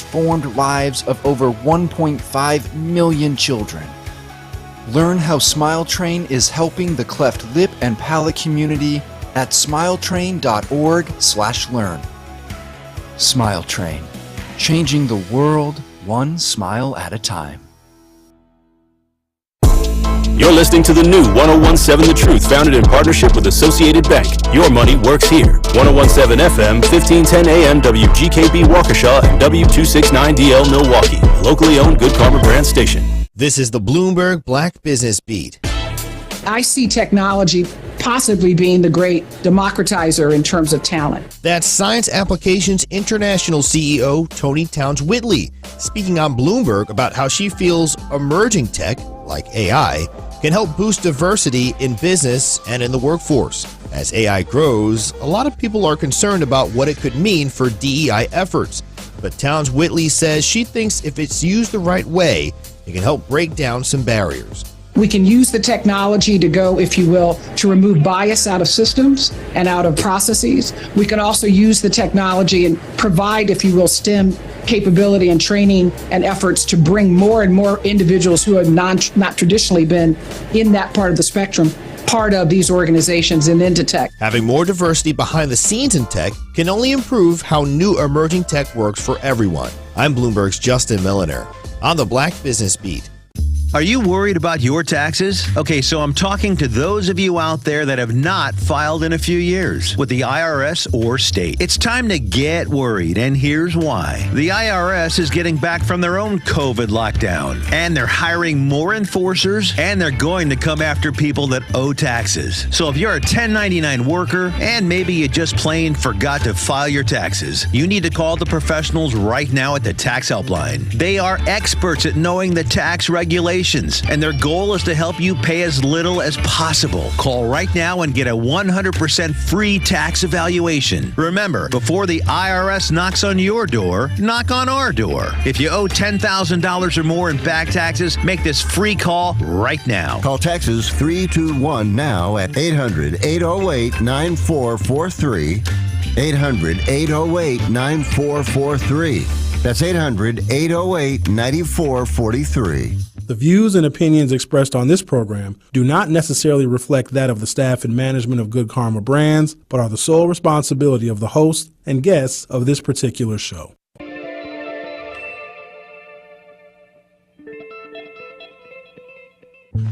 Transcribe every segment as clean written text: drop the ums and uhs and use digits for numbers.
transformed lives of over 1.5 million children. Learn how Smile Train is helping the cleft lip and palate community at smiletrain.org/learn. Smile Train, changing the world one smile at a time. You're listening to the new 1017 The Truth, founded in partnership with Associated Bank. Your money works here. 1017 FM, 1510 AM, WGKB Waukesha, and W269DL Milwaukee. A locally owned Good Karma brand station. This is the Bloomberg Black Business Beat. I see technology possibly being the great democratizer in terms of talent. That's Science Applications International CEO Tony Towns-Whitley speaking on Bloomberg about how she feels emerging tech, like AI, can help boost diversity in business and in the workforce. As AI grows, a lot of people are concerned about what it could mean for DEI efforts. But Towns-Whitley says she thinks if it's used the right way, it can help break down some barriers. We can use the technology to go, if you will, to remove bias out of systems and out of processes. We can also use the technology and provide, if you will, STEM capability and training and efforts to bring more and more individuals who have not traditionally been in that part of the spectrum, part of these organizations and into tech. Having more diversity behind the scenes in tech can only improve how new emerging tech works for everyone. I'm Bloomberg's Justin Milliner on the Black Business Beat. Are you worried about your taxes? Okay, so I'm talking to those of you out there that have not filed in a few years with the IRS or state. It's time to get worried, and here's why. The IRS is getting back from their own COVID lockdown, and they're hiring more enforcers, and they're going to come after people that owe taxes. So if you're a 1099 worker, and maybe you just plain forgot to file your taxes, you need to call the professionals right now at the Tax Helpline. They are experts at knowing the tax regulations, and their goal is to help you pay as little as possible. Call right now and get a 100% free tax evaluation. Remember, before the IRS knocks on your door, knock on our door. If you owe $10,000 or more in back taxes, make this free call right now. Call Taxes 321 now at 800-808-9443. 800-808-9443. That's 800-808-9443. The views and opinions expressed on this program do not necessarily reflect that of the staff and management of Good Karma Brands, but are the sole responsibility of the host and guests of this particular show.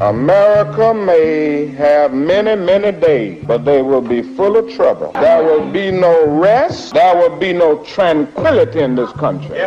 America may have many, many days, but they will be full of trouble. There will be no rest. There will be no tranquility in this country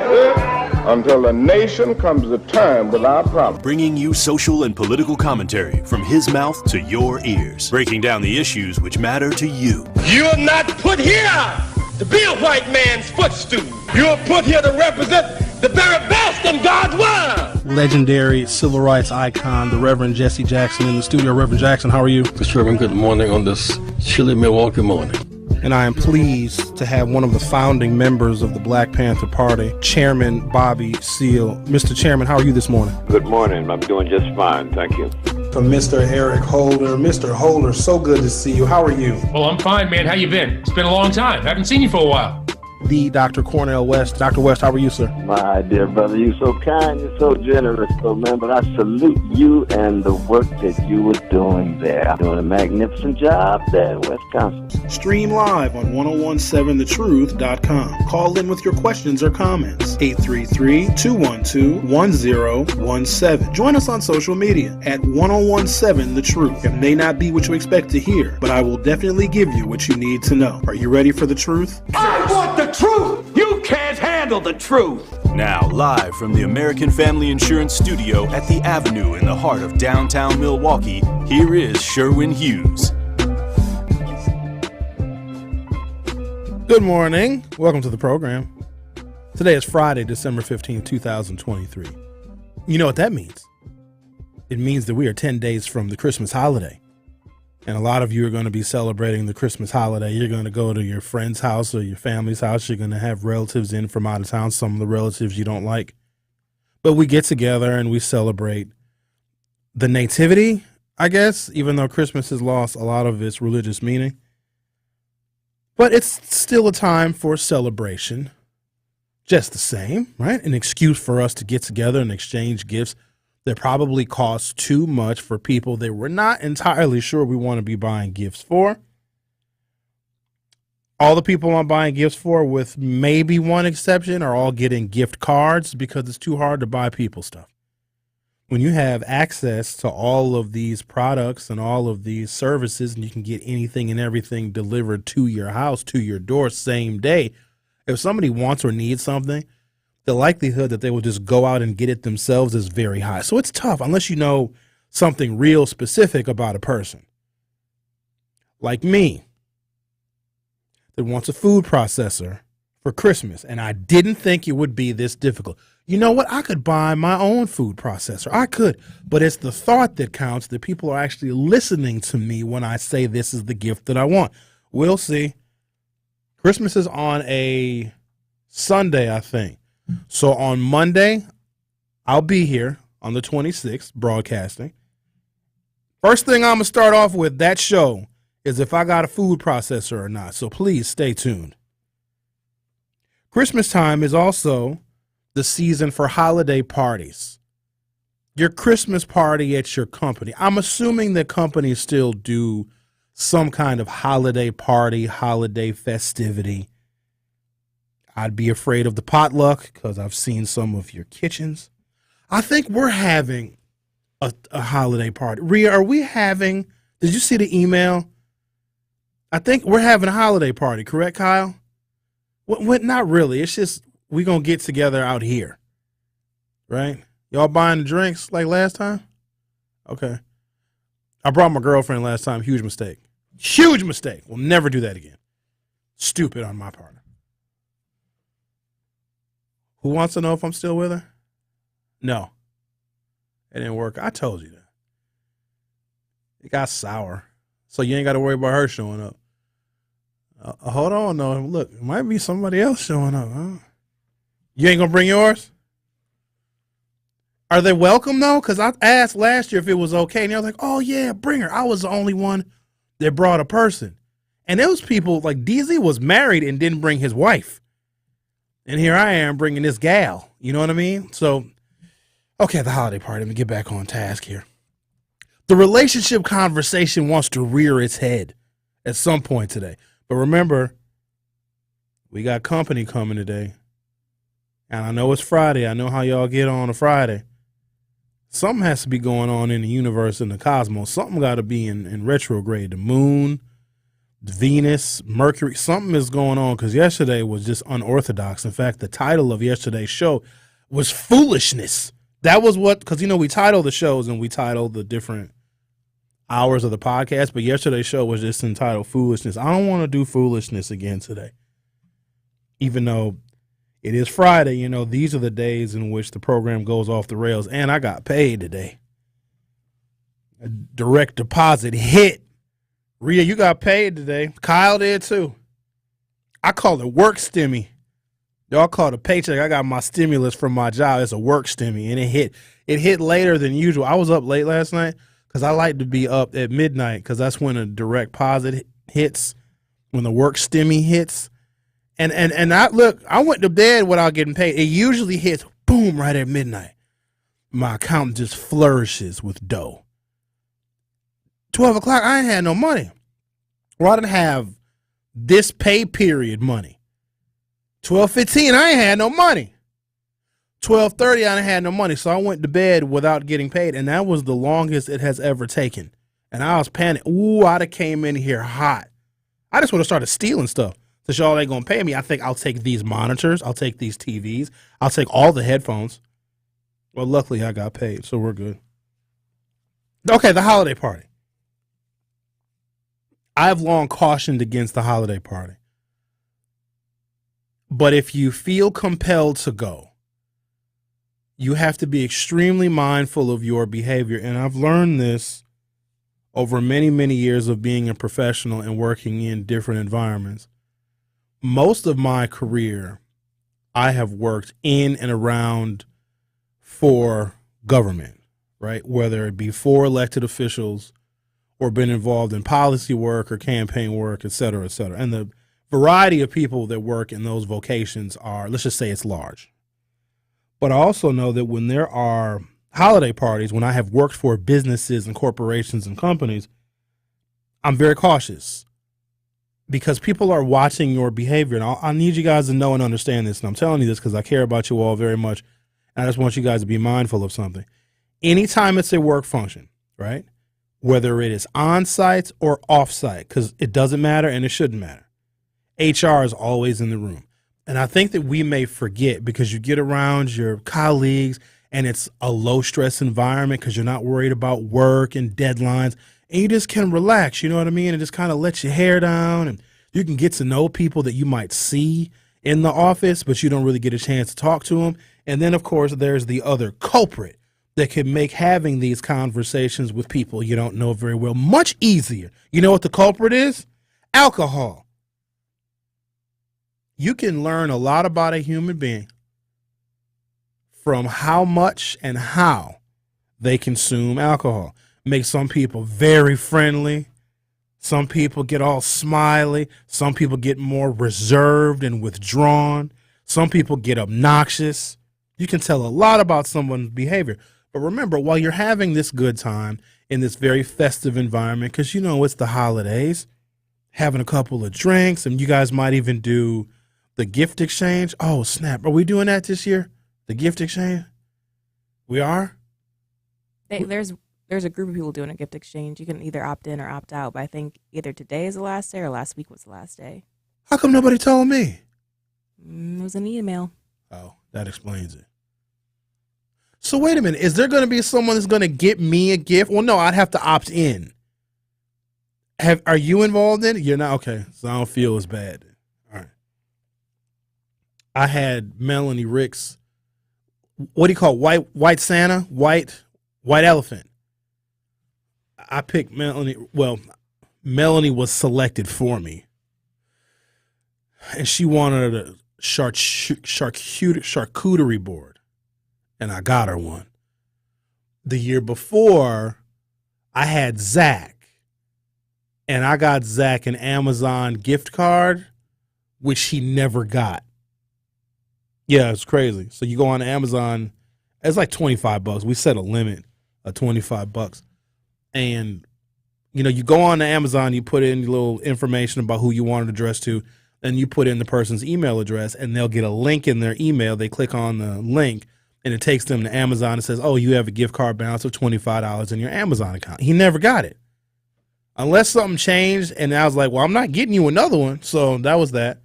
until the nation comes to terms with our problems. Bringing you social and political commentary from his mouth to your ears. Breaking down the issues which matter to you. You're not put here to be a white man's footstool. You're put here to represent the very best in God's word. Legendary civil rights icon, the Reverend Jesse Jackson in the studio. Reverend Jackson, how are you? Mr. Sherwin, good morning on this chilly Milwaukee morning. And I am pleased to have one of the founding members of the Black Panther Party, Chairman Bobby Seale. Mr. Chairman, how are you this morning? Good morning. I'm doing just fine. Thank you. From Mr. Eric Holder. Mr. Holder, so good to see you. How are you? Well, I'm fine, man. How you been? It's been a long time. Haven't seen you for a while. The Dr. Cornell West. Dr. West, how are you, sir? My dear brother, you're so kind, you're so generous, man, but I salute you and the work that you were doing there. Doing a magnificent job there in Wisconsin. Stream live on 1017thetruth.com. Call in with your questions or comments. 833-212-1017. Join us on social media at 1017 The Truth. It may not be what you expect to hear, but I will definitely give you what you need to know. Are you ready for the truth? I want the truth! You can't handle the truth! Now, live from the American Family Insurance Studio at the Avenue in the heart of downtown Milwaukee, here is Sherwin Hughes. Good morning. Welcome to the program. Today is Friday, December 15, 2023. You know what that means? It means that we are 10 days from the Christmas holiday. And a lot of you are going to be celebrating the Christmas holiday. You're going to go to your friend's house or your family's house. You're going to have relatives in from out of town, some of the relatives you don't like. But we get together and we celebrate the nativity, I guess, even though Christmas has lost a lot of its religious meaning. But it's still a time for celebration. just the same, right? An excuse for us to get together and exchange gifts that probably cost too much for people that we're not entirely sure we want to be buying gifts for. All the people I'm buying gifts for, with maybe one exception, are all getting gift cards because it's too hard to buy people stuff. When you have access to all of these products and all of these services, and you can get anything and everything delivered to your house, to your door, same day, if somebody wants or needs something, the likelihood that they will just go out and get it themselves is very high. So it's tough unless you know something real specific about a person. Like me, that wants a food processor for Christmas, and I didn't think it would be this difficult. You know what? I could buy my own food processor. I could, but it's the thought that counts, that people are actually listening to me when I say this is the gift that I want. We'll see. Christmas is on a Sunday, I think. So on Monday, I'll be here on the 26th broadcasting. First thing I'm going to start off with that show is if I got a food processor or not. So please stay tuned. Christmas time is also the season for holiday parties. Your Christmas party at your company. I'm assuming that companies still do some kind of holiday party, holiday festivity. I'd be afraid of the potluck because I've seen some of your kitchens. I think we're having a holiday party. Rhea, are we having, did you see the email? I think we're having a holiday party, correct, Kyle? What, not really. It's just we're going to get together out here, right? Y'all buying the drinks like last time? Okay. I brought my girlfriend last time. Huge mistake. Huge mistake. We'll never do that again. Stupid on my part. Who wants to know if I'm still with her? No. It didn't work. I told you that. It got sour. So you ain't got to worry about her showing up. Hold on, though. Look, it might be somebody else showing up. Huh? You ain't going to bring yours? Are they welcome, though? Because I asked last year if it was okay, and they was like, oh, yeah, bring her. I was the only one that brought a person. And those people, like DZ was married and didn't bring his wife. And here I am bringing this gal. You know what I mean? So, okay, the holiday party. Let me get back on task here. The relationship conversation wants to rear its head at some point today. But remember, we got company coming today. And I know it's Friday. I know how y'all get on a Friday. Something has to be going on in the universe and the cosmos. Something got to be in retrograde. The moon, Venus, Mercury, something is going on because yesterday was just unorthodox. In fact, the title of yesterday's show was Foolishness. That was what, because, you know, we title the shows and we title the different hours of the podcast, but yesterday's show was just entitled Foolishness. I don't want to do foolishness again today. Even though it is Friday, you know, these are the days in which the program goes off the rails, and I got paid today. A direct deposit hit. Rhea, you got paid today. Kyle did too. I call it work stimmy. Y'all call it a paycheck. I got my stimulus from my job. It's a work stimmy, and it hit. It hit later than usual. I was up late last night because I like to be up at midnight because that's when a direct deposit hits, when the work stimmy hits. And I went to bed without getting paid. It usually hits, boom, right at midnight. My account just flourishes with dough. 12 o'clock, I ain't had no money. Well, I didn't have this pay period money. 12:15, I ain't had no money. 12:30, I didn't had no money. So I went to bed without getting paid, and that was the longest it has ever taken. And I was panicked. Ooh, I'd have came in here hot. I just would have started stealing stuff. Since y'all ain't going to pay me, I think I'll take these monitors. I'll take these TVs. I'll take all the headphones. Well, luckily I got paid, so we're good. Okay, the holiday party. I've long cautioned against the holiday party. But if you feel compelled to go, you have to be extremely mindful of your behavior. And I've learned this over many, many years of being a professional and working in different environments. Most of my career, I have worked in and around for government, right? Whether it be for elected officials or been involved in policy work or campaign work, et cetera, et cetera. And the variety of people that work in those vocations are, let's just say it's large. But I also know that when there are holiday parties, when I have worked for businesses and corporations and companies, I'm very cautious because people are watching your behavior. And I need you guys to know and understand this. And I'm telling you this because I care about you all very much. And I just want you guys to be mindful of something. Anytime it's a work function, right? Whether it is on-site or off-site, because it doesn't matter and it shouldn't matter. HR is always in the room. And I think that we may forget because you get around your colleagues and it's a low-stress environment because you're not worried about work and deadlines. And you just can relax, you know what I mean? And just kind of let your hair down. And you can get to know people that you might see in the office, but you don't really get a chance to talk to them. And then, of course, there's the other culprit that can make having these conversations with people you don't know very well much easier. You know what the culprit is? Alcohol. You can learn a lot about a human being from how much and how they consume alcohol. Make some people very friendly. Some people get all smiley. Some people get more reserved and withdrawn. Some people get obnoxious. You can tell a lot about someone's behavior. But remember, while you're having this good time in this very festive environment, because you know it's the holidays, having a couple of drinks, and you guys might even do the gift exchange. Oh, snap. Are we doing that this year? The gift exchange? We are? There's a group of people doing a gift exchange. You can either opt in or opt out, but I think either today is the last day or last week was the last day. How come nobody told me? It was an email. Oh, that explains it. So wait a minute. Is there going to be someone that's going to get me a gift? Well, no, I'd have to opt in. Are you involved in it? You're not? Okay, so I don't feel as bad. All right. I had Melanie Ricks. What do you call it? White Santa? White elephant. I picked Melanie. Well, Melanie was selected for me. And she wanted a charcuterie board. And I got her one. The year before, I had Zach. And I got Zach an Amazon gift card, which he never got. Yeah, it's crazy. So you go on Amazon, it's like $25. We set a limit of $25. And, you know, you go on to Amazon, you put in your little information about who you want it addressed to, and you put in the person's email address, and they'll get a link in their email. They click on the link, and it takes them to Amazon and says, oh, you have a gift card balance of $25 in your Amazon account. He never got it. Unless something changed, and I was like, well, I'm not getting you another one. So that was that.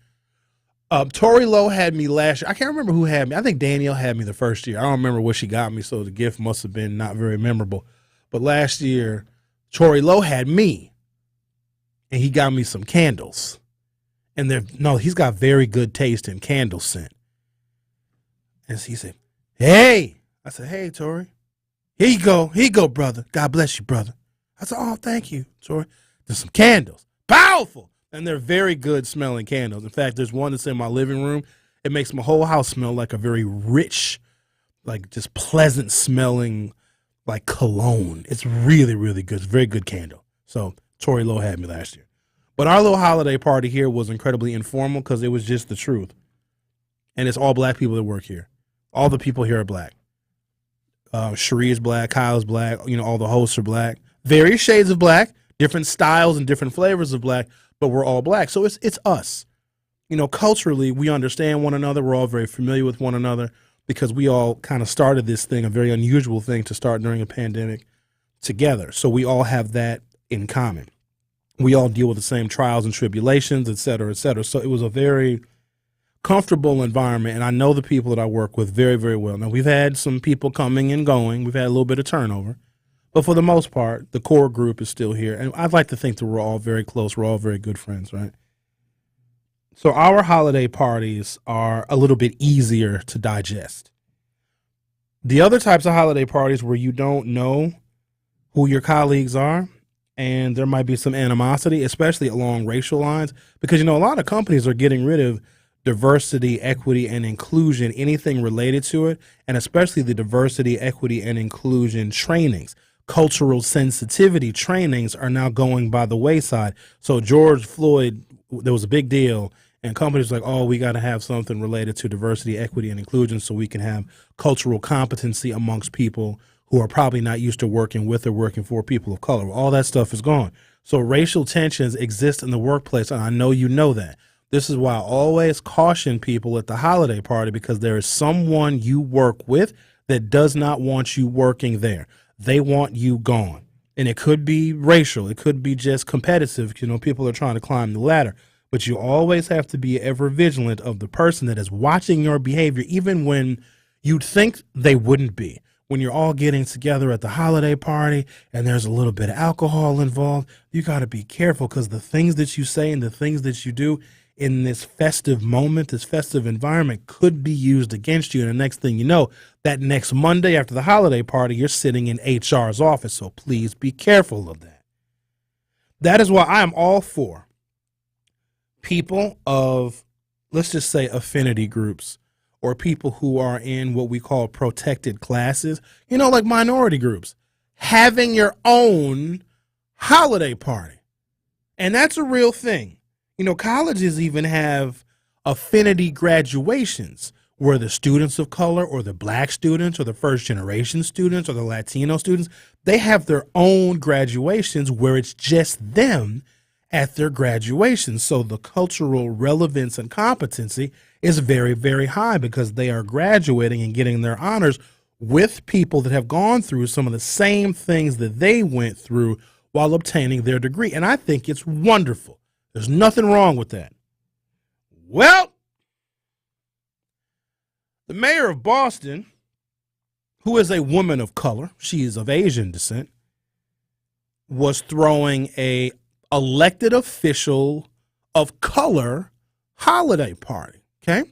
Tori Lowe had me last year. I can't remember who had me. I think Danielle had me the first year. I don't remember what she got me, so the gift must have been not very memorable. But last year, Tori Lowe had me, and he got me some candles. And he's got very good taste in candle scent. And he said, hey. I said, hey, Tori. Here you go, brother. God bless you, brother. I said, oh, thank you, Tori. There's some candles. Powerful. And they're very good smelling candles. In fact, there's one that's in my living room. It makes my whole house smell like a very rich, like just pleasant smelling, like cologne. It's really, really good. It's a very good candle. So Tori Lowe had me last year. But our little holiday party here was incredibly informal because it was just the truth. And it's all black people that work here. All the people here are black. Cherie is black. Kyle's black. You know, all the hosts are black. Various shades of black, different styles and different flavors of black, but we're all black. So it's us. You know, culturally, we understand one another. We're all very familiar with one another because we all kind of started this thing, a very unusual thing to start during a pandemic together. So we all have that in common. We all deal with the same trials and tribulations, et cetera, et cetera. So it was a very comfortable environment, and I know the people that I work with very, very well. Now, we've had some people coming and going. We've had a little bit of turnover. But for the most part, the core group is still here. And I'd like to think that we're all very close. We're all very good friends, right? So our holiday parties are a little bit easier to digest. The other types of holiday parties where you don't know who your colleagues are, and there might be some animosity, especially along racial lines, because, you know, a lot of companies are getting rid of diversity, equity, and inclusion, anything related to it, and especially the diversity, equity, and inclusion trainings. Cultural sensitivity trainings are now going by the wayside. So George Floyd there was a big deal, and companies were like, oh, we got to have something related to diversity, equity, and inclusion so we can have cultural competency amongst people who are probably not used to working with or working for people of color. All that stuff is gone. So racial tensions exist in the workplace, and I know you know that. This is why I always caution people at the holiday party, because there is someone you work with that does not want you working there. They want you gone. And it could be racial. It could be just competitive. You know, people are trying to climb the ladder. But you always have to be ever vigilant of the person that is watching your behavior, even when you'd think they wouldn't be. When you're all getting together at the holiday party and there's a little bit of alcohol involved, you got to be careful, because the things that you say and the things that you do in this festive moment, this festive environment, could be used against you. And the next thing you know, that next Monday after the holiday party, you're sitting in HR's office. So please be careful of that. That is why I am all for people of, let's just say, affinity groups, or people who are in what we call protected classes, you know, like minority groups, having your own holiday party. And that's a real thing. You know, colleges even have affinity graduations where the students of color, or the black students, or the first generation students, or the Latino students, they have their own graduations where it's just them at their graduation. So the cultural relevance and competency is very, very high, because they are graduating and getting their honors with people that have gone through some of the same things that they went through while obtaining their degree. And I think it's wonderful. There's nothing wrong with that. Well, the mayor of Boston, who is a woman of color, she is of Asian descent, was throwing a elected official of color holiday party, okay?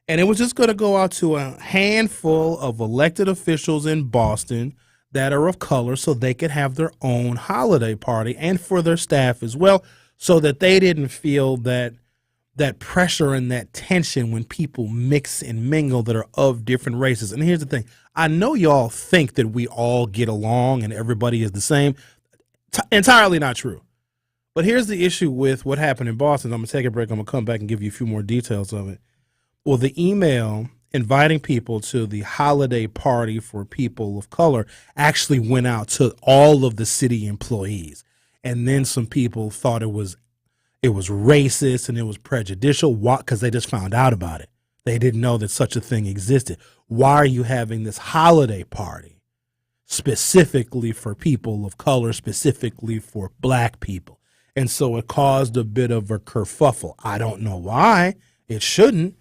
And it was just going to go out to a handful of elected officials in Boston that are of color, so they could have their own holiday party, and for their staff as well, so that they didn't feel that pressure and that tension when people mix and mingle that are of different races. And here's the thing. I know y'all think that we all get along and everybody is the same. Entirely not true. But here's the issue with what happened in Boston. I'm going to take a break. I'm going to come back and give you a few more details of it. Well, the email inviting people to the holiday party for people of color actually went out to all of the city employees. And then some people thought it was racist and it was prejudicial. Why? Because they just found out about it. They didn't know that such a thing existed. Why are you having this holiday party specifically for people of color, specifically for black people? And so it caused a bit of a kerfuffle. I don't know why. It shouldn't.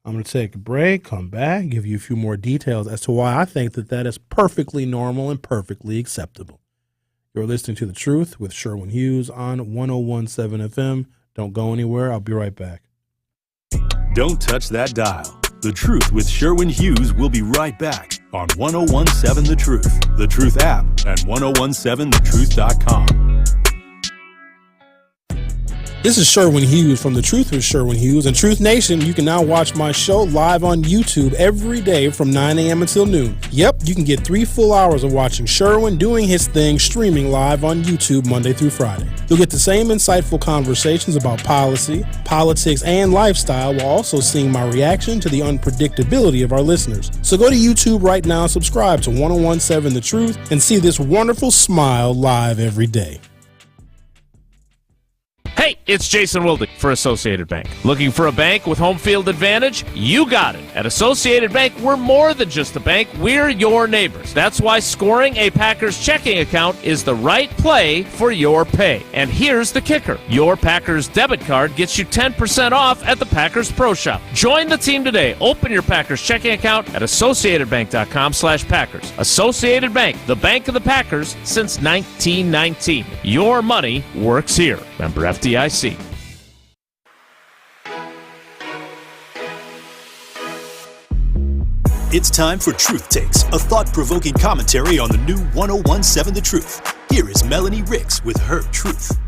I'm going to take a break, come back, give you a few more details as to why I think that is perfectly normal and perfectly acceptable. You're listening to The Truth with Sherwin Hughes on 101.7 FM. Don't go anywhere. I'll be right back. Don't touch that dial. The Truth with Sherwin Hughes will be right back on 101.7 The Truth, The Truth app, and 101.7thetruth.com. This is Sherwin Hughes from The Truth with Sherwin Hughes. And Truth Nation, you can now watch my show live on YouTube every day from 9 a.m. until noon. Yep, you can get 3 full hours of watching Sherwin doing his thing, streaming live on YouTube Monday through Friday. You'll get the same insightful conversations about policy, politics, and lifestyle, while also seeing my reaction to the unpredictability of our listeners. So go to YouTube right now, subscribe to 101.7 The Truth, and see this wonderful smile live every day. Hey, it's Jason Wilde for Associated Bank. Looking for a bank with home field advantage? You got it. At Associated Bank, we're more than just a bank. We're your neighbors. That's why scoring a Packers checking account is the right play for your pay. And here's the kicker. Your Packers debit card gets you 10% off at the Packers Pro Shop. Join the team today. Open your Packers checking account at AssociatedBank.com/Packers. Associated Bank, the bank of the Packers since 1919. Your money works here. Member FDIC. It's time for Truth Takes, a thought-provoking commentary on the new 101.7 The Truth. Here is Melanie Ricks with her truth.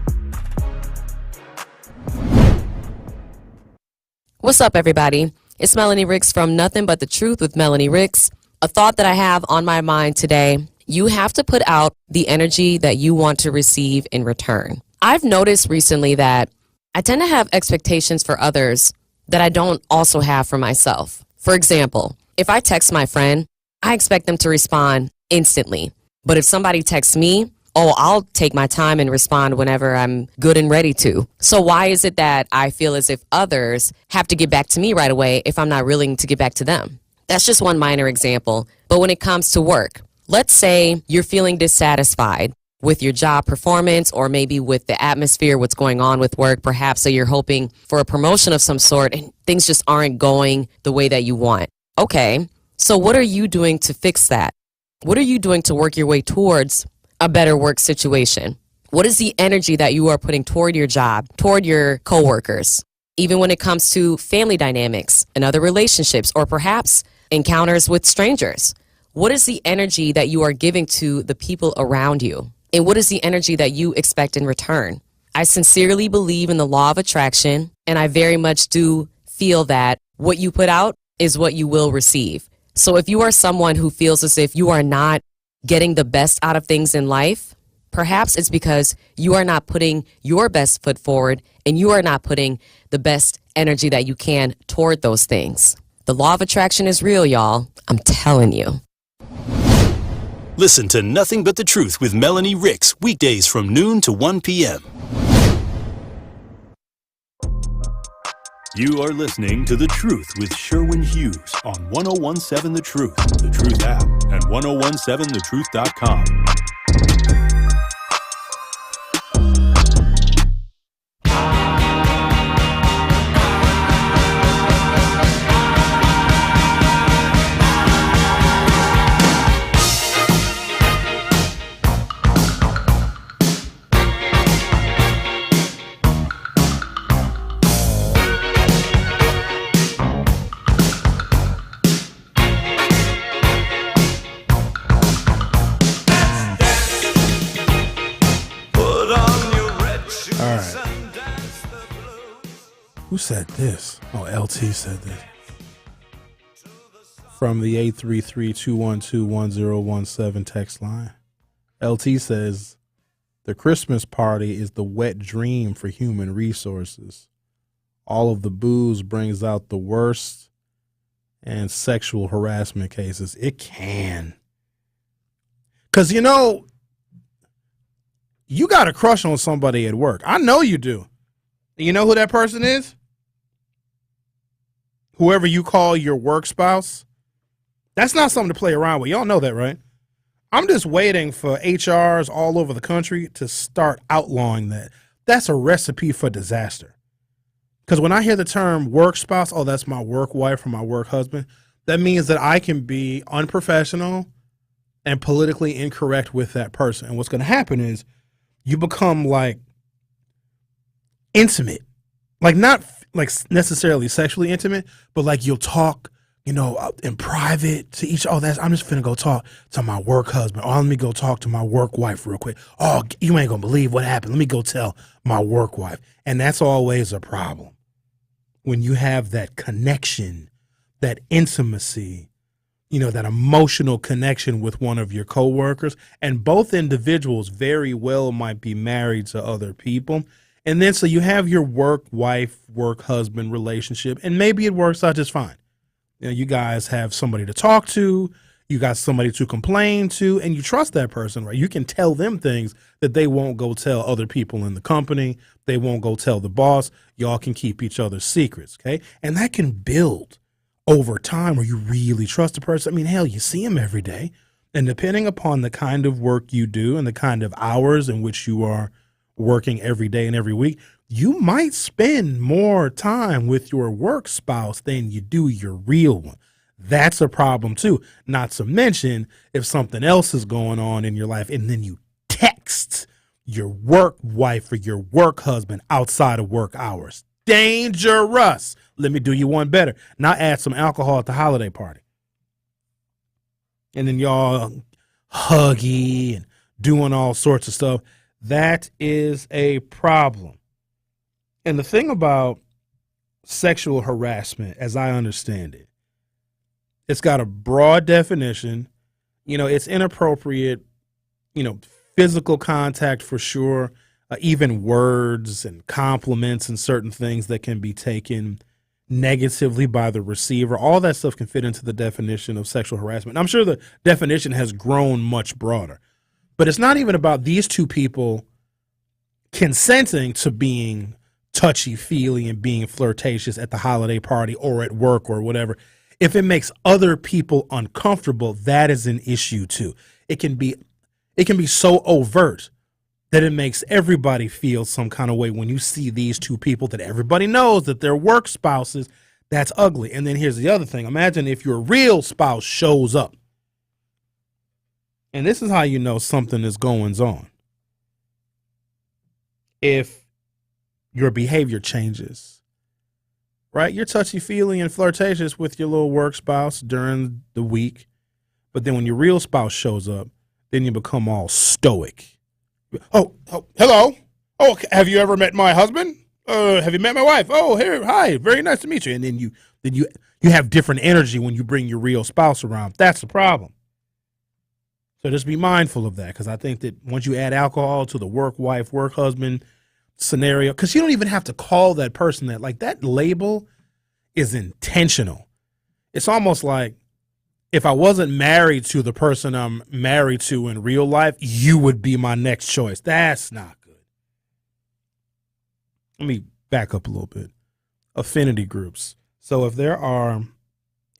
What's up, everybody? It's Melanie Ricks from Nothing But the Truth with Melanie Ricks. A thought that I have on my mind today: you have to put out the energy that you want to receive in return. I've noticed recently that I tend to have expectations for others that I don't also have for myself. For example, if I text my friend, I expect them to respond instantly. But if somebody texts me, I'll take my time and respond whenever I'm good and ready to. So why is it that I feel as if others have to get back to me right away if I'm not willing to get back to them? That's just one minor example. But when it comes to work, let's say you're feeling dissatisfied with your job performance or maybe with the atmosphere, what's going on with work. Perhaps so you're hoping for a promotion of some sort and things just aren't going the way that you want. Okay, so what are you doing to fix that? What are you doing to work your way towards a better work situation? What is the energy that you are putting toward your job, toward your coworkers? Even when it comes to family dynamics and other relationships, or perhaps encounters with strangers. What is the energy that you are giving to the people around you? And what is the energy that you expect in return? I sincerely believe in the law of attraction, and I very much do feel that what you put out is what you will receive. So if you are someone who feels as if you are not getting the best out of things in life, perhaps it's because you are not putting your best foot forward and you are not putting the best energy that you can toward those things. The law of attraction is real, y'all. I'm telling you. Listen to Nothing But the Truth with Melanie Ricks, weekdays from noon to 1 p.m. You are listening to The Truth with Sherwin Hughes on 1017 The Truth, The Truth app, and 1017thetruth.com. Who said this? Oh, LT said this. From the 833-212-1017 text line. LT says, the Christmas party is the wet dream for human resources. All of the booze brings out the worst and sexual harassment cases. It can. Because, you know, you got a crush on somebody at work. I know you do. You know who that person is? Whoever you call your work spouse. That's not something to play around with. Y'all know that, right? I'm just waiting for HRs all over the country to start outlawing that. That's a recipe for disaster. Because when I hear the term work spouse, oh, that's my work wife or my work husband, that means that I can be unprofessional and politically incorrect with that person. And what's going to happen is you become like intimate, like not like necessarily sexually intimate, but like you'll talk, you know, in private to each. Oh, I'm just finna go talk to my work husband. Oh, let me go talk to my work wife real quick. Oh, you ain't gonna believe what happened. Let me go tell my work wife. And that's always a problem when you have that connection, that intimacy, you know, that emotional connection with one of your coworkers. And both individuals very well might be married to other people. And then so you have your work wife, work husband relationship, and maybe it works out just fine. You know, you guys have somebody to talk to, you got somebody to complain to, and you trust that person, right? You can tell them things that they won't go tell other people in the company. They won't go tell the boss. Y'all can keep each other's secrets, okay? And that can build over time where you really trust the person. I mean, hell, you see them every day. And depending upon the kind of work you do and the kind of hours in which you are working every day and every week, you might spend more time with your work spouse than you do your real one. That's a problem too. Not to mention if something else is going on in your life and then you text your work wife or your work husband outside of work hours. Dangerous. Let me do you one better. Now add some alcohol at the holiday party. And then y'all huggy and doing all sorts of stuff. That is a problem. And the thing about sexual harassment, as I understand it, it's got a broad definition. You know, it's inappropriate, you know, physical contact for sure. even words and compliments and certain things that can be taken negatively by the receiver. All that stuff can fit into the definition of sexual harassment. I'm sure the definition has grown much broader, but it's not even about these two people consenting to being touchy-feely and being flirtatious at the holiday party or at work or whatever. If it makes other people uncomfortable, that is an issue too. It can be so overt that it makes everybody feel some kind of way when you see these two people that everybody knows that they're work spouses. That's ugly. And then here's the other thing. Imagine if your real spouse shows up. And this is how you know something is going on. If your behavior changes, right? You're touchy-feely and flirtatious with your little work spouse during the week. But then when your real spouse shows up, then you become all stoic. Oh, hello. Oh, have you ever met my husband? Have you met my wife? Oh, here, hi, very nice to meet you. And then you have different energy when you bring your real spouse around. That's the problem. So just be mindful of that, because I think that once you add alcohol to the work wife, work husband scenario, because you don't even have to call that person that. Like, that label is intentional. It's almost like, if I wasn't married to the person I'm married to in real life, you would be my next choice. That's not good. Let me back up a little bit. Affinity groups. So if there are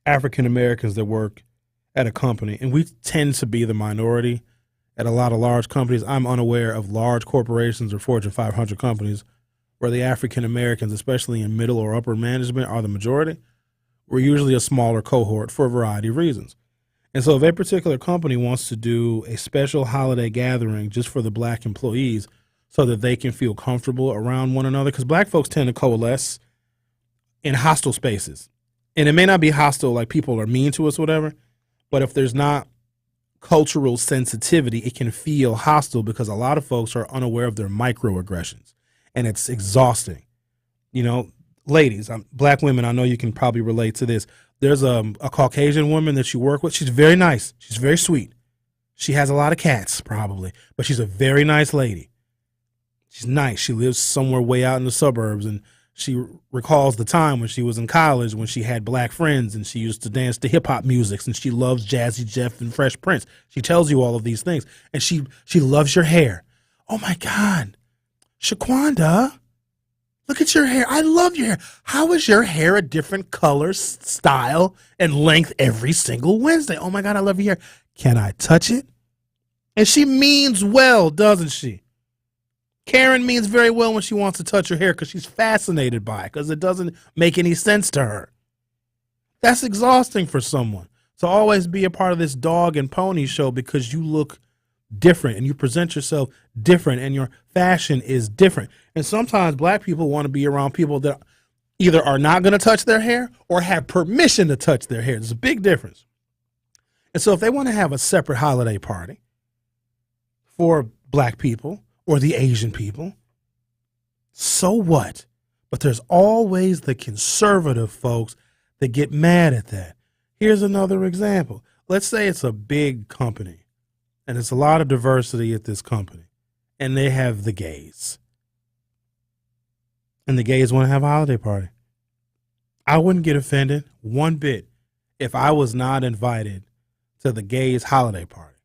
African Americans that work at a company, and we tend to be the minority at a lot of large companies, I'm unaware of large corporations or Fortune 500 companies where the African Americans, especially in middle or upper management, are the majority. We're usually a smaller cohort for a variety of reasons. And so if a particular company wants to do a special holiday gathering just for the black employees so that they can feel comfortable around one another, because black folks tend to coalesce in hostile spaces. And it may not be hostile like people are mean to us or whatever, but if there's not cultural sensitivity, it can feel hostile because a lot of folks are unaware of their microaggressions. And it's exhausting. You know, ladies, black women, I know you can probably relate to this. There's a Caucasian woman that you work with. She's very nice. She's very sweet. She has a lot of cats, probably, but she's a very nice lady. She's nice. She lives somewhere way out in the suburbs, and she recalls the time when she was in college when she had black friends and she used to dance to hip-hop music, and she loves Jazzy Jeff and Fresh Prince. She tells you all of these things, and she loves your hair. Oh, my God. Shaquanda. Look at your hair. I love your hair. How is your hair a different color, style, and length every single Wednesday? Oh, my God, I love your hair. Can I touch it? And she means well, doesn't she? Karen means very well when she wants to touch her hair because she's fascinated by it, because it doesn't make any sense to her. That's exhausting for someone to always be a part of this dog and pony show because you look different and you present yourself different and your fashion is different. And sometimes black people want to be around people that either are not going to touch their hair or have permission to touch their hair. There's a big difference. And so if they want to have a separate holiday party for black people or the Asian people, so what? But there's always the conservative folks that get mad at that. Here's another example. Let's say it's a big company and it's a lot of diversity at this company, and they have the gays. And the gays want to have a holiday party. I wouldn't get offended one bit if I was not invited to the gays' holiday party.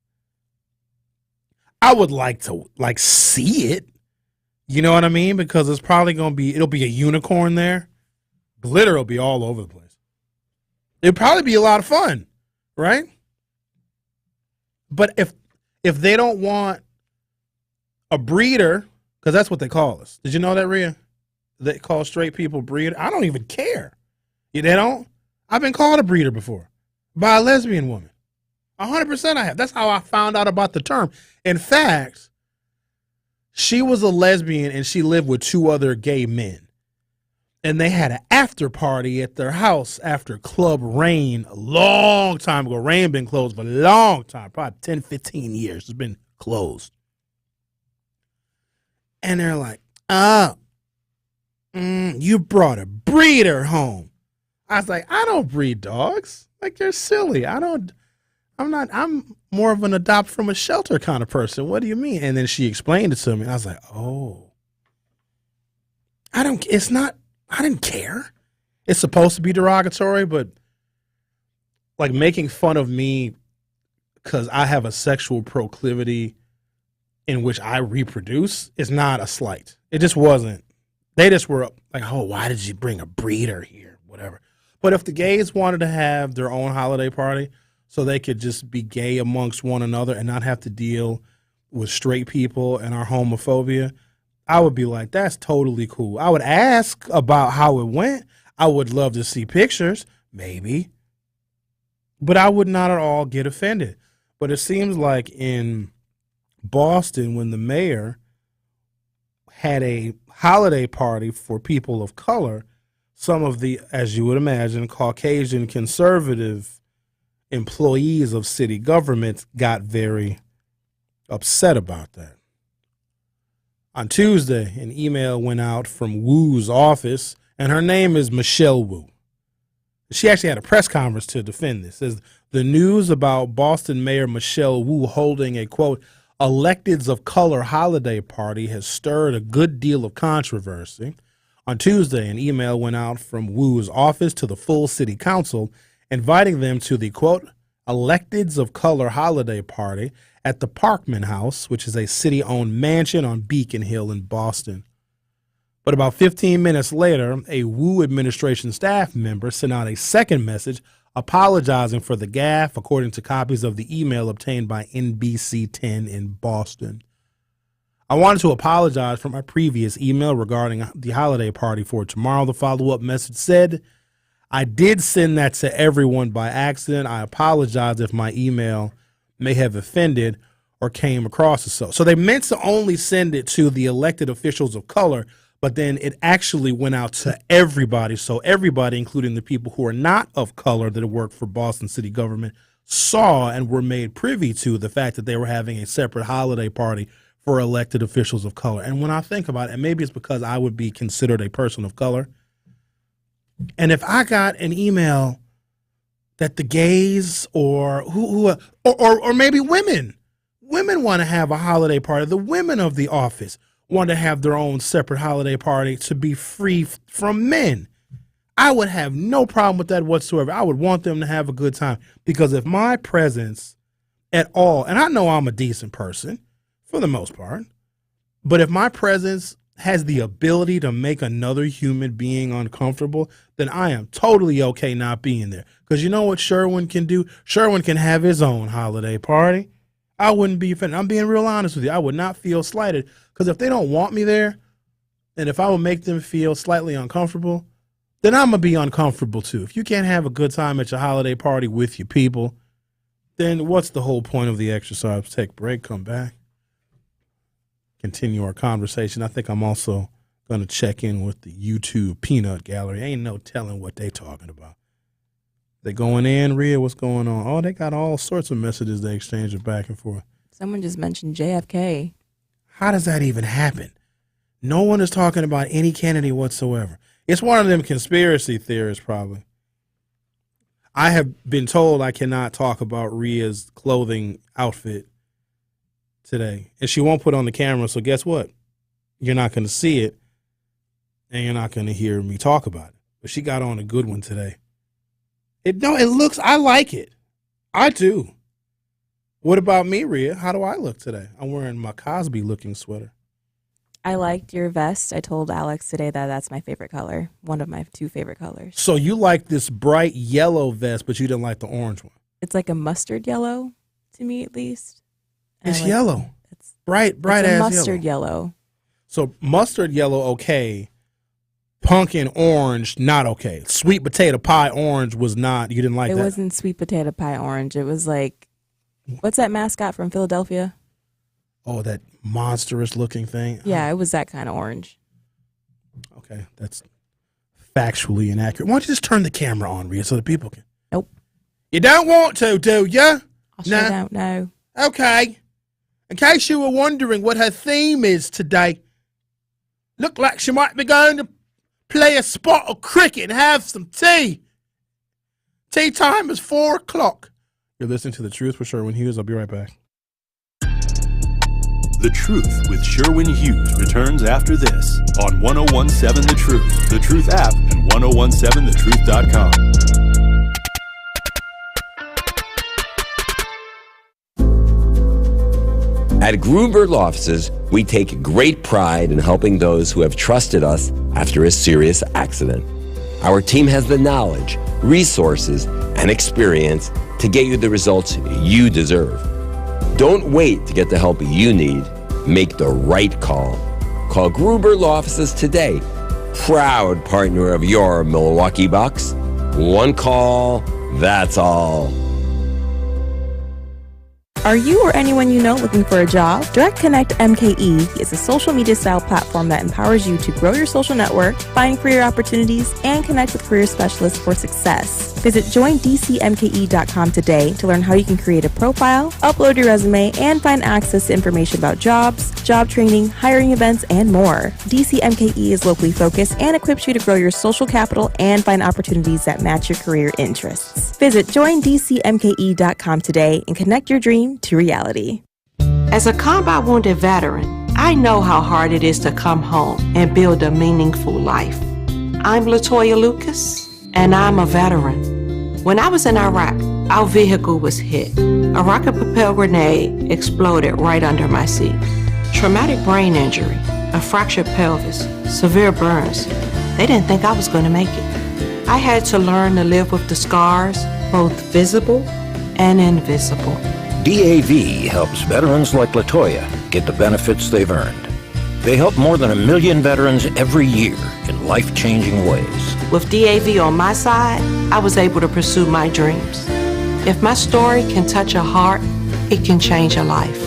I would like to see it. You know what I mean? Because it's probably it'll be a unicorn there. Glitter will be all over the place. It'll probably be a lot of fun, right? But if they don't want a breeder, because that's what they call us. Did you know that, Rhea? They call straight people breeder. I don't even care. They don't? I've been called a breeder before by a lesbian woman. 100% I have. That's how I found out about the term. In fact, she was a lesbian and she lived with two other gay men. And they had an after party at their house after Club Rain a long time ago. Rain been closed for a long time, probably 10, 15 years. It's been closed. And they're like, you brought a breeder home. I was like, I don't breed dogs. Like, you're silly. I don't I'm more of an adopt from a shelter kind of person. What do you mean? And then she explained it to me. And I was like, oh, I didn't care. It's supposed to be derogatory, but like making fun of me because I have a sexual proclivity in which I reproduce is not a slight. It just wasn't. They just were like, oh, why did you bring a breeder here? Whatever. But if the gays wanted to have their own holiday party so they could just be gay amongst one another and not have to deal with straight people and our homophobia, I would be like, that's totally cool. I would ask about how it went. I would love to see pictures, maybe. But I would not at all get offended. But it seems like in Boston, when the mayor had a holiday party for people of color, some of the, as you would imagine, Caucasian conservative employees of city government got very upset about that. On Tuesday, an email went out from Wu's office, and her name is Michelle Wu. She actually had a press conference to defend this. It says the news about Boston Mayor Michelle Wu holding a, quote, electeds of color holiday party has stirred a good deal of controversy. On Tuesday, an email went out from Wu's office to the full city council, inviting them to the, quote, electeds of color holiday party at the Parkman House, which is a city-owned mansion on Beacon Hill in Boston. But about 15 minutes later, a Wu administration staff member sent out a second message apologizing for the gaffe, according to copies of the email obtained by NBC 10 in Boston. I wanted to apologize for my previous email regarding the holiday party for tomorrow, the follow-up message said. I did send that to everyone by accident. I apologize if my email may have offended or came across as so. So they meant to only send it to the elected officials of color, but then it actually went out to everybody. So everybody, including the people who are not of color that work for Boston city government, saw and were made privy to the fact that they were having a separate holiday party for elected officials of color. And when I think about it, and maybe it's because I would be considered a person of color, and if I got an email that the gays or or maybe women want to have a holiday party, the women of the office want to have their own separate holiday party to be free from men, I would have no problem with that whatsoever. I would want them to have a good time, because if my presence at all, and I know I'm a decent person for the most part, but if my presence has the ability to make another human being uncomfortable, then I am totally okay not being there. Because you know what Sherwin can do? Sherwin can have his own holiday party. I wouldn't be offended. I'm being real honest with you. I would not feel slighted, because if they don't want me there, and if I would make them feel slightly uncomfortable, then I'm going to be uncomfortable too. If you can't have a good time at your holiday party with your people, then what's the whole point of the exercise? Take a break, come back, continue our conversation. I think I'm also going to check in with the YouTube peanut gallery. Ain't no telling what they talking about. They going in, Rhea, what's going on? Oh, they got all sorts of messages they exchanging back and forth. Someone just mentioned JFK. How does that even happen? No one is talking about any Kennedy whatsoever. It's one of them conspiracy theories, probably. I have been told I cannot talk about Rhea's clothing outfit today, and she won't put on the camera, so guess what? You're not going to see it, and you're not going to hear me talk about it. But she got on a good one today. It looks, I like it. I do. What about me, Rhea? How do I look today? I'm wearing my Cosby-looking sweater. I liked your vest. I told Alex today that that's my favorite color, one of my two favorite colors. So you like this bright yellow vest, but you didn't like the orange one. It's like a mustard yellow, to me at least. It's yellow. It's bright ass mustard yellow. So mustard yellow, okay. Pumpkin orange, not okay. Sweet potato pie orange was not. You didn't like that? It wasn't sweet potato pie orange. It was like, what's that mascot from Philadelphia? Oh, that monstrous looking thing? Yeah, it was that kind of orange. Okay, that's factually inaccurate. Why don't you just turn the camera on, Rhea, so the people can? Nope. You don't want to, do you? I sure don't know. Okay. In case you were wondering what her theme is today, look like she might be going to play a spot of cricket and have some tea. Tea time is 4 o'clock. You're listening to The Truth with Sherwin Hughes. I'll be right back. The Truth with Sherwin Hughes returns after this on 1017 The Truth, The Truth app, and 1017thetruth.com. At Grunberg Offices, we take great pride in helping those who have trusted us after a serious accident. Our team has the knowledge, resources, and experience to get you the results you deserve. Don't wait to get the help you need. Make the right call. Call Grunberg Offices today. Proud partner of your Milwaukee Bucks. One call, that's all. Are you or anyone you know looking for a job? Direct Connect MKE is a social media style platform that empowers you to grow your social network, find career opportunities, and connect with career specialists for success. Visit joindcmke.com today to learn how you can create a profile, upload your resume, and find access to information about jobs, job training, hiring events, and more. DCMKE is locally focused and equips you to grow your social capital and find opportunities that match your career interests. Visit joindcmke.com today and connect your dream to reality. As a combat wounded veteran, I know how hard it is to come home and build a meaningful life. I'm LaToya Lucas, and I'm a veteran. When I was in Iraq, our vehicle was hit. A rocket-propelled grenade exploded right under my seat. Traumatic brain injury, a fractured pelvis, severe burns. They didn't think I was going to make it. I had to learn to live with the scars, both visible and invisible. DAV helps veterans like LaToya get the benefits they've earned. They help more than 1 million veterans every year in life-changing ways. With DAV on my side, I was able to pursue my dreams. If my story can touch a heart, it can change a life.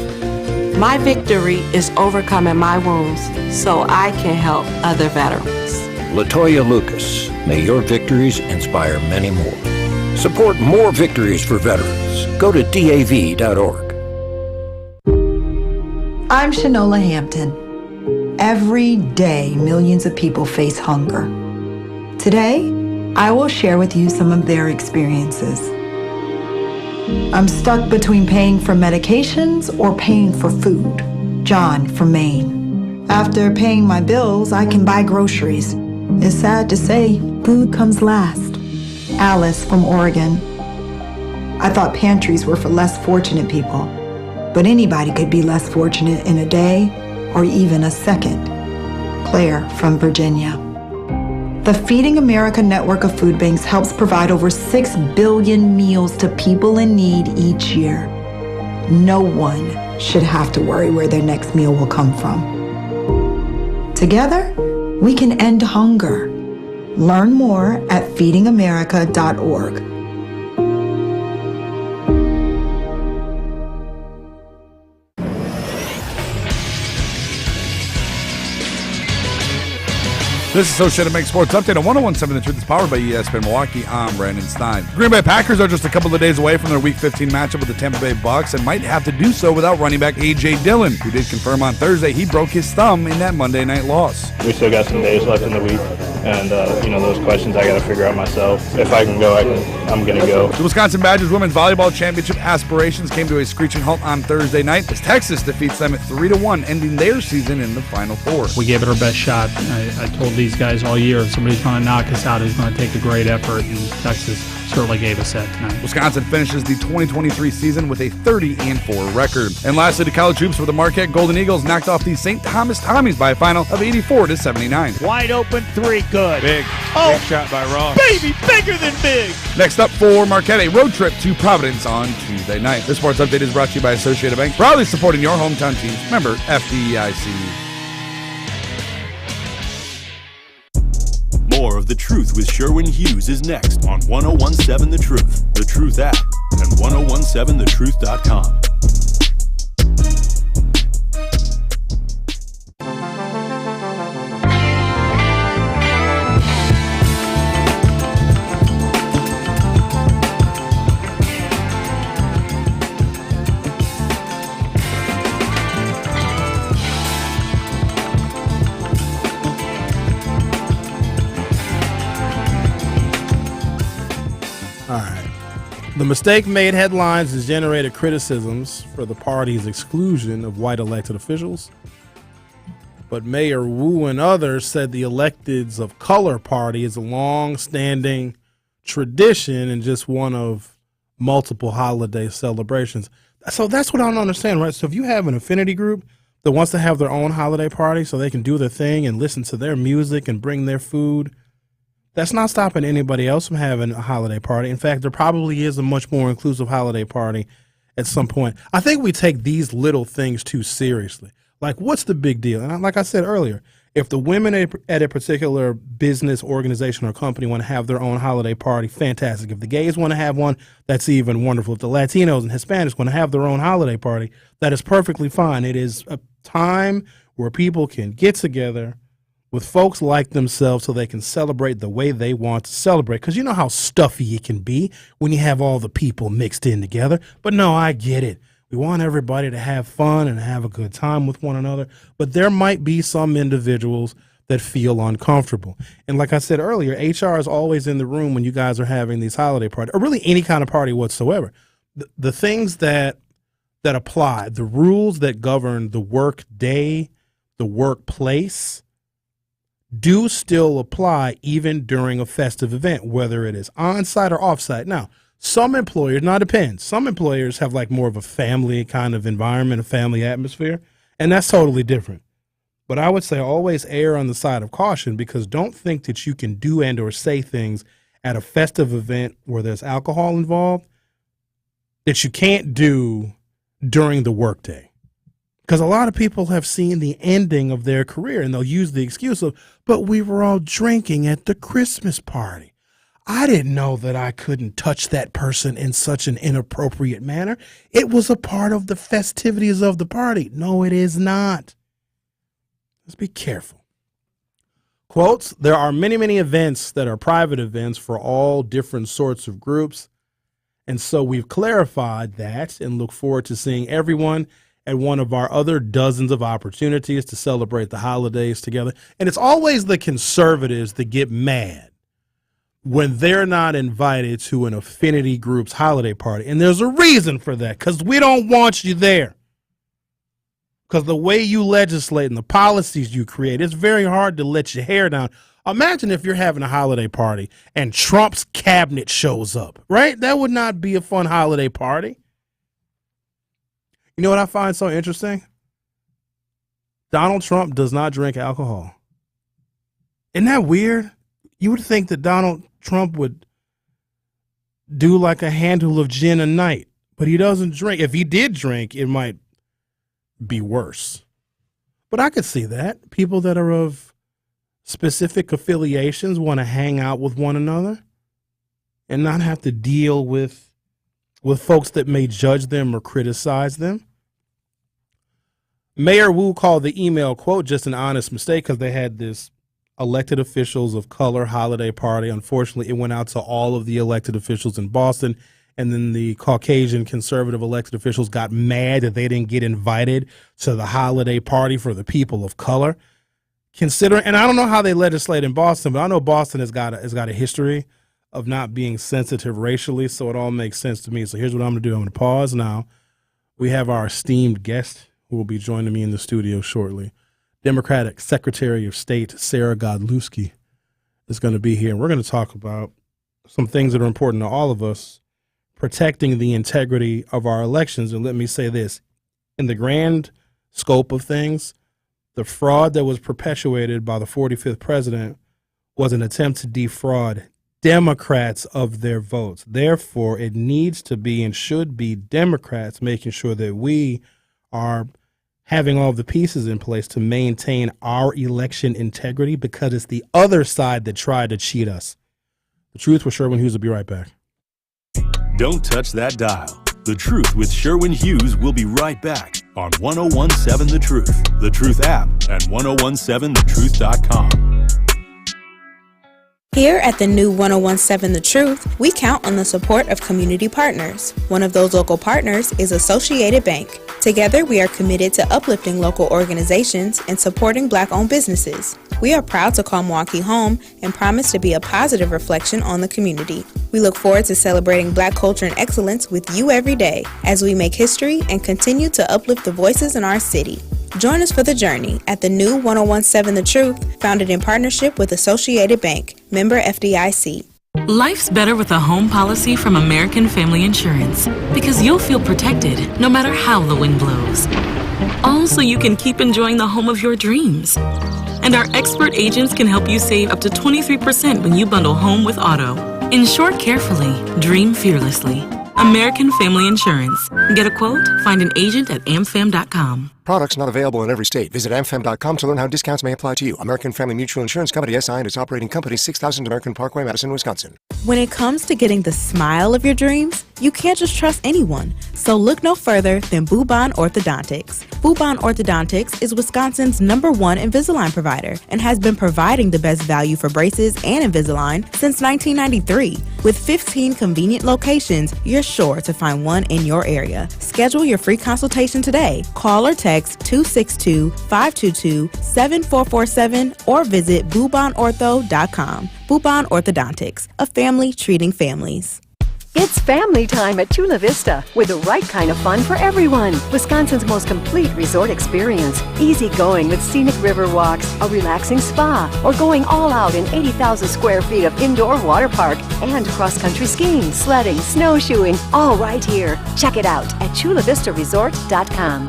My victory is overcoming my wounds so I can help other veterans. LaToya Lucas, may your victories inspire many more. Support more victories for veterans. Go to DAV.org. I'm Shanola Hampton. Every day, millions of people face hunger. Today, I will share with you some of their experiences. I'm stuck between paying for medications or paying for food. John from Maine. After paying my bills, I can buy groceries. It's sad to say, food comes last. Alice from Oregon. I thought pantries were for less fortunate people, but anybody could be less fortunate in a day or even a second. Claire from Virginia. The Feeding America network of food banks helps provide over 6 billion meals to people in need each year. No one should have to worry where their next meal will come from. Together, we can end hunger. Learn more at feedingamerica.org. This is Associated Bank Sports Update on 1017 The Truth is powered by ESPN Milwaukee. I'm Brandon Stein. Green Bay Packers are just a couple of days away from their Week 15 matchup with the Tampa Bay Bucks and might have to do so without running back A.J. Dillon, who did confirm on Thursday he broke his thumb in that Monday night loss. We still got some days left in the week, and those questions I got to figure out myself. If I can go, I'm going to go. The Wisconsin Badgers women's volleyball championship aspirations came to a screeching halt on Thursday night as Texas defeats them at 3-1, ending their season in the Final Four. We gave it our best shot. I told these guys all year, if somebody's going to knock us out, who's going to take a great effort, and Texas certainly gave us that tonight. Wisconsin finishes the 2023 season with a 30-4 record. And lastly, to college hoops, where the Marquette Golden Eagles knocked off the St. Thomas Tommies by a final of 84-79. Wide open three, good. Big shot by Ross. Baby, bigger than big. Next up for Marquette, a road trip to Providence on Tuesday night. This sports update is brought to you by Associated Bank, proudly supporting your hometown teams. Member FDIC. More of The Truth with Sherwin Hughes is next on 1017 The Truth, The Truth app, and 1017thetruth.com. The mistake made headlines and generated criticisms for the party's exclusion of white elected officials. But Mayor Wu and others said the electeds of color party is a long-standing tradition and just one of multiple holiday celebrations. So that's what I don't understand, right? So if you have an affinity group that wants to have their own holiday party so they can do their thing and listen to their music and bring their food, that's not stopping anybody else from having a holiday party. In fact, there probably is a much more inclusive holiday party at some point. I think we take these little things too seriously. Like, what's the big deal? And like I said earlier, if the women at a particular business, organization, or company want to have their own holiday party, fantastic. If the gays want to have one, that's even wonderful. If the Latinos and Hispanics want to have their own holiday party, that is perfectly fine. It is a time where people can get together with folks like themselves so they can celebrate the way they want to celebrate. Because you know how stuffy it can be when you have all the people mixed in together. But no, I get it. We want everybody to have fun and have a good time with one another. But there might be some individuals that feel uncomfortable. And like I said earlier, HR is always in the room when you guys are having these holiday parties, or really any kind of party whatsoever. The things that apply, the rules that govern the work day, the workplace, do still apply even during a festive event, whether it is on-site or off-site. Now, some employers, now it depends. Some employers have like more of a family kind of environment, a family atmosphere, and that's totally different. But I would say always err on the side of caution, because don't think that you can do and or say things at a festive event where there's alcohol involved that you can't do during the workday. Because a lot of people have seen the ending of their career and they'll use the excuse of, but we were all drinking at the Christmas party. I didn't know that I couldn't touch that person in such an inappropriate manner. It was a part of the festivities of the party. No, it is not. Let's be careful. Quotes, there are many, many events that are private events for all different sorts of groups. And so we've clarified that and look forward to seeing everyone at one of our other dozens of opportunities to celebrate the holidays together. And it's always the conservatives that get mad when they're not invited to an affinity group's holiday party. And there's a reason for that, because we don't want you there. Because the way you legislate and the policies you create, it's very hard to let your hair down. Imagine if you're having a holiday party and Trump's cabinet shows up, right? That would not be a fun holiday party. You know what I find so interesting? Donald Trump does not drink alcohol. Isn't that weird? You would think that Donald Trump would do like a handle of gin a night, but he doesn't drink. If he did drink, it might be worse. But I could see that. People that are of specific affiliations want to hang out with one another and not have to deal with folks that may judge them or criticize them. Mayor Wu called the email, quote, just an honest mistake, because they had this elected officials of color holiday party. Unfortunately, it went out to all of the elected officials in Boston, and then the Caucasian conservative elected officials got mad that they didn't get invited to the holiday party for the people of color. Considering, and I don't know how they legislate in Boston, but I know Boston has got a history of not being sensitive racially, so it all makes sense to me. So here's what I'm going to do. I'm going to pause now. We have our esteemed guest who will be joining me in the studio shortly. Democratic Secretary of State Sarah Godlewski is going to be here, and we're going to talk about some things that are important to all of us, protecting the integrity of our elections. And let me say this, in the grand scope of things, the fraud that was perpetuated by the 45th president was an attempt to defraud Democrats of their votes. Therefore, it needs to be and should be Democrats making sure that we are having all the pieces in place to maintain our election integrity, because it's the other side that tried to cheat us. The Truth with Sherwin Hughes will be right back. Don't touch that dial. The Truth with Sherwin Hughes will be right back on 1017 The Truth, The Truth app, and 1017thetruth.com. Here at the new 1017 The Truth, we count on the support of community partners. One of those local partners is Associated Bank. Together, we are committed to uplifting local organizations and supporting Black-owned businesses. We are proud to call Milwaukee home and promise to be a positive reflection on the community. We look forward to celebrating Black culture and excellence with you every day as we make history and continue to uplift the voices in our city. Join us for the journey at the new 1017 The Truth, founded in partnership with Associated Bank, member FDIC. Life's better with a home policy from American Family Insurance because you'll feel protected no matter how the wind blows. All so you can keep enjoying the home of your dreams. And our expert agents can help you save up to 23% when you bundle home with auto. Insure carefully, dream fearlessly. American Family Insurance. Get a quote? Find an agent at amfam.com. Products not available in every state. Visit amfam.com to learn how discounts may apply to you. American Family Mutual Insurance Company, SI, and its operating company, 6000 American Parkway, Madison, Wisconsin. When it comes to getting the smile of your dreams, you can't just trust anyone. So look no further than Bubon Orthodontics. Bubon Orthodontics is Wisconsin's #1 Invisalign provider and has been providing the best value for braces and Invisalign since 1993. With 15 convenient locations, you're sure to find one in your area. Schedule your free consultation today. Call or text 262-522-7447 or visit bubonortho.com. Bubon Orthodontics, a family treating families. It's family time at Chula Vista with the right kind of fun for everyone. Wisconsin's most complete resort experience. Easy going with scenic river walks, a relaxing spa, or going all out in 80,000 square feet of indoor water park and cross-country skiing, sledding, snowshoeing, all right here. Check it out at chulavistaresort.com.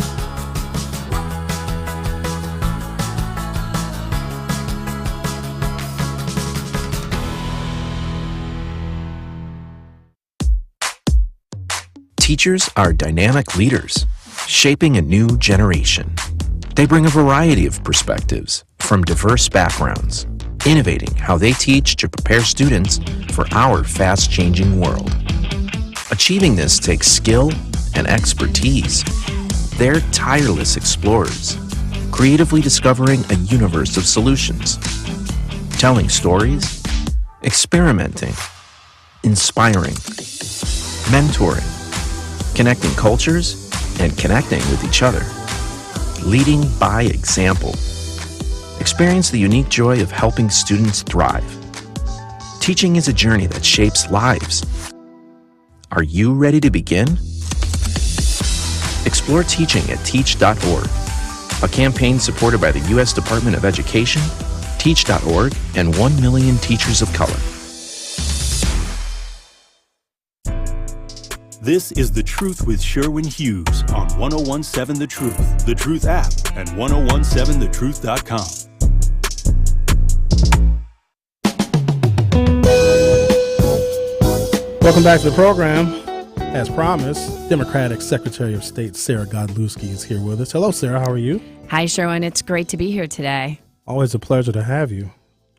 Teachers are dynamic leaders, shaping a new generation. They bring a variety of perspectives from diverse backgrounds, innovating how they teach to prepare students for our fast-changing world. Achieving this takes skill and expertise. They're tireless explorers, creatively discovering a universe of solutions, telling stories, experimenting, inspiring, mentoring, connecting cultures, and connecting with each other. Leading by example. Experience the unique joy of helping students thrive. Teaching is a journey that shapes lives. Are you ready to begin? Explore teaching at teach.org, a campaign supported by the U.S. Department of Education, teach.org, and 1 million teachers of color. This is The Truth with Sherwin Hughes on 1017 The Truth, The Truth app, and 1017thetruth.com. Welcome back to the program. As promised, Democratic Secretary of State Sarah Godlewski is here with us. Hello, Sarah. How are you? Hi, Sherwin. It's great to be here today. Always a pleasure to have you.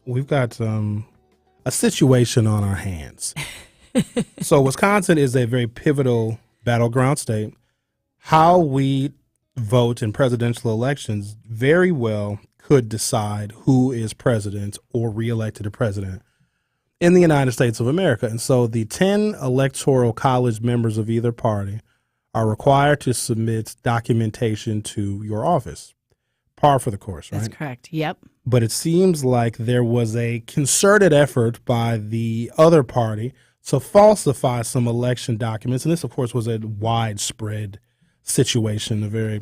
We've got a situation on our hands. So Wisconsin is a very pivotal battleground state. How we vote in presidential elections very well could decide who is president or reelected a president in the United States of America. And so the 10 electoral college members of either party are required to submit documentation to your office. Par for the course, right? That's correct. Yep. But it seems like there was a concerted effort by the other party to falsify some election documents. And this, of course, was a widespread situation, a very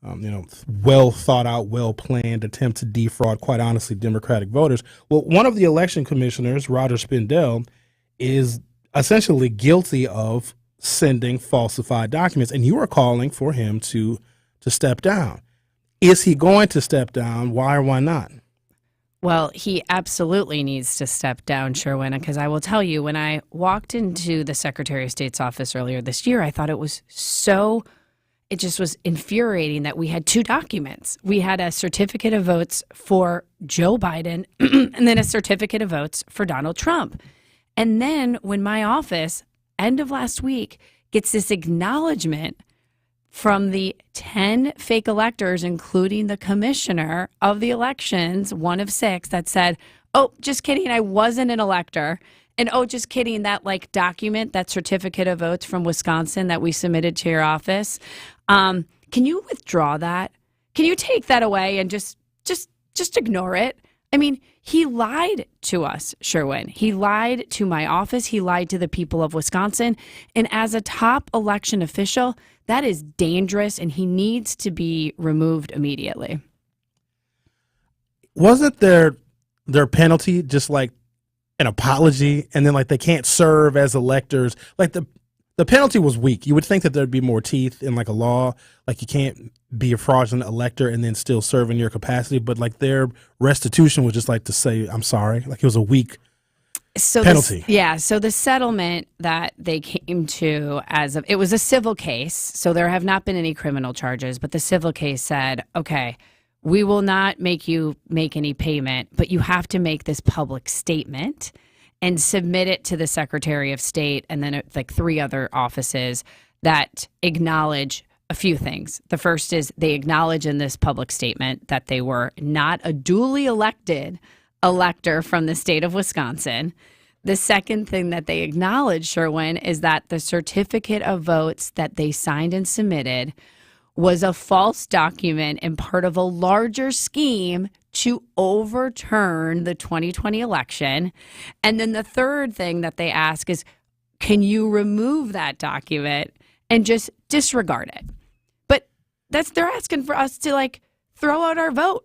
well thought out, well planned attempt to defraud, quite honestly, Democratic voters. Well, one of the election commissioners, Roger Spindell, is essentially guilty of sending falsified documents. And you are calling for him to step down. Is he going to step down? Why or why not? Well, he absolutely needs to step down, Sherwin, because I will tell you, when I walked into the Secretary of State's office earlier this year, I thought it just was infuriating that we had two documents. We had a certificate of votes for Joe Biden and then a certificate of votes for Donald Trump. And then when my office, end of last week, gets this acknowledgement from the 10 fake electors, including the commissioner of the elections, one of 6, that said, oh, just kidding, I wasn't an elector. And oh, just kidding, that document, that certificate of votes from Wisconsin that we submitted to your office. Can you withdraw that? Can you take that away and just ignore it? I mean, he lied to us, Sherwin. He lied to my office. He lied to the people of Wisconsin. And as a top election official, that is dangerous, and he needs to be removed immediately. Wasn't their penalty just like an apology, and then like they can't serve as electors? Like the penalty was weak. You would think that there'd be more teeth in like a law, like you can't be a fraudulent elector and then still serve in your capacity. But like their restitution was just like to say, I'm sorry. Like it was a weak penalty. So the settlement that they came to it was a civil case. So there have not been any criminal charges, but the civil case said, okay, we will not make you make any payment, but you have to make this public statement and submit it to the Secretary of State and then like 3 other offices that acknowledge a few things. The first is they acknowledge in this public statement that they were not a duly elected elector from the state of Wisconsin. The second thing that they acknowledge, Sherwin, is that the certificate of votes that they signed and submitted was a false document and part of a larger scheme to overturn the 2020 election. And then the third thing that they ask is, can you remove that document and just disregard it? But they're asking for us to like throw out our vote.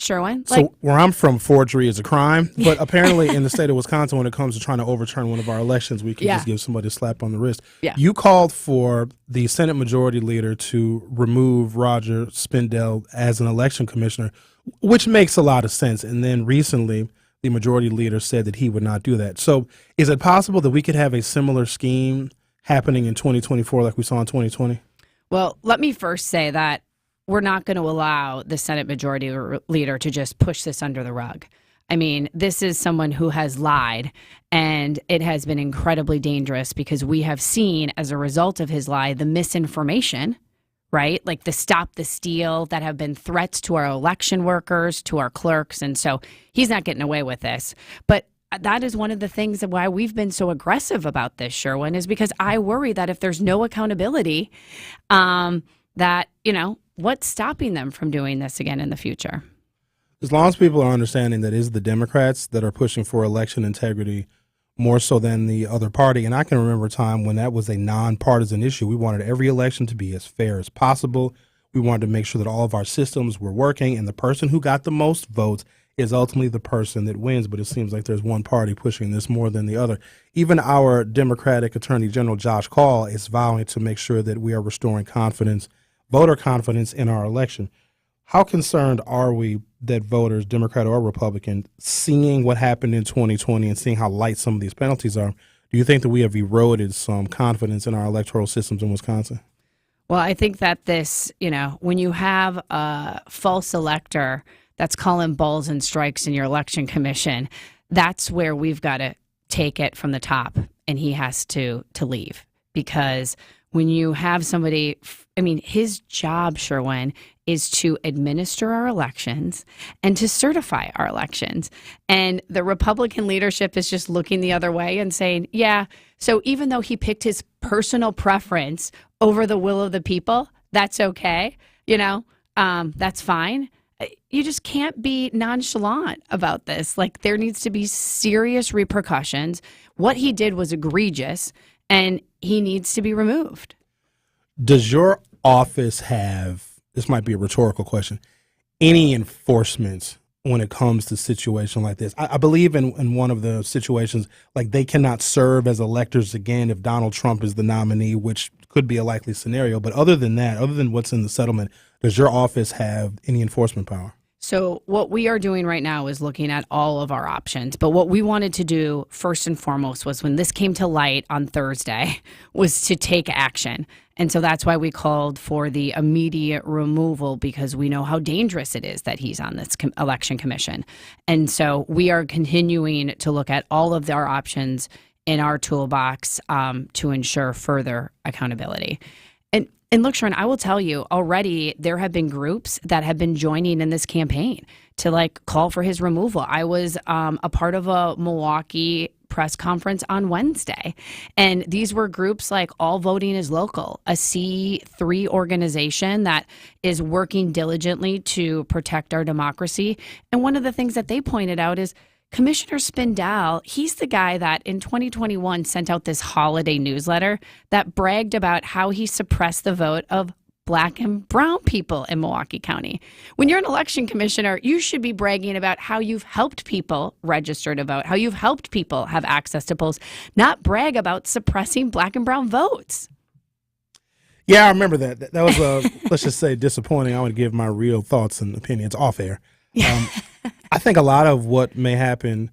Sherwin? So where I'm from, forgery is a crime, but apparently in the state of Wisconsin, when it comes to trying to overturn one of our elections, we can just give somebody a slap on the wrist. Yeah. You called for the Senate Majority Leader to remove Roger Spindell as an election commissioner, which makes a lot of sense. And then recently, the Majority Leader said that he would not do that. So is it possible that we could have a similar scheme happening in 2024 like we saw in 2020? Well, let me first say that we're not going to allow the Senate Majority Leader to just push this under the rug. I mean, this is someone who has lied, and it has been incredibly dangerous because we have seen, as a result of his lie, the misinformation, right? Like the stop the steal that have been threats to our election workers, to our clerks. And so he's not getting away with this. But that is one of the things of why we've been so aggressive about this, Sherwin, is because I worry that if there's no accountability, that, what's stopping them from doing this again in the future? As long as people are understanding that it's the Democrats that are pushing for election integrity more so than the other party. And I can remember a time when that was a nonpartisan issue. We wanted every election to be as fair as possible. We wanted to make sure that all of our systems were working, and the person who got the most votes is ultimately the person that wins. But it seems like there's one party pushing this more than the other. Even our Democratic Attorney General Josh Call is vowing to make sure that we are restoring confidence, voter confidence in our election. How concerned are we that voters, Democrat or Republican, seeing what happened in 2020 and seeing how light some of these penalties are, do you think that we have eroded some confidence in our electoral systems in Wisconsin? Well, I think that this, when you have a false elector that's calling balls and strikes in your election commission, that's where we've got to take it from the top, and he has to leave. Because when you have somebody, his job, Sherwin, is to administer our elections and to certify our elections. And the Republican leadership is just looking the other way and saying, yeah, so even though he picked his personal preference over the will of the people, that's okay. That's fine. You just can't be nonchalant about this. Like, there needs to be serious repercussions. What he did was egregious, and he needs to be removed. Does your office have, this might be a rhetorical question, any enforcement when it comes to a situation like this? I believe in one of the situations, like they cannot serve as electors again if Donald Trump is the nominee, which could be a likely scenario. But other than that, other than what's in the settlement, does your office have any enforcement power? So what we are doing right now is looking at all of our options. But what we wanted to do first and foremost was, when this came to light on Thursday, was to take action. And so that's why we called for the immediate removal, because we know how dangerous it is that he's on this election commission. And so we are continuing to look at all of our options in our toolbox to ensure further accountability. And look, Sharon, I will tell you, already there have been groups that have been joining in this campaign to call for his removal. I was a part of a Milwaukee press conference on Wednesday. And these were groups like All Voting is Local, a C3 organization that is working diligently to protect our democracy. And one of the things that they pointed out is Commissioner Spindell, he's the guy that in 2021 sent out this holiday newsletter that bragged about how he suppressed the vote of Black and brown people in Milwaukee County. When you're an election commissioner, you should be bragging about how you've helped people register to vote, how you've helped people have access to polls, not brag about suppressing Black and brown votes. Yeah, I remember that. That was, let's just say, disappointing. I want to give my real thoughts and opinions off air. I think a lot of what may happen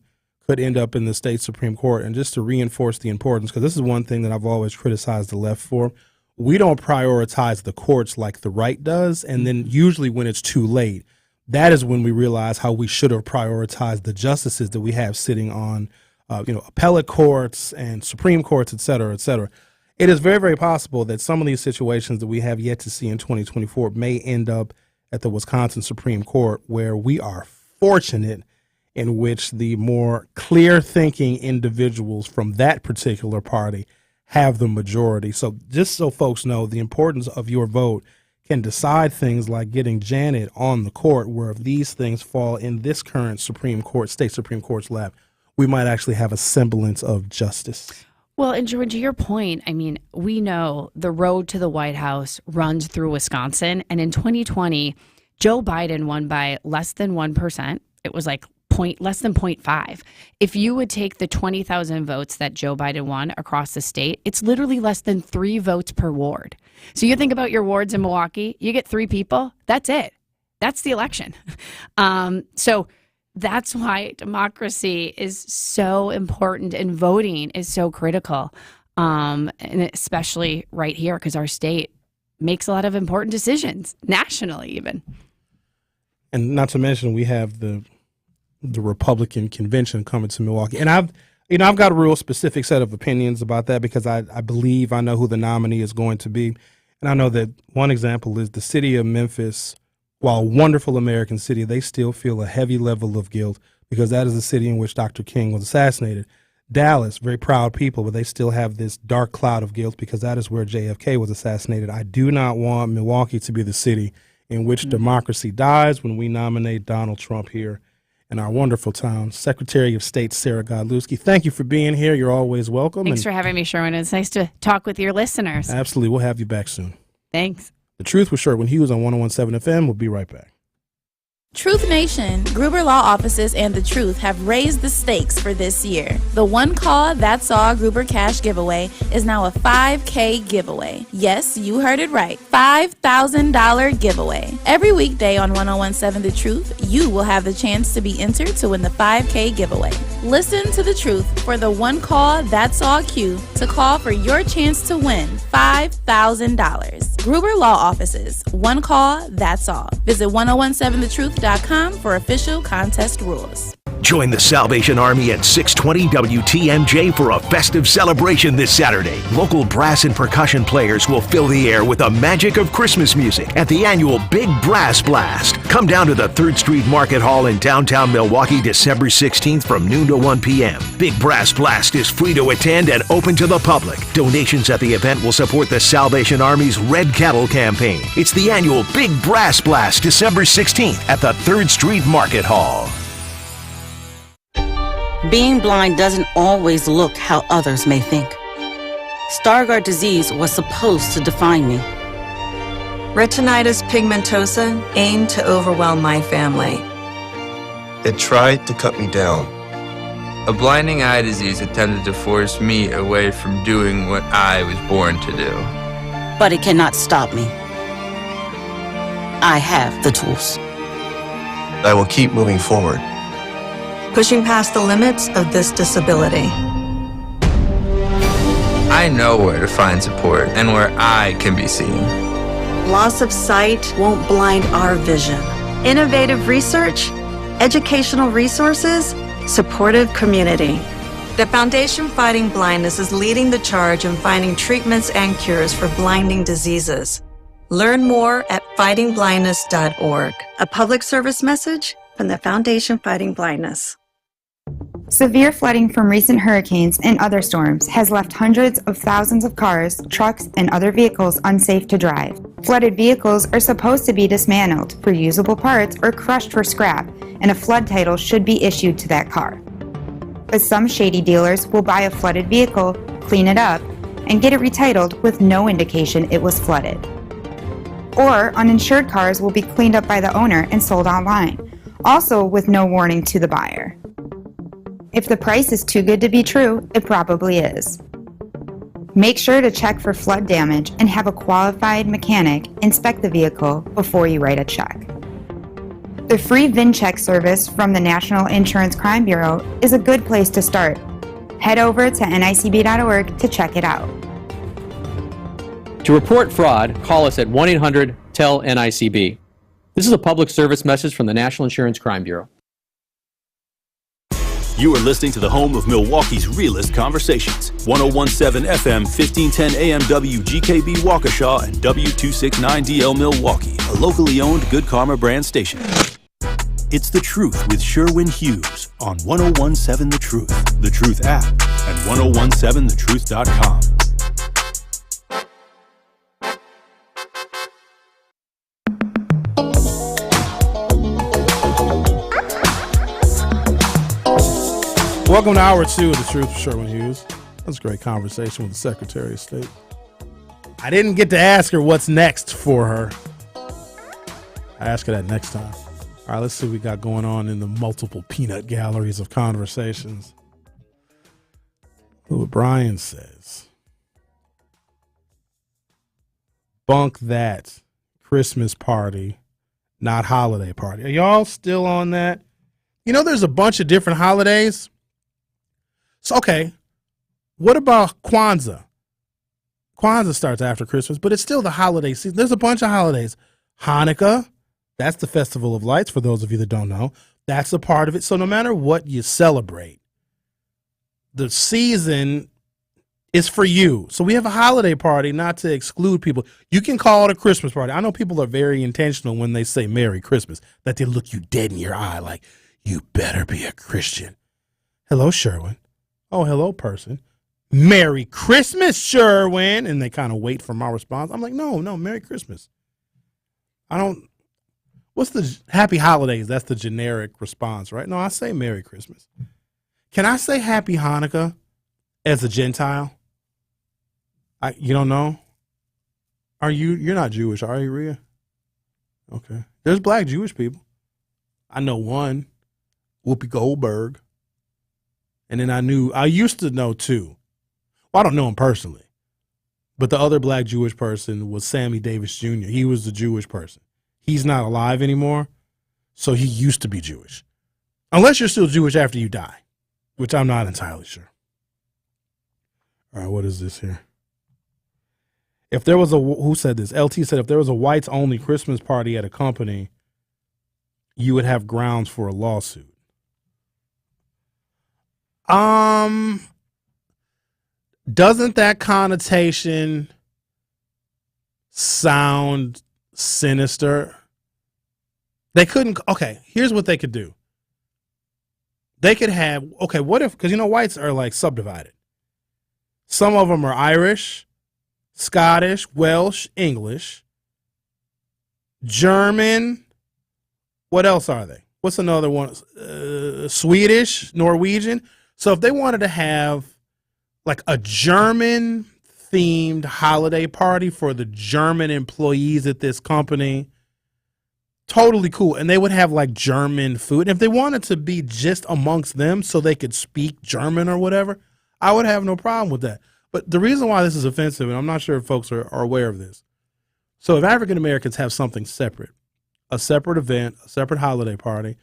could end up in the state Supreme Court. And just to reinforce the importance, because this is one thing that I've always criticized the left for, we don't prioritize the courts like the right does. And then usually when it's too late, that is when we realize how we should have prioritized the justices that we have sitting on, appellate courts and Supreme Courts, et cetera, et cetera. It is very, very possible that some of these situations that we have yet to see in 2024 may end up at the Wisconsin Supreme Court, where we are fortunate in which the more clear-thinking individuals from that particular party have the majority. So just so folks know, the importance of your vote can decide things like getting Janet on the court, where if these things fall in this current Supreme Court, state Supreme Court's lap, we might actually have a semblance of justice. Well, and Jordan, to your point, I mean, we know the road to the White House runs through Wisconsin. And in 2020, Joe Biden won by less than 1%. It was like less than 0.5. If you would take the 20,000 votes that Joe Biden won across the state, it's literally less than 3 votes per ward. So you think about your wards in Milwaukee, you get 3 people, that's it. That's the election. So that's why democracy is so important and voting is so critical, and especially right here because our state makes a lot of important decisions, nationally even. And not to mention we have the Republican convention coming to Milwaukee. And I've got a real specific set of opinions about that because I believe I know who the nominee is going to be. And I know that one example is the city of Memphis. While a wonderful American city, they still feel a heavy level of guilt because that is the city in which Dr. King was assassinated. Dallas, very proud people, but they still have this dark cloud of guilt because that is where JFK was assassinated. I do not want Milwaukee to be the city in which democracy dies when we nominate Donald Trump here in our wonderful town. Secretary of State Sarah Godlewski, thank you for being here. You're always welcome. Thanks for having me, Sherwin. It's nice to talk with your listeners. Absolutely. We'll have you back soon. Thanks. The Truth with Sherwin Hughes on 101.7 FM. We'll be right back. Truth Nation, Gruber Law Offices and The Truth have raised the stakes for this year. The One Call, That's All Gruber Cash Giveaway is now a $5K giveaway. Yes, you heard it right. $5,000 giveaway. Every weekday on 101.7 The Truth, you will have the chance to be entered to win the $5K giveaway. Listen to The Truth for the One Call, That's All cue to call for your chance to win $5,000. Gruber Law Offices, One Call, That's All. Visit 1017thetruth.com for official contest rules. Join the Salvation Army at 620 WTMJ for a festive celebration this Saturday. Local brass and percussion players will fill the air with the magic of Christmas music at the annual Big Brass Blast. Come down to the 3rd Street Market Hall in downtown Milwaukee December 16th from noon to 1 p.m. Big Brass Blast is free to attend and open to the public. Donations at the event will support the Salvation Army's Red Cattle campaign. It's the annual Big Brass Blast December 16th at the 3rd Street Market Hall. Being blind doesn't always look how others may think. Stargardt disease was supposed to define me. Retinitis pigmentosa aimed to overwhelm my family. It tried to cut me down. A blinding eye disease attempted to force me away from doing what I was born to do. But it cannot stop me. I have the tools. I will keep moving forward. Pushing past the limits of this disability. I know where to find support and where I can be seen. Loss of sight won't blind our vision. Innovative research, educational resources, supportive community. The Foundation Fighting Blindness is leading the charge in finding treatments and cures for blinding diseases. Learn more at fightingblindness.org. A public service message from the Foundation Fighting Blindness. Severe flooding from recent hurricanes and other storms has left hundreds of thousands of cars, trucks, and other vehicles unsafe to drive. Flooded vehicles are supposed to be dismantled for usable parts or crushed for scrap, and a flood title should be issued to that car. But some shady dealers will buy a flooded vehicle, clean it up, and get it retitled with no indication it was flooded. Or uninsured cars will be cleaned up by the owner and sold online, also with no warning to the buyer. If the price is too good to be true, it probably is. Make sure to check for flood damage and have a qualified mechanic inspect the vehicle before you write a check. The free VIN check service from the National Insurance Crime Bureau is a good place to start. Head over to nicb.org to check it out. To report fraud, call us at 1-800-TEL-NICB. This is a public service message from the National Insurance Crime Bureau. You are listening to the home of Milwaukee's realest conversations. 1017 FM, 1510 AM WGKB Waukesha and W269DL Milwaukee, a locally owned Good Karma brand station. It's The Truth with Sherwin Hughes on 1017 The Truth, The Truth app, and 1017thetruth.com. Welcome to Hour 2 of The Truth with Sherwin Hughes. That was a great conversation with the Secretary of State. I didn't get to ask her what's next for her. I ask her that next time. All right, let's see what we got going on in the multiple peanut galleries of conversations. What Brian says. Bunk that. Christmas party, not holiday party. Are y'all still on that? You know, there's a bunch of different holidays. So, okay, what about Kwanzaa? Kwanzaa starts after Christmas, but it's still the holiday season. There's a bunch of holidays. Hanukkah, that's the Festival of Lights, for those of you that don't know. That's a part of it. So no matter what you celebrate, the season is for you. So we have a holiday party, not to exclude people. You can call it a Christmas party. I know people are very intentional when they say Merry Christmas, that they look you dead in your eye like, you better be a Christian. Hello, Sherwin. Oh, hello, person. Merry Christmas, Sherwin. And they kind of wait for my response. I'm like, no, Merry Christmas. What's the Happy Holidays? That's the generic response, right? No, I say Merry Christmas. Can I say Happy Hanukkah as a Gentile? You don't know? You're not Jewish, are you, Rhea? Okay. There's black Jewish people. I know one, Whoopi Goldberg. And then I used to know two. Well, I don't know him personally. But the other black Jewish person was Sammy Davis Jr. He was the Jewish person. He's not alive anymore, so he used to be Jewish. Unless you're still Jewish after you die, which I'm not entirely sure. All right, what is this here? If there was who said this? LT said if there was a whites-only Christmas party at a company, you would have grounds for a lawsuit. Doesn't that connotation sound sinister? They couldn't. Okay, here's what they could do. They could have. Okay, what if? Because whites are like subdivided. Some of them are Irish, Scottish, Welsh, English, German. What else are they? What's another one? Swedish, Norwegian. So if they wanted to have like a German themed holiday party for the German employees at this company, totally cool. And they would have like German food. And if they wanted to be just amongst them so they could speak German or whatever, I would have no problem with that. But the reason why this is offensive, and I'm not sure if folks are aware of this. So if African Americans have something separate, a separate event, a separate holiday party,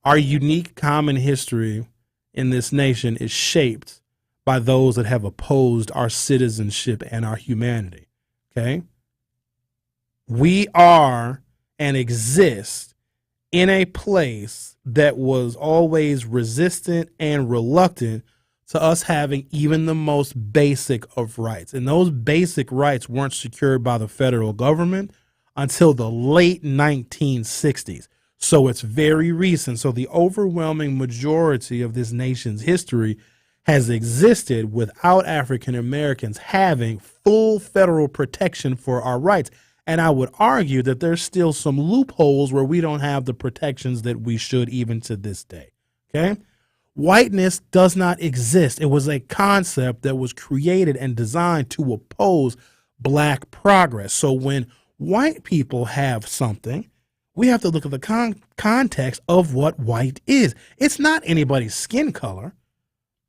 our unique common history in this nation is shaped by those that have opposed our citizenship and our humanity, okay? We are and exist in a place that was always resistant and reluctant to us having even the most basic of rights. And those basic rights weren't secured by the federal government until the late 1960s. So it's very recent. So the overwhelming majority of this nation's history has existed without African Americans having full federal protection for our rights. And I would argue that there's still some loopholes where we don't have the protections that we should even to this day. Okay? Whiteness does not exist. It was a concept that was created and designed to oppose black progress. So when white people have something, we have to look at the context of what white is. It's not anybody's skin color.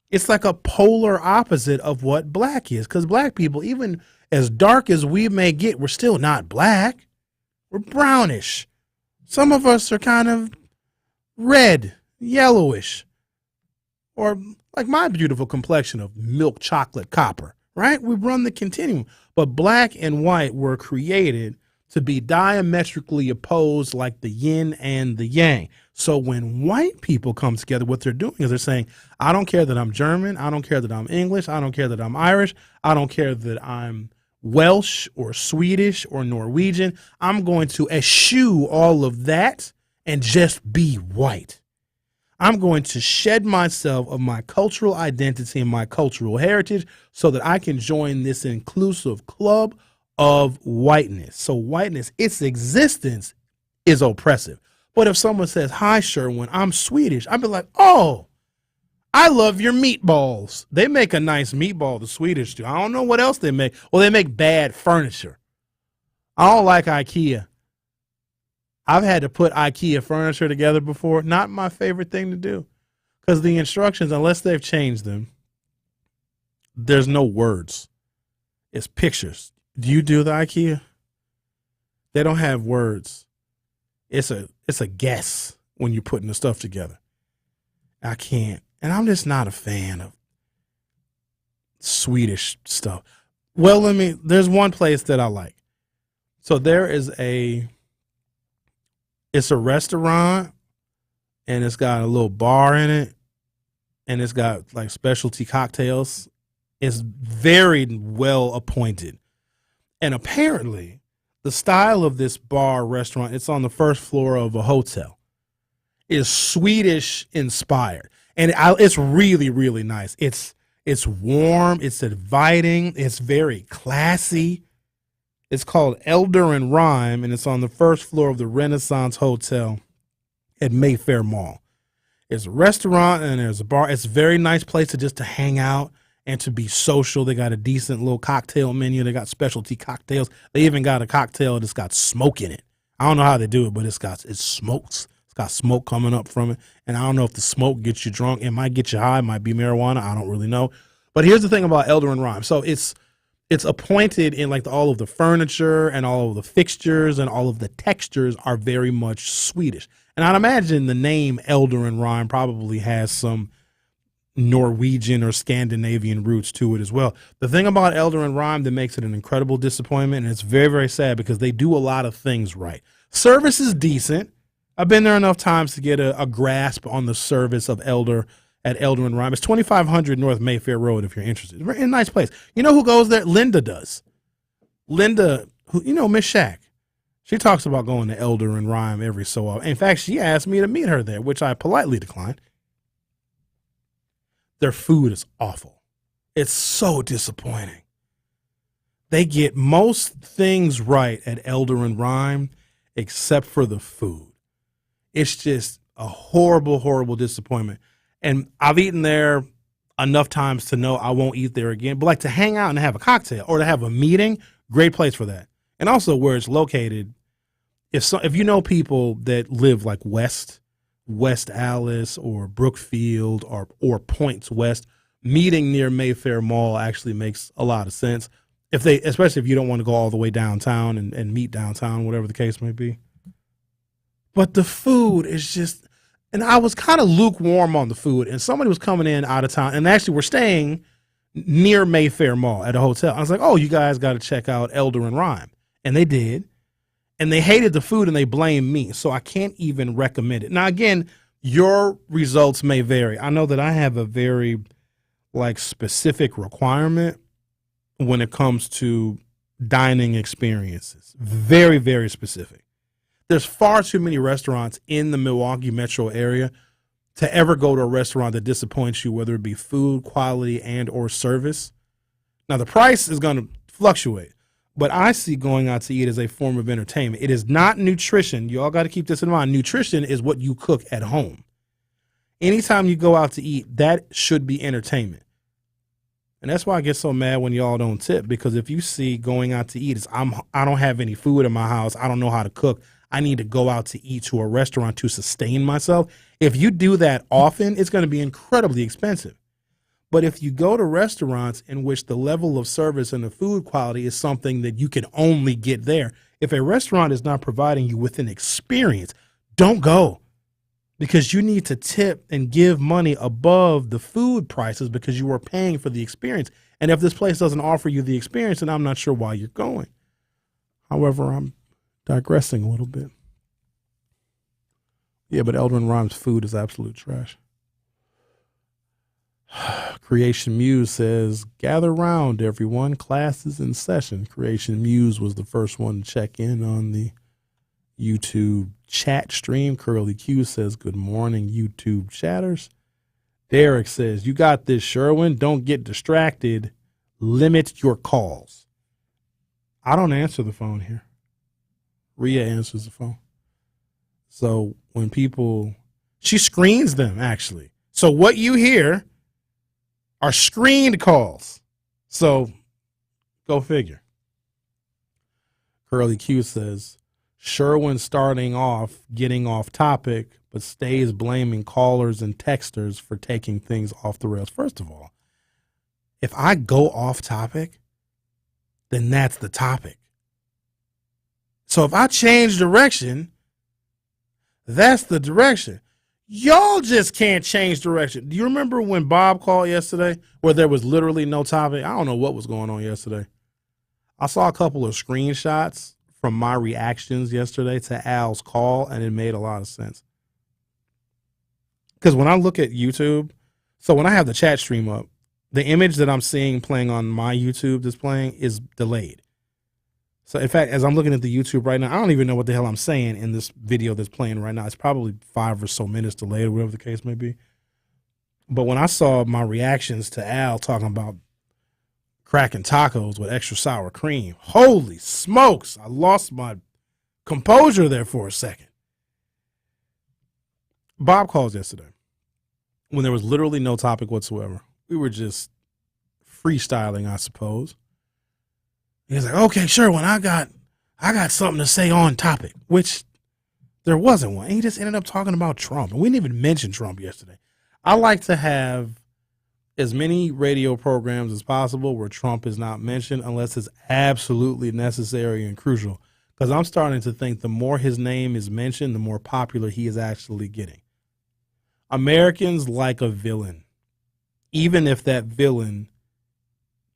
It's like a polar opposite of what black is, because black people, even as dark as we may get, we're still not black. We're brownish. Some of us are kind of red, yellowish, or like my beautiful complexion of milk chocolate copper, right? We run the continuum. But black and white were created to be diametrically opposed, like the yin and the yang. So when white people come together, what they're doing is they're saying, I don't care that I'm German, I don't care that I'm English, I don't care that I'm Irish, I don't care that I'm Welsh or Swedish or Norwegian. I'm going to eschew all of that and just be white. I'm going to shed myself of my cultural identity and my cultural heritage so that I can join this inclusive club of whiteness. So whiteness, its existence is oppressive. But if someone says, hi, Sherwin, I'm Swedish, I'd be like, oh, I love your meatballs. They make a nice meatball, the Swedish do. I don't know what else they make. Well, they make bad furniture. I don't like IKEA. I've had to put IKEA furniture together before. Not my favorite thing to do. Because the instructions, unless they've changed them, there's no words. It's pictures. Do you do the IKEA? They don't have words. It's a guess when you're putting the stuff together. I can't. And I'm just not a fan of Swedish stuff. Well, there's one place that I like. So it's a restaurant, and it's got a little bar in it, and it's got like specialty cocktails. It's very well appointed. And apparently, the style of this bar restaurant, it's on the first floor of a hotel, is Swedish inspired. And it's really, really nice. It's warm. It's inviting. It's very classy. It's called Elder and Rhyme, and it's on the first floor of the Renaissance Hotel at Mayfair Mall. It's a restaurant and there's a bar. It's a very nice place to hang out and to be social. They got a decent little cocktail menu. They got specialty cocktails. They even got a cocktail that's got smoke in it. I don't know how they do it, but it smokes. It's got smoke coming up from it. And I don't know if the smoke gets you drunk. It might get you high. It might be marijuana. I don't really know. But here's the thing about Elder and Rhyme. So it's appointed in like all of the furniture and all of the fixtures and all of the textures are very much Swedish. And I'd imagine the name Elder and Rhyme probably has some Norwegian or Scandinavian roots to it as well. The thing about Elder and Rhyme that makes it an incredible disappointment, and it's very, very sad because they do a lot of things right. Service is decent. I've been there enough times to get a grasp on the service of Elder at Elder and Rhyme. It's 2500 North Mayfair Road if you're interested. It's a nice place. You know who goes there? Linda does. Linda, Miss Shack. She talks about going to Elder and Rhyme every so often. In fact, she asked me to meet her there, which I politely declined. Their food is awful. It's so disappointing. They get most things right at Elder and Rhyme except for the food. It's just a horrible, horrible disappointment. And I've eaten there enough times to know I won't eat there again. But like to hang out and have a cocktail or to have a meeting, great place for that. And also where it's located, if you know people that live like West Allis or Brookfield or Points West, meeting near Mayfair Mall actually makes a lot of sense. Especially if you don't want to go all the way downtown and meet downtown, whatever the case may be. But the food is just, and I was kind of lukewarm on the food, and somebody was coming in out of town, and actually we're staying near Mayfair Mall at a hotel. I was like, oh, you guys got to check out Elder and Rhyme. And they did. And they hated the food and they blamed me. So I can't even recommend it. Now, again, your results may vary. I know that I have a very specific requirement when it comes to dining experiences. Very, very specific. There's far too many restaurants in the Milwaukee metro area to ever go to a restaurant that disappoints you, whether it be food, quality, and or service. Now, the price is going to fluctuate, but I see going out to eat as a form of entertainment. It is not nutrition. You all got to keep this in mind. Nutrition is what you cook at home. Anytime you go out to eat, that should be entertainment. And that's why I get so mad when y'all don't tip, because if you see going out to eat, I don't have any food in my house. I don't know how to cook. I need to go out to eat to a restaurant to sustain myself. If you do that often, it's going to be incredibly expensive. But if you go to restaurants in which the level of service and the food quality is something that you can only get there, if a restaurant is not providing you with an experience, don't go. Because you need to tip and give money above the food prices because you are paying for the experience. And if this place doesn't offer you the experience, then I'm not sure why you're going. However, I'm digressing a little bit. Yeah, but Eldrin Rhymes' food is absolute trash. Creation Muse says, gather round, everyone. Class is in session. Creation Muse was the first one to check in on the YouTube chat stream. Curly Q says, good morning, YouTube chatters. Derek says, you got this, Sherwin. Don't get distracted. Limit your calls. I don't answer the phone here. Rhea answers the phone. So when people, she screens them, actually. So what you hear are screened calls. So go figure. Curly Q says, Sherwin starting off getting off topic, but stays blaming callers and texters for taking things off the rails. First of all, if I go off topic, then that's the topic. So if I change direction, that's the direction. Y'all just can't change direction. Do you remember when Bob called yesterday where there was literally no topic? I don't know what was going on yesterday. I saw a couple of screenshots from my reactions yesterday to Al's call, and it made a lot of sense. Because when I look at YouTube, so when I have the chat stream up, the image that I'm seeing playing on my YouTube that's playing is delayed. So, in fact, as I'm looking at the YouTube right now, I don't even know what the hell I'm saying in this video that's playing right now. It's probably 5 or so minutes delayed or whatever the case may be. But when I saw my reactions to Al talking about cracking tacos with extra sour cream, holy smokes, I lost my composure there for a second. Bob calls yesterday when there was literally no topic whatsoever. We were just freestyling, I suppose. He's like, okay, sure, when I got something to say on topic, which there wasn't one. And he just ended up talking about Trump. And we didn't even mention Trump yesterday. I like to have as many radio programs as possible where Trump is not mentioned unless it's absolutely necessary and crucial. Because I'm starting to think the more his name is mentioned, the more popular he is actually getting. Americans like a villain, even if that villain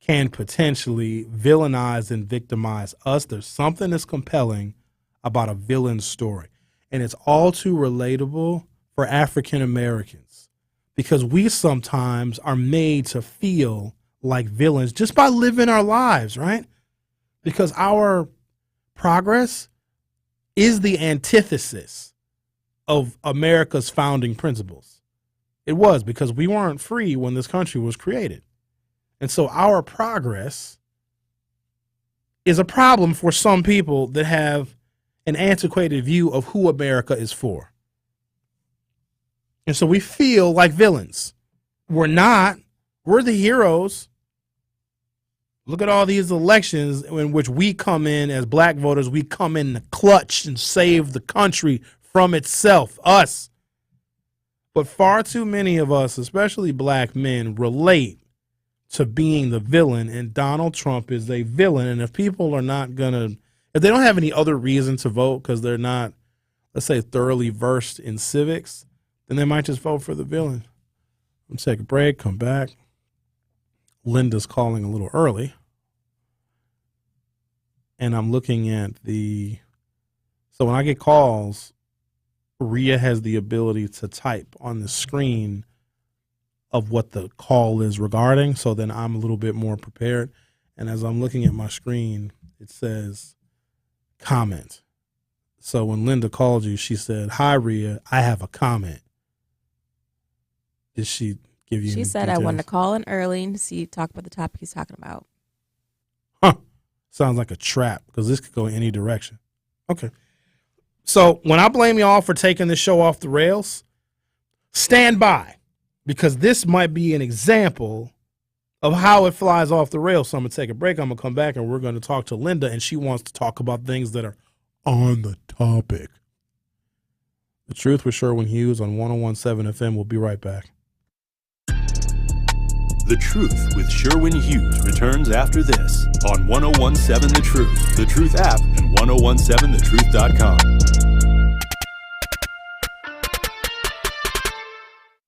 can potentially villainize and victimize us. There's something that's compelling about a villain's story. And it's all too relatable for African Americans because we sometimes are made to feel like villains just by living our lives, right? Because our progress is the antithesis of America's founding principles. It was, because we weren't free when this country was created. And so our progress is a problem for some people that have an antiquated view of who America is for. And so we feel like villains. We're not. We're the heroes. Look at all these elections in which we come in as black voters. We come in the clutch and save the country from itself, us. But far too many of us, especially black men, relate to being the villain, and Donald Trump is a villain. And if people are not going to, if they don't have any other reason to vote because they're not, let's say, thoroughly versed in civics, then they might just vote for the villain. I'm going to take a break, come back. Linda's calling a little early. And I'm looking at so when I get calls, Rhea has the ability to type on the screen of what the call is regarding, so then I'm a little bit more prepared. And as I'm looking at my screen, it says comment. So when Linda called you, she said, "Hi, Rhea, I have a comment." Did she give you She any said I details? wanted to call in early and talk about the topic he's talking about. Huh. Sounds like a trap because this could go in any direction. Okay. So when I blame y'all for taking this show off the rails, stand by because this might be an example of how it flies off the rails. So I'm going to take a break. I'm going to come back and we're going to talk to Linda, and she wants to talk about things that are on the topic. The Truth with Sherwin Hughes on 101.7 FM. We'll be right back. The Truth with Sherwin Hughes returns after this on 101.7 The Truth, The Truth app, and 1017thetruth.com.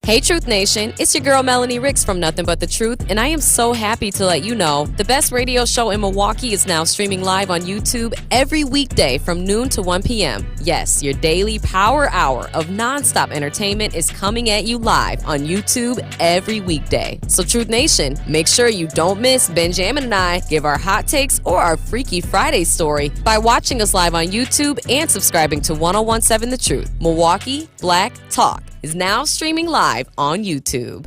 Hey Truth Nation, it's your girl Melanie Ricks from Nothing But the Truth, and I am so happy to let you know the best radio show in Milwaukee is now streaming live on YouTube every weekday from noon to 1 p.m. Yes, your daily power hour of nonstop entertainment is coming at you live on YouTube every weekday. So Truth Nation, make sure you don't miss Benjamin and I give our hot takes or our Freaky Friday story by watching us live on YouTube and subscribing to 1017 The Truth. Milwaukee Black Talk is now streaming live on YouTube.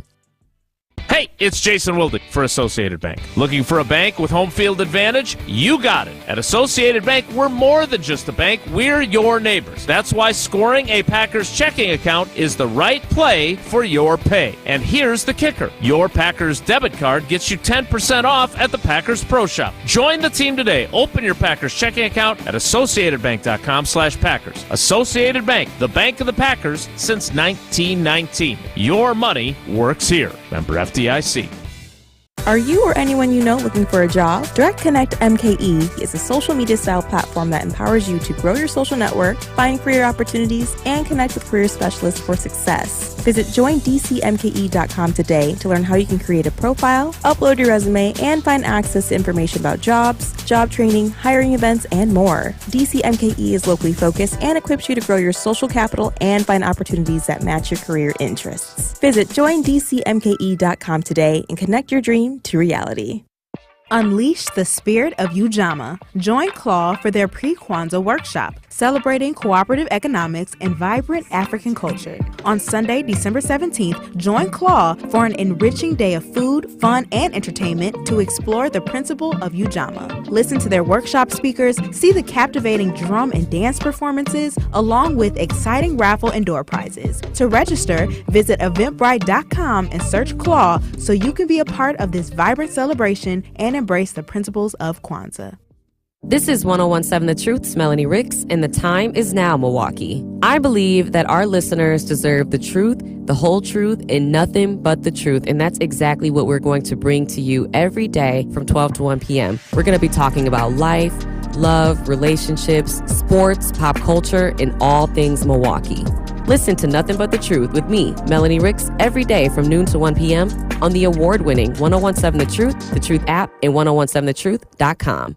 Hey, it's Jason Wildick for Associated Bank. Looking for a bank with home field advantage? You got it. At Associated Bank, we're more than just a bank. We're your neighbors. That's why scoring a Packers checking account is the right play for your pay. And here's the kicker. Your Packers debit card gets you 10% off at the Packers Pro Shop. Join the team today. Open your Packers checking account at AssociatedBank.com/Packers. Associated Bank, the bank of the Packers since 1919. Your money works here. Member FDIC. Are you or anyone you know looking for a job? Direct Connect MKE is a social media style platform that empowers you to grow your social network, find career opportunities, and connect with career specialists for success. Visit joindcmke.com today to learn how you can create a profile, upload your resume, and find access to information about jobs, job training, hiring events, and more. DCMKE is locally focused and equips you to grow your social capital and find opportunities that match your career interests. Visit joindcmke.com today and connect your dream to reality. Unleash the spirit of Ujamaa. Join CLAW for their pre-Kwanzaa workshop, celebrating cooperative economics and vibrant African culture. On Sunday, December 17th, join CLAW for an enriching day of food, fun, and entertainment to explore the principle of Ujamaa. Listen to their workshop speakers, see the captivating drum and dance performances, along with exciting raffle and door prizes. To register, visit eventbrite.com and search CLAW so you can be a part of this vibrant celebration and embrace the principles of Kwanzaa. This is 1017 The Truth's Melanie Ricks, and the time is now, Milwaukee. I believe that our listeners deserve the truth, the whole truth, and nothing but the truth, and that's exactly what we're going to bring to you every day from 12 to 1 p.m. We're going to be talking about life, love, relationships, sports, pop culture, and all things Milwaukee. Listen to Nothing But the Truth with me, Melanie Ricks, every day from noon to 1 p.m. on the award-winning 1017 The Truth app, and 1017thetruth.com.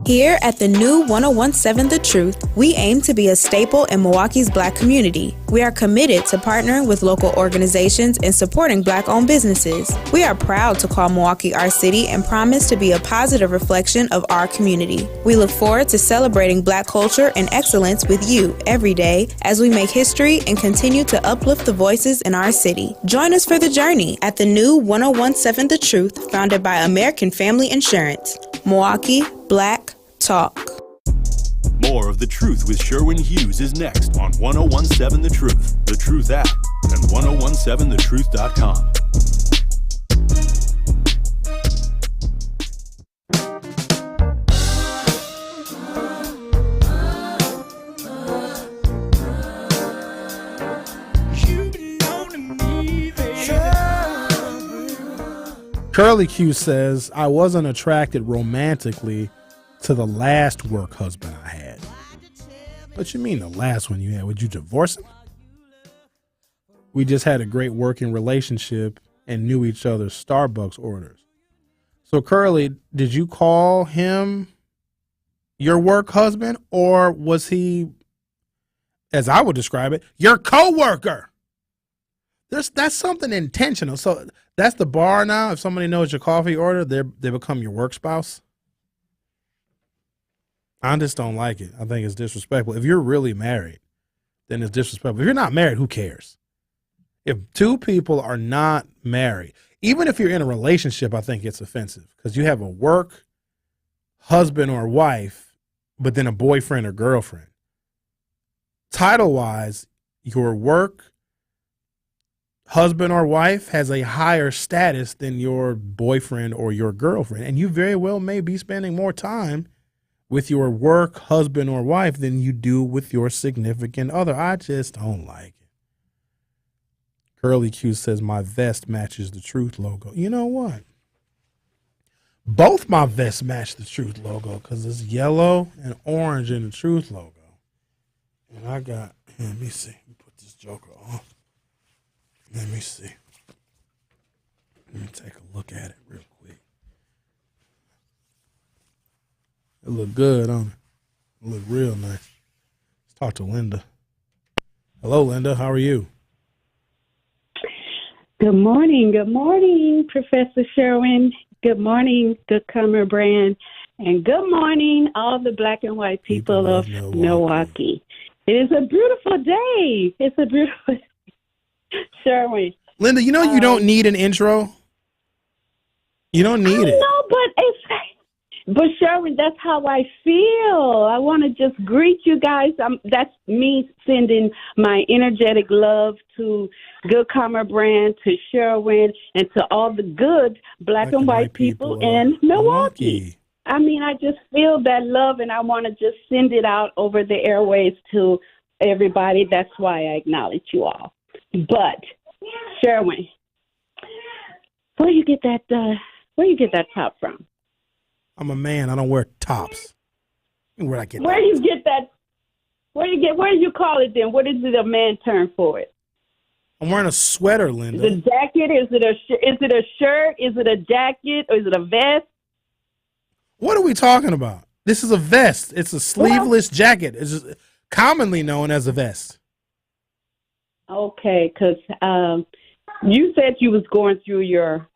Here at the new 1017 The Truth, we aim to be a staple in Milwaukee's Black community. We are committed to partnering with local organizations and supporting Black-owned businesses. We are proud to call Milwaukee our city and promise to be a positive reflection of our community. We look forward to celebrating Black culture and excellence with you every day as we make history and continue to uplift the voices in our city. Join us for the journey at the new 1017 The Truth, founded by American Family Insurance. Milwaukee Black Talk. More of The Truth with Sherwin Hughes is next on 1017 The Truth, The Truth app, and 1017thetruth.com. Curly Q says, I wasn't attracted romantically to the last work husband I had. What you mean the last one you had? Would you divorce him? We just had a great working relationship and knew each other's Starbucks orders. So Curly, did you call him your work husband, or was he, as I would describe it, your coworker? That's something intentional. So that's the bar now. If somebody knows your coffee order, they become your work spouse. I just don't like it. I think it's disrespectful. If you're really married, then it's disrespectful. If you're not married, who cares? If two people are not married, even if you're in a relationship, I think it's offensive because you have a work husband or wife, but then a boyfriend or girlfriend. Title-wise, your work husband or wife has a higher status than your boyfriend or your girlfriend, and you very well may be spending more time with your work husband or wife than you do with your significant other. I just don't like it. Curly Q says, my vest matches the Truth logo. You know what? Both my vests match the Truth logo because it's yellow and orange in the Truth logo. And I got, let me see. Let me put this joker on. Let me see. Let me take a look at it real quick. It look good, don't it? It look real nice. Let's talk to Linda. Hello, Linda. How are you? Good morning. Good morning, Professor Sherwin. Good morning, Good Comer Brand. And good morning, all the black and white people of Milwaukee. It is a beautiful day. It's a beautiful day. Sherwin. Linda, you know you don't need an intro. You don't need it. No, but Sherwin, that's how I feel. I want to just greet you guys. That's me sending my energetic love to Good Comer Brand, to Sherwin, and to all the good black and white people in Milwaukee. I mean, I just feel that love, and I want to just send it out over the airways to everybody. That's why I acknowledge you all. But Sherwin, where you get that top from? I'm a man. I don't wear tops. Where I get Where you get that? Where do you call it then? What is it a man term for it? I'm wearing a sweater, Linda. Is it a jacket? Is it a shirt? Is it a jacket? Or is it a vest? What are we talking about? This is a vest. It's a sleeveless jacket. It's just commonly known as a vest. Okay, because you said you was going through your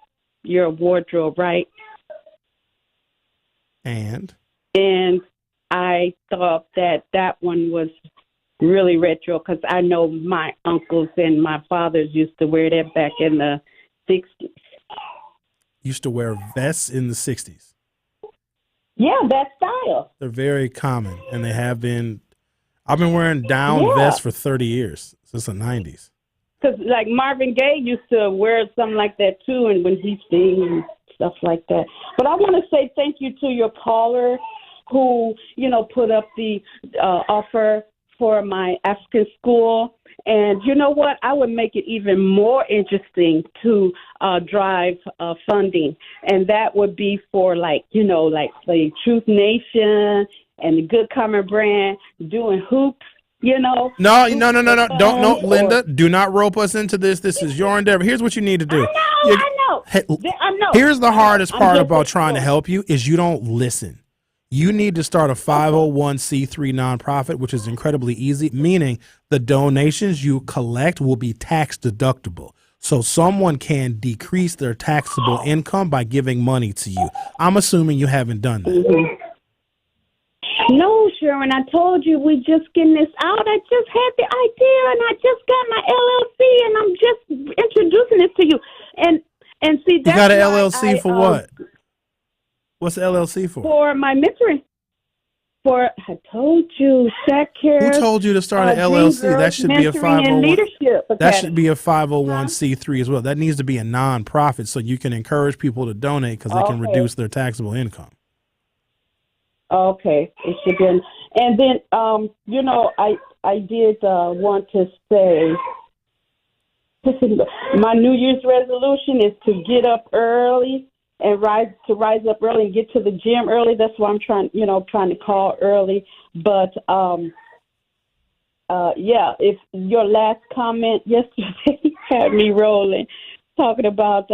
wardrobe, right? And I thought that one was really retro because I know my uncles and my fathers used to wear that back in the 60s. Used to wear vests in the 60s. Yeah, that style. They're very common, and they have been. I've been wearing down vests for 30 years, since the 90s. Because, like, Marvin Gaye used to wear something like that, too, and when he sings and stuff like that. But I want to say thank you to your caller who, put up the offer for my African school. And you know what? I would make it even more interesting to drive funding. And that would be for, the Truth Nation and the Good Comer Brand doing hoops. No. Don't, Linda. Do not rope us into this. This is your endeavor. Here's what you need to do. I know. Here's the hardest part about trying to help you is you don't listen. You need to start a 501c3 nonprofit, which is incredibly easy, meaning the donations you collect will be tax deductible. So someone can decrease their taxable income by giving money to you. I'm assuming you haven't done that. Mm-hmm. No, Sherwin, I told you we just getting this out. I just had the idea, and I just got my LLC, and I'm just introducing it to you. And see, that's you got an LLC for what? What's the LLC for? For my mentoring. I told you, Shaq Cares. Who told you to start an LLC? That should be a 501. That should be a 501c3 as well. That needs to be a nonprofit so you can encourage people to donate because they can reduce their taxable income. Okay, it should be. And then, I did want to say, my New Year's resolution is to get up early and rise up early and get to the gym early. That's why I'm trying to call early. But if your last comment yesterday had me rolling, talking about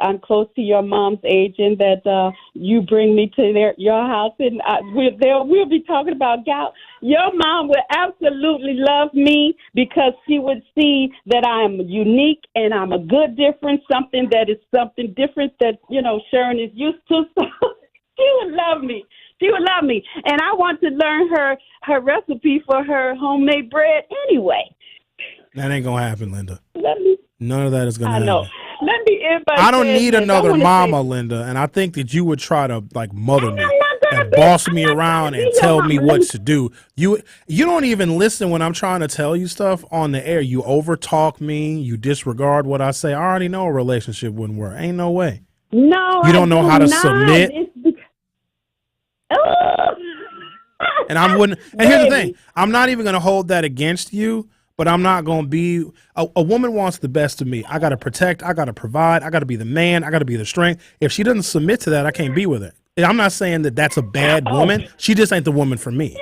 I'm close to your mom's age and that you bring me to your house and we'll be talking about gout. Your mom would absolutely love me because she would see that I'm unique and I'm a good difference, something different that, Sharon is used to. So she would love me. She would love me. And I want to learn her recipe for her homemade bread anyway. That ain't going to happen, Linda. Let me. None of that is going to I happen. know. Let me. I don't need another mama, Linda. And I think that you would try to like mother me and boss me around and tell me what to do. You don't even listen when I'm trying to tell you stuff on the air. You overtalk me. You disregard what I say. I already know a relationship wouldn't work. Ain't no way. No, you don't know how to not. submit. And I wouldn't. And here's the thing: I'm not even going to hold that against you. But I'm not going to be a woman wants the best of me. I got to protect. I got to provide. I got to be the man. I got to be the strength. If she doesn't submit to that, I can't be with her. And I'm not saying that that's a bad woman. She just ain't the woman for me.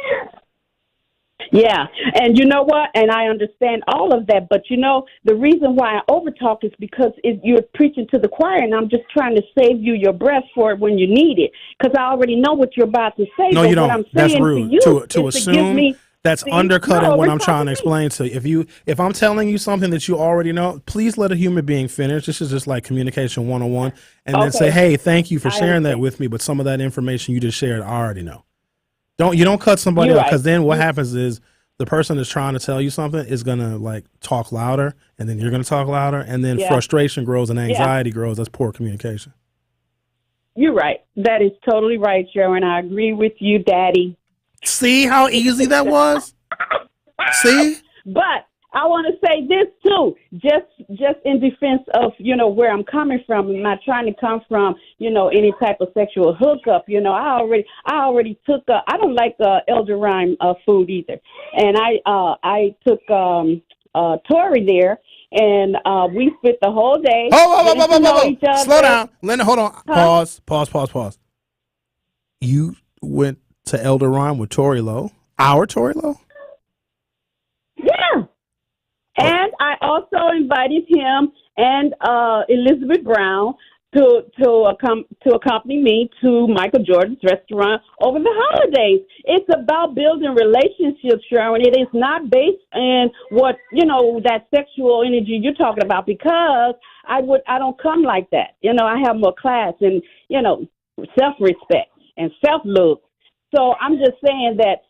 Yeah. And you know what? And I understand all of that. But, the reason why I overtalk is because you're preaching to the choir, and I'm just trying to save you your breath for it when you need it. Because I already know what you're about to say. No, but you don't. What I'm That's saying rude. to assume. That's undercutting what I'm trying to explain to you. If I'm telling you something that you already know, please let a human being finish. This is just like communication 101. And then say, hey, thank you for sharing that with me. But some of that information you just shared, I already know. You don't cut somebody out, because then what happens is the person that's trying to tell you something is going to like talk louder, and then you're going to talk louder, and then frustration grows and anxiety grows. That's poor communication. You're right. That is totally right, Sherwin. I agree with you, Daddy. See how easy that was? See? But I want to say this too, just in defense of, where I'm coming from. I'm not trying to come from, any type of sexual hookup. I already took, I don't like elder rhyme food either. And I took Tori there, and we spent the whole day. Whoa. Slow down. Linda, hold on. Pause. You went to Elder Rhyme with Tori Lowe? Our Tori Lowe? Yeah. And I also invited him and Elizabeth Brown to accompany me to Michael Jordan's restaurant over the holidays. It's about building relationships, Sherwin. It is not based on what, that sexual energy you're talking about, because I don't come like that. I have more class and, self-respect and self-love. So I'm just saying that,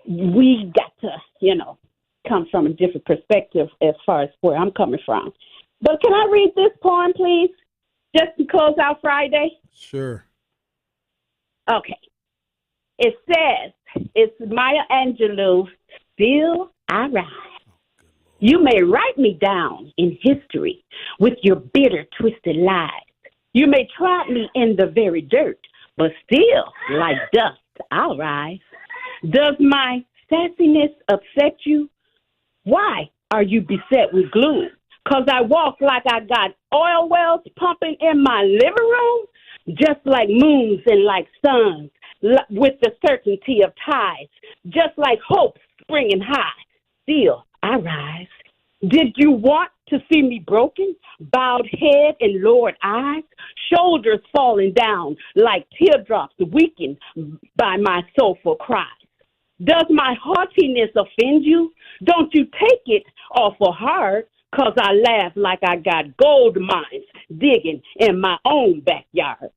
we got to, come from a different perspective as far as where I'm coming from. But can I read this poem, please, just to close out Friday? Sure. Okay. It says, it's Maya Angelou, Still I Rise. You may write me down in history with your bitter, twisted lies. You may trap me in the very dirt, but still, like dust, I'll rise. Does my sassiness upset you? Why are you beset with gloom? 'Cause I walk like I got oil wells pumping in my living room, just like moons and like suns, with the certainty of tides, just like hope springing high. Still, I rise. Did you want to see me broken, bowed head and lowered eyes, shoulders falling down like teardrops weakened by my soulful cries? Does my haughtiness offend you? Don't you take it awful hard, 'cause I laugh like I got gold mines digging in my own backyard.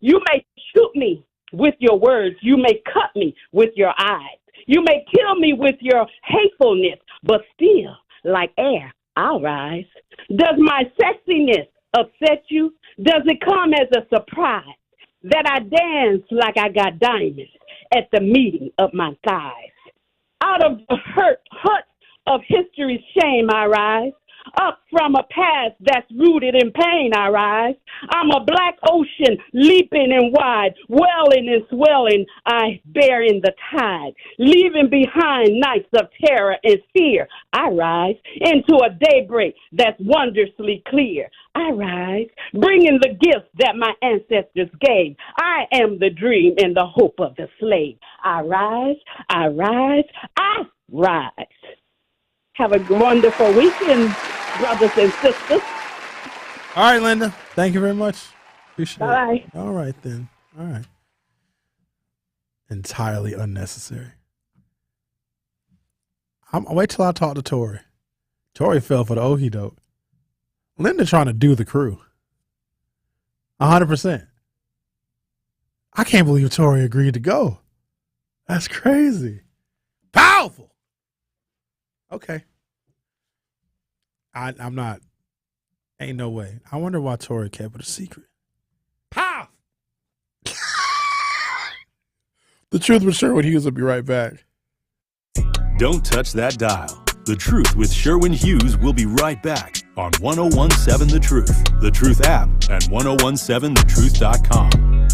You may shoot me with your words. You may cut me with your eyes. You may kill me with your hatefulness, but still, like air, I'll rise. Does my sexiness upset you? Does it come as a surprise that I dance like I got diamonds at the meeting of my thighs? Out of the hurt of history's shame, I rise. Up from a past that's rooted in pain, I rise. I'm a black ocean, leaping and wide, welling and swelling, I bear in the tide. Leaving behind nights of terror and fear, I rise into a daybreak that's wondrously clear. I rise, bringing the gifts that my ancestors gave. I am the dream and the hope of the slave. I rise, I rise, I rise. Have a wonderful weekend, brothers and sisters. All right, Linda. Thank you very much. Appreciate Bye. it. All right, then. All right. Entirely unnecessary. I'll wait till I talk to Tori. Tori fell for the okie doke. Linda trying to do the crew. 100%. I can't believe Tori agreed to go. That's crazy. Powerful. Okay. I'm not. Ain't no way. I wonder why Tori kept it a secret. Pow! The Truth with Sherwin Hughes will be right back. Don't touch that dial. The Truth with Sherwin Hughes will be right back on 1017 The Truth, The Truth app, and 1017thetruth.com.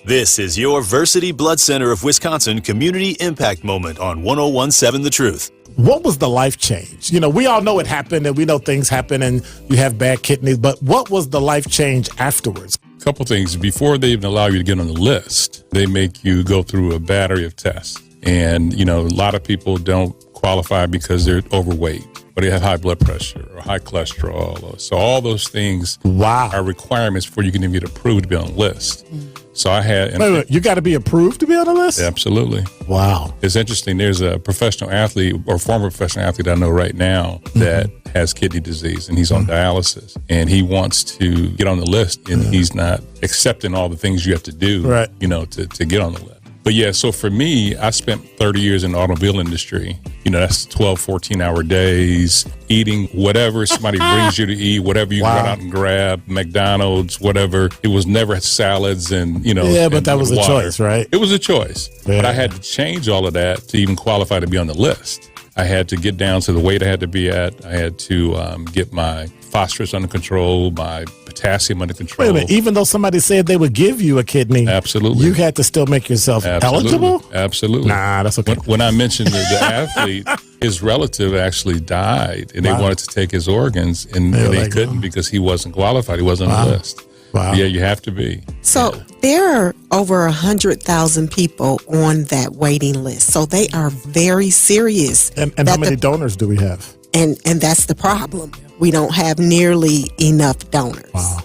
This is your Versity Blood Center of Wisconsin Community Impact Moment on 1017 The Truth. What was the life change? You know, we all know it happened and we know things happen and you have bad kidneys, but what was the life change afterwards? A couple things. Before they even allow you to get on the list, they make you go through a battery of tests. And, you know, a lot of people don't qualify because they're overweight or they have high blood pressure or high cholesterol. So all those things are requirements before you can even get approved to be on the list. So I had... Wait, you got to be approved to be on the list? Absolutely. Wow. It's interesting. There's a professional athlete or former professional athlete I know right now that has kidney disease and he's on dialysis and he wants to get on the list and he's not accepting all the things you have to do, you know, to get on the list. But yeah, so for me, I spent 30 years in the automobile industry. You know, that's 12, 14-hour days, eating whatever somebody brings you to eat, whatever you run out and grab, McDonald's, whatever. It was never salads and, you know. Yeah, but that was a water. choice, right? It was a choice. Yeah. But I had to change all of that to even qualify to be on the list. I had to get down to the weight I had to be at. I had to get my phosphorus under control, my potassium under control. Wait a minute, even though somebody said they would give you a kidney, absolutely, you had to still make yourself eligible? Absolutely. Nah, that's okay. When I mentioned the athlete, his relative actually died, and they wanted to take his organs, and they couldn't because he wasn't qualified. He wasn't on the list. Wow. Yeah, you have to be. So there are over 100,000 people on that waiting list. So they are very serious. And how many donors do we have? And that's the problem. We don't have nearly enough donors. Wow.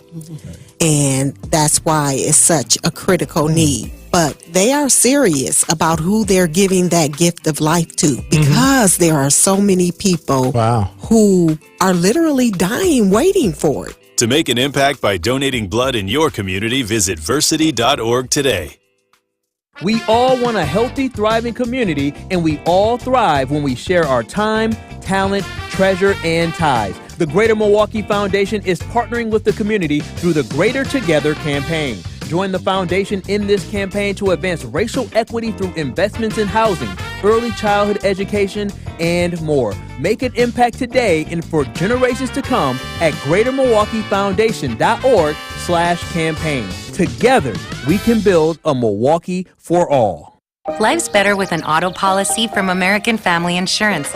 And that's why it's such a critical need. But they are serious about who they're giving that gift of life to because there are so many people who are literally dying waiting for it. To make an impact by donating blood in your community, visit versity.org today. We all want a healthy, thriving community, and we all thrive when we share our time, talent, treasure, and ties. The Greater Milwaukee Foundation is partnering with the community through the Greater Together campaign. Join the foundation in this campaign to advance racial equity through investments in housing, early childhood education, and more. Make an impact today and for generations to come at GreaterMilwaukeeFoundation.org/campaign. Together, we can build a Milwaukee for all. Life's better with an auto policy from American Family Insurance.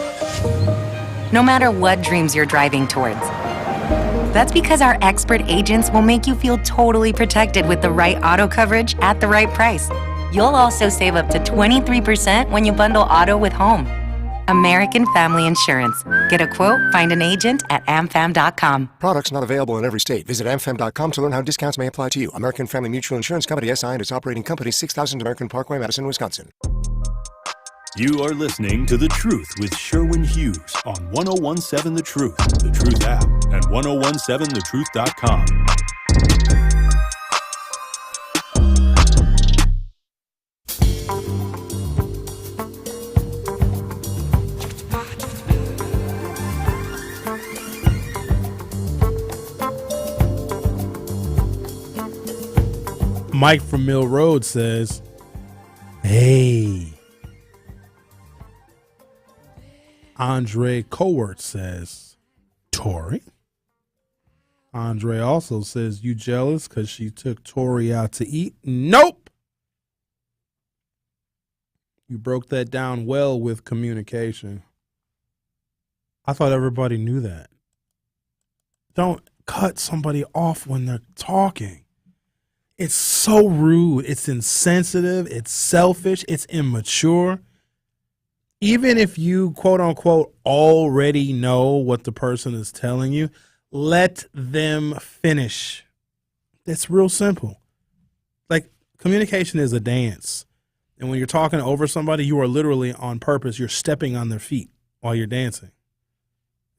No matter what dreams you're driving towards. That's because our expert agents will make you feel totally protected with the right auto coverage at the right price. You'll also save up to 23% when you bundle auto with home. American Family Insurance. Get a quote, find an agent at amfam.com. Products not available in every state. Visit amfam.com to learn how discounts may apply to you. American Family Mutual Insurance Company, SI, and its operating company, 6000 American Parkway, Madison, Wisconsin. You are listening to The Truth with Sherwin Hughes on 1017 The Truth, The Truth app, and 1017thetruth.com. Mike from Mill Road says, hey. Andre Cowart says, Tori. Andre also says, you jealous because she took Tori out to eat? Nope. You broke that down well with communication. I thought everybody knew that. Don't cut somebody off when they're talking. It's so rude. It's insensitive. It's selfish. It's immature. Even if you, quote unquote, already know what the person is telling you, let them finish. It's real simple. Like, communication is a dance. And when you're talking over somebody, you are literally on purpose. You're stepping on their feet while you're dancing.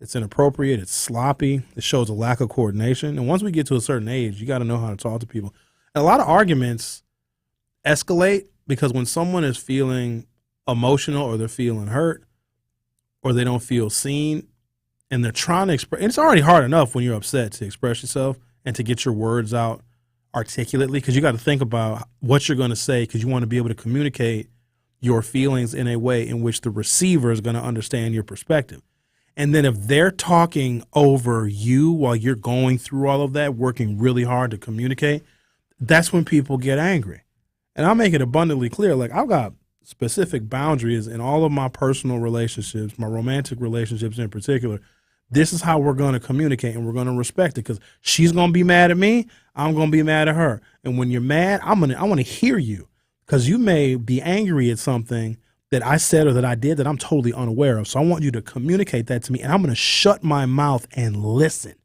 It's inappropriate. It's sloppy. It shows a lack of coordination. And once we get to a certain age, you got to know how to talk to people. A lot of arguments escalate because when someone is feeling emotional or they're feeling hurt or they don't feel seen and they're trying to express, it's already hard enough when you're upset to express yourself and to get your words out articulately, because you got to think about what you're going to say, because you want to be able to communicate your feelings in a way in which the receiver is going to understand your perspective. And then if they're talking over you while you're going through all of that, working really hard to communicate, that's when people get angry. And I'll make it abundantly clear, like, I've got specific boundaries in all of my personal relationships, my romantic relationships in particular. This is how we're going to communicate, and we're going to respect it, because she's going to be mad at me, I'm going to be mad at her. And when you're mad, I want to hear you, because you may be angry at something that I said or that I did that I'm totally unaware of. So I want you to communicate that to me, and I'm going to shut my mouth and listen.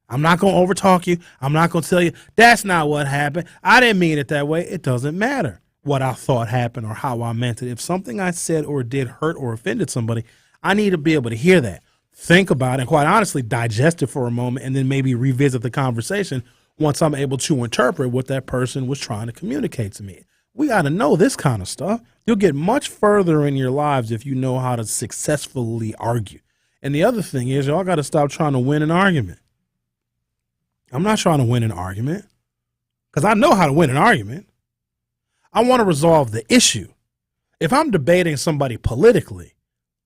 I'm not going to overtalk you. I'm not going to tell you, that's not what happened. I didn't mean it that way. It doesn't matter what I thought happened or how I meant it. If something I said or did hurt or offended somebody, I need to be able to hear that, think about it, and quite honestly, digest it for a moment, and then maybe revisit the conversation once I'm able to interpret what that person was trying to communicate to me. We got to know this kind of stuff. You'll get much further in your lives if you know how to successfully argue. And the other thing is, y'all got to stop trying to win an argument. I'm not trying to win an argument because I know how to win an argument. I want to resolve the issue. If I'm debating somebody politically,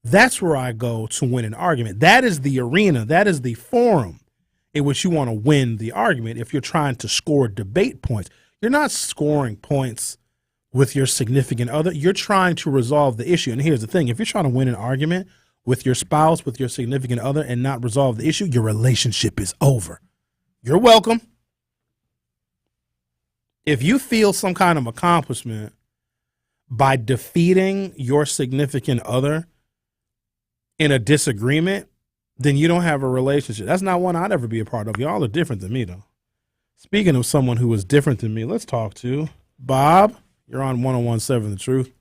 that's where I go to win an argument. That is the arena. That is the forum in which you want to win the argument. If you're trying to score debate points, you're not scoring points with your significant other. You're trying to resolve the issue. And here's the thing. If you're trying to win an argument with your spouse, with your significant other, and not resolve the issue, your relationship is over. You're welcome. If you feel some kind of accomplishment by defeating your significant other in a disagreement, then you don't have a relationship. That's not one I'd ever be a part of. Y'all are different than me, though. Speaking of someone who is different than me, let's talk to Bob. You're on 101.7 The Truth.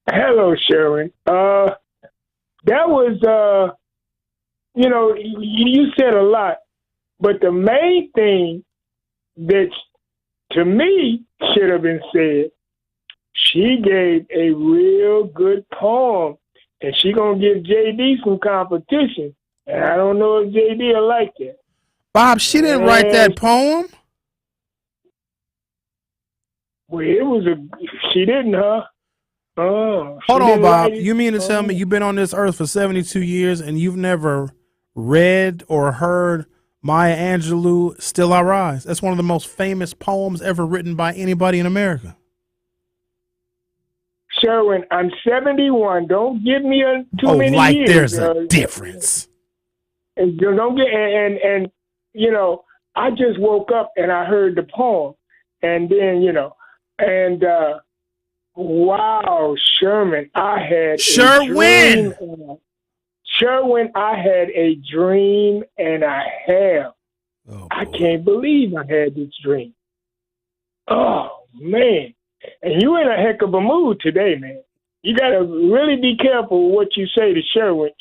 Hello, Sherwin. That was, you said a lot. But the main thing that, to me, should have been said, she gave a real good poem, and she going to give JD some competition. And I don't know if JD will like that. Bob, she didn't write that poem? Well, she didn't, huh? Hold on, Bob. You mean to tell me you've been on this earth for 72 years and you've never read or heard Maya Angelou, Still I Rise? That's one of the most famous poems ever written by anybody in America. Sherwin, I'm 71. Don't give me too many years. There's a difference. And don't get and I just woke up and I heard the poem, and then wow, Sherwin, I had Sherwin. Sherwin, I had a dream and a half. I can't believe I had this dream. Oh, man. And you in a heck of a mood today, man. You got to really be careful what you say to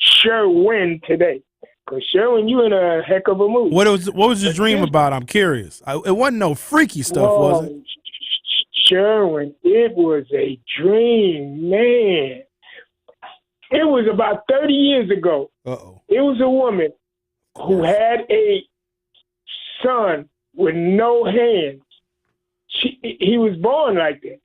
Sherwin today. Because Sherwin, you in a heck of a mood. What was your dream about? I'm curious. It wasn't no freaky stuff, was it? Sherwin, it was a dream, man. It was about 30 years ago. Uh-oh. It was a woman who had a son with no hands. He was born like that.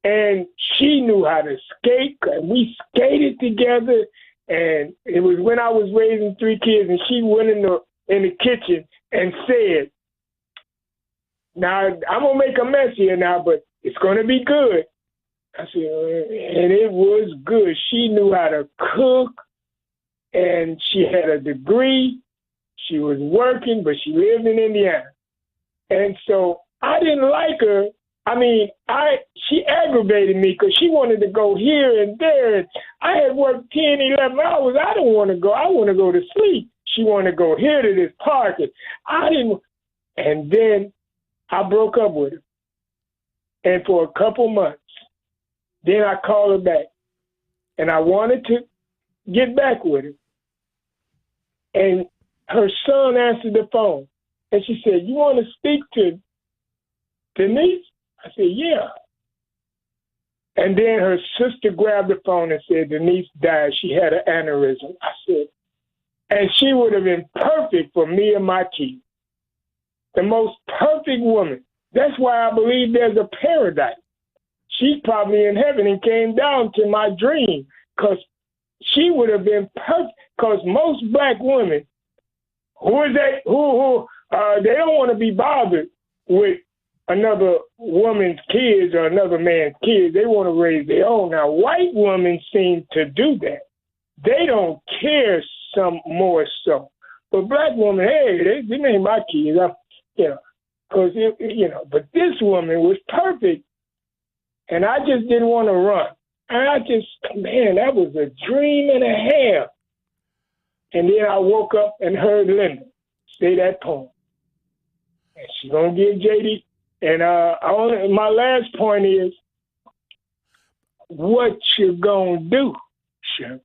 And she knew how to skate, and we skated together. And it was when I was raising 3 kids, and she went in the kitchen and said, "Now, I'm going to make a mess here now, but it's going to be good." I said, and it was good. She knew how to cook, and she had a degree. She was working, but she lived in Indiana. And so I didn't like her. I mean, she aggravated me because she wanted to go here and there. And I had worked 10, 11 hours. I didn't want to go. I want to go to sleep. She wanted to go here to this park. And I didn't. And then I broke up with her. And for a couple months, then I called her back. And I wanted to get back with her. And her son answered the phone. And she said, "You want to speak to Denise? I said, yeah. And then her sister grabbed the phone and said, Denise died. She had an aneurysm. I said, and she would have been perfect for me and my kids. The most perfect woman. That's why I believe there's a paradise. She's probably in heaven and came down to my dream because she would have been perfect. Because most black women, they don't want to be bothered with another woman's kids or another man's kids. They want to raise their own. Now, white women seem to do that. They don't care some more so. But black women, hey, they ain't my kids. But this woman was perfect. And I just didn't want to run. And that was a dream and a half. And then I woke up and heard Linda say that poem. And she's going to give JD. And my last point is, what you going to do, Sherwin?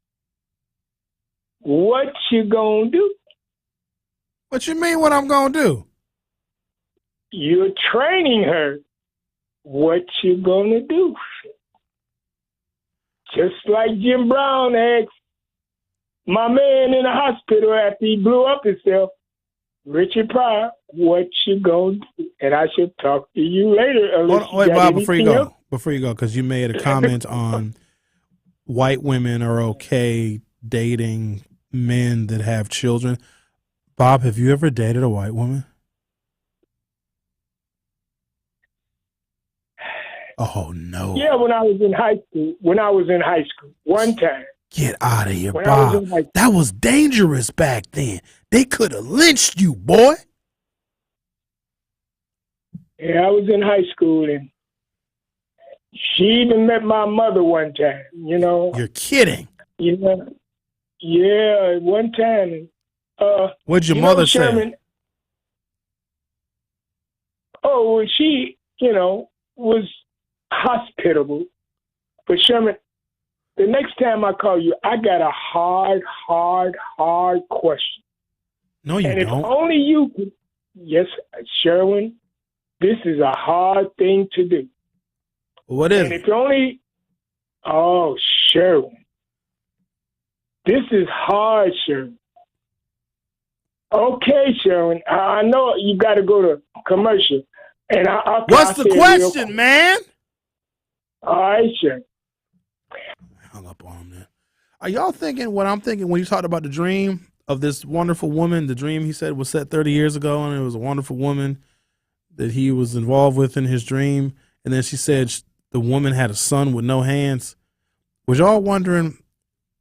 What you going to do? What you mean what I'm going to do? You're training her. What you going to do? Just like Jim Brown asked my man in the hospital after he blew up himself, Richard Pryor, what you going to do? And I should talk to you later. Wait, Bob, before you go, because you made a comment on white women are okay dating men that have children. Bob, have you ever dated a white woman? Oh, no. Yeah, when I was in high school. One time. Get out of here, Bob. That was dangerous back then. They could have lynched you, boy. Yeah, I was in high school, and she even met my mother one time, You're kidding. Yeah, one time. What'd your mother Sherman, say? Oh, she, was hospitable. But Sherman, the next time I call you, I got a hard question. No, you don't. And if only you could. Yes, Sherwin, this is a hard thing to do. What is it? And if only. Oh, Sherwin. This is hard, Sherwin. Okay, Sherwin. I know you got to go to commercial. And what's the question, man? All right, Sherwin. Hung up on him there. Are y'all thinking what I'm thinking when you talked about the dream of this wonderful woman? The dream he said was set 30 years ago, and it was a wonderful woman that he was involved with in his dream. And then she said the woman had a son with no hands. Was y'all wondering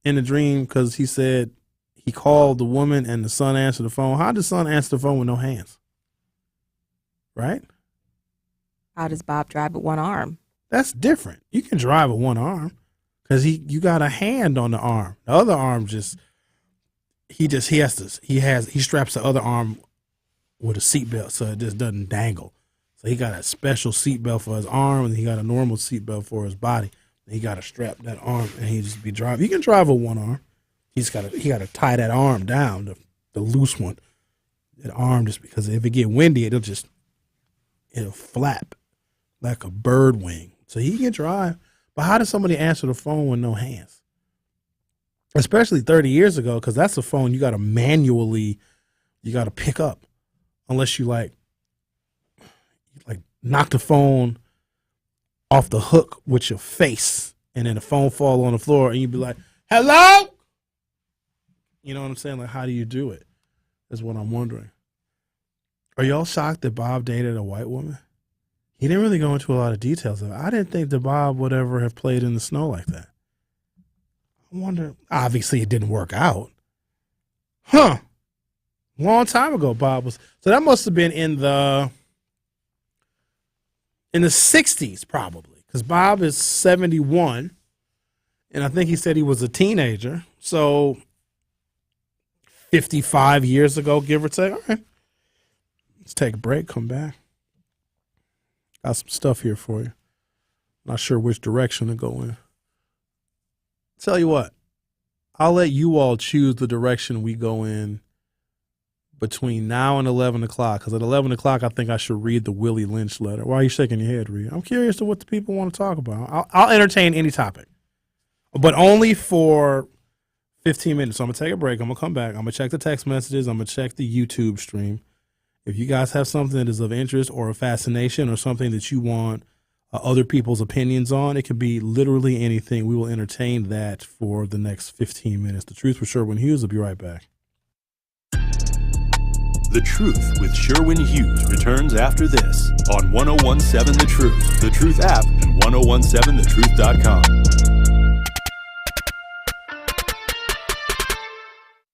in the dream, because he said he called the woman and the son answered the phone. How did the son answer the phone with no hands? Right? How does Bob drive with one arm? That's different. You can drive with one arm because you got a hand on the arm. The other arm he straps the other arm with a seatbelt so it just doesn't dangle. So he got a special seatbelt for his arm, and he got a normal seatbelt for his body. He got to strap that arm, and he just be driving. He can drive with one arm. He got to tie that arm down, the loose one. That arm, just because if it get windy, it'll flap like a bird wing. So he can drive. But how does somebody answer the phone with no hands? Especially 30 years ago, because that's a phone you got to pick up, unless you like knock the phone off the hook with your face, and then the phone fall on the floor, and you'd be like, hello? You know what I'm saying? Like, how do you do it? Is what I'm wondering. Are y'all shocked that Bob dated a white woman? He didn't really go into a lot of details of it. I didn't think that Bob would ever have played in the snow like that. I wonder, obviously it didn't work out. Long time ago, Bob was. So that must have been in the 60s, probably, because Bob is 71, and I think he said he was a teenager. So 55 years ago, give or take. All right, let's take a break, come back. Got some stuff here for you. Not sure which direction to go in. Tell you what, I'll let you all choose the direction we go in between now and 11 o'clock, because at 11 o'clock, I think I should read the Willie Lynch letter. Why are you shaking your head, Reed? I'm curious to what the people want to talk about. I'll entertain any topic, but only for 15 minutes. So I'm going to take a break. I'm going to come back. I'm going to check the text messages. I'm going to check the YouTube stream. If you guys have something that is of interest or a fascination or something that you want other people's opinions on, it could be literally anything. We will entertain that for the next 15 minutes. The Truth with Sherwin Hughes will be right back. The Truth with Sherwin Hughes returns after this on 1017 The Truth, The Truth app, and 1017thetruth.com.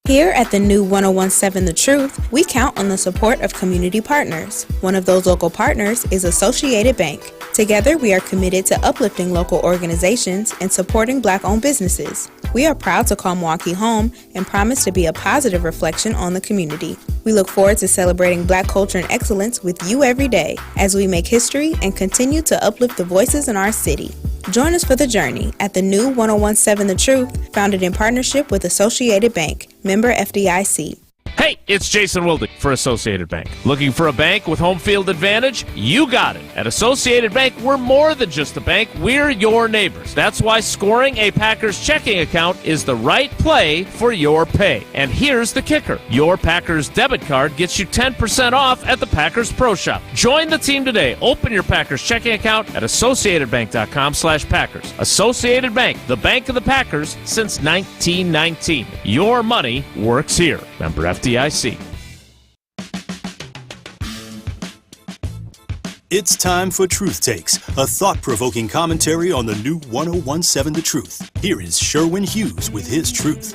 Here at the new 1017 The Truth, we count on the support of community partners. One of those local partners is Associated Bank. Together, we are committed to uplifting local organizations and supporting Black-owned businesses. We are proud to call Milwaukee home and promise to be a positive reflection on the community. We look forward to celebrating Black culture and excellence with you every day as we make history and continue to uplift the voices in our city. Join us for the journey at the new 1017 The Truth, founded in partnership with Associated Bank, member FDIC. Hey, it's Jason Wildig for Associated Bank. Looking for a bank with home field advantage? You got it. At Associated Bank, we're more than just a bank. We're your neighbors. That's why scoring a Packers checking account is the right play for your pay. And here's the kicker. Your Packers debit card gets you 10% off at the Packers Pro Shop. Join the team today. Open your Packers checking account at AssociatedBank.com/Packers. Associated Bank, the bank of the Packers since 1919. Your money works here. Member FDIC. It's time for Truth Takes, a thought-provoking commentary on the new 1017 The Truth. Here is Sherwin Hughes with his truth.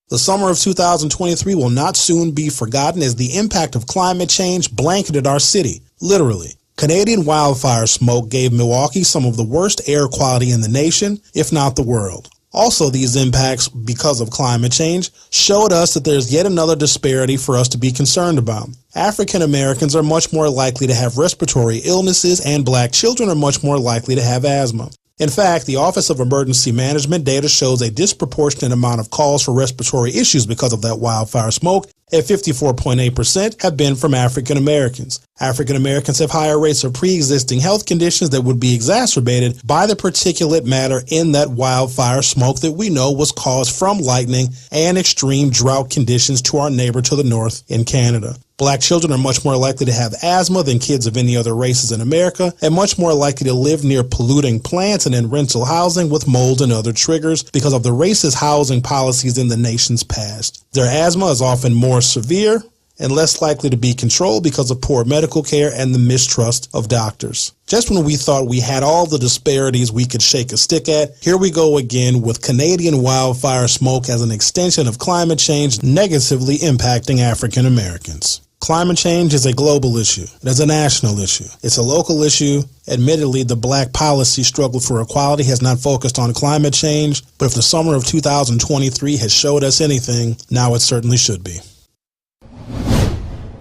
The summer of 2023 will not soon be forgotten as the impact of climate change blanketed our city, literally. Canadian wildfire smoke gave Milwaukee some of the worst air quality in the nation, if not the world. Also, these impacts, because of climate change, showed us that there's yet another disparity for us to be concerned about. African Americans are much more likely to have respiratory illnesses, and Black children are much more likely to have asthma. In fact, the Office of Emergency Management data shows a disproportionate amount of calls for respiratory issues because of that wildfire smoke, at 54.8% have been from African Americans. African Americans have higher rates of pre-existing health conditions that would be exacerbated by the particulate matter in that wildfire smoke that we know was caused from lightning and extreme drought conditions to our neighbor to the north in Canada. Black children are much more likely to have asthma than kids of any other races in America, and much more likely to live near polluting plants and in rental housing with mold and other triggers because of the racist housing policies in the nation's past. Their asthma is often more severe and less likely to be controlled because of poor medical care and the mistrust of doctors. Just when we thought we had all the disparities we could shake a stick at, here we go again with Canadian wildfire smoke as an extension of climate change negatively impacting African Americans. Climate change is a global issue. It is a national issue. It's a local issue. Admittedly, the Black policy struggle for equality has not focused on climate change, but if the summer of 2023 has showed us anything, now it certainly should be.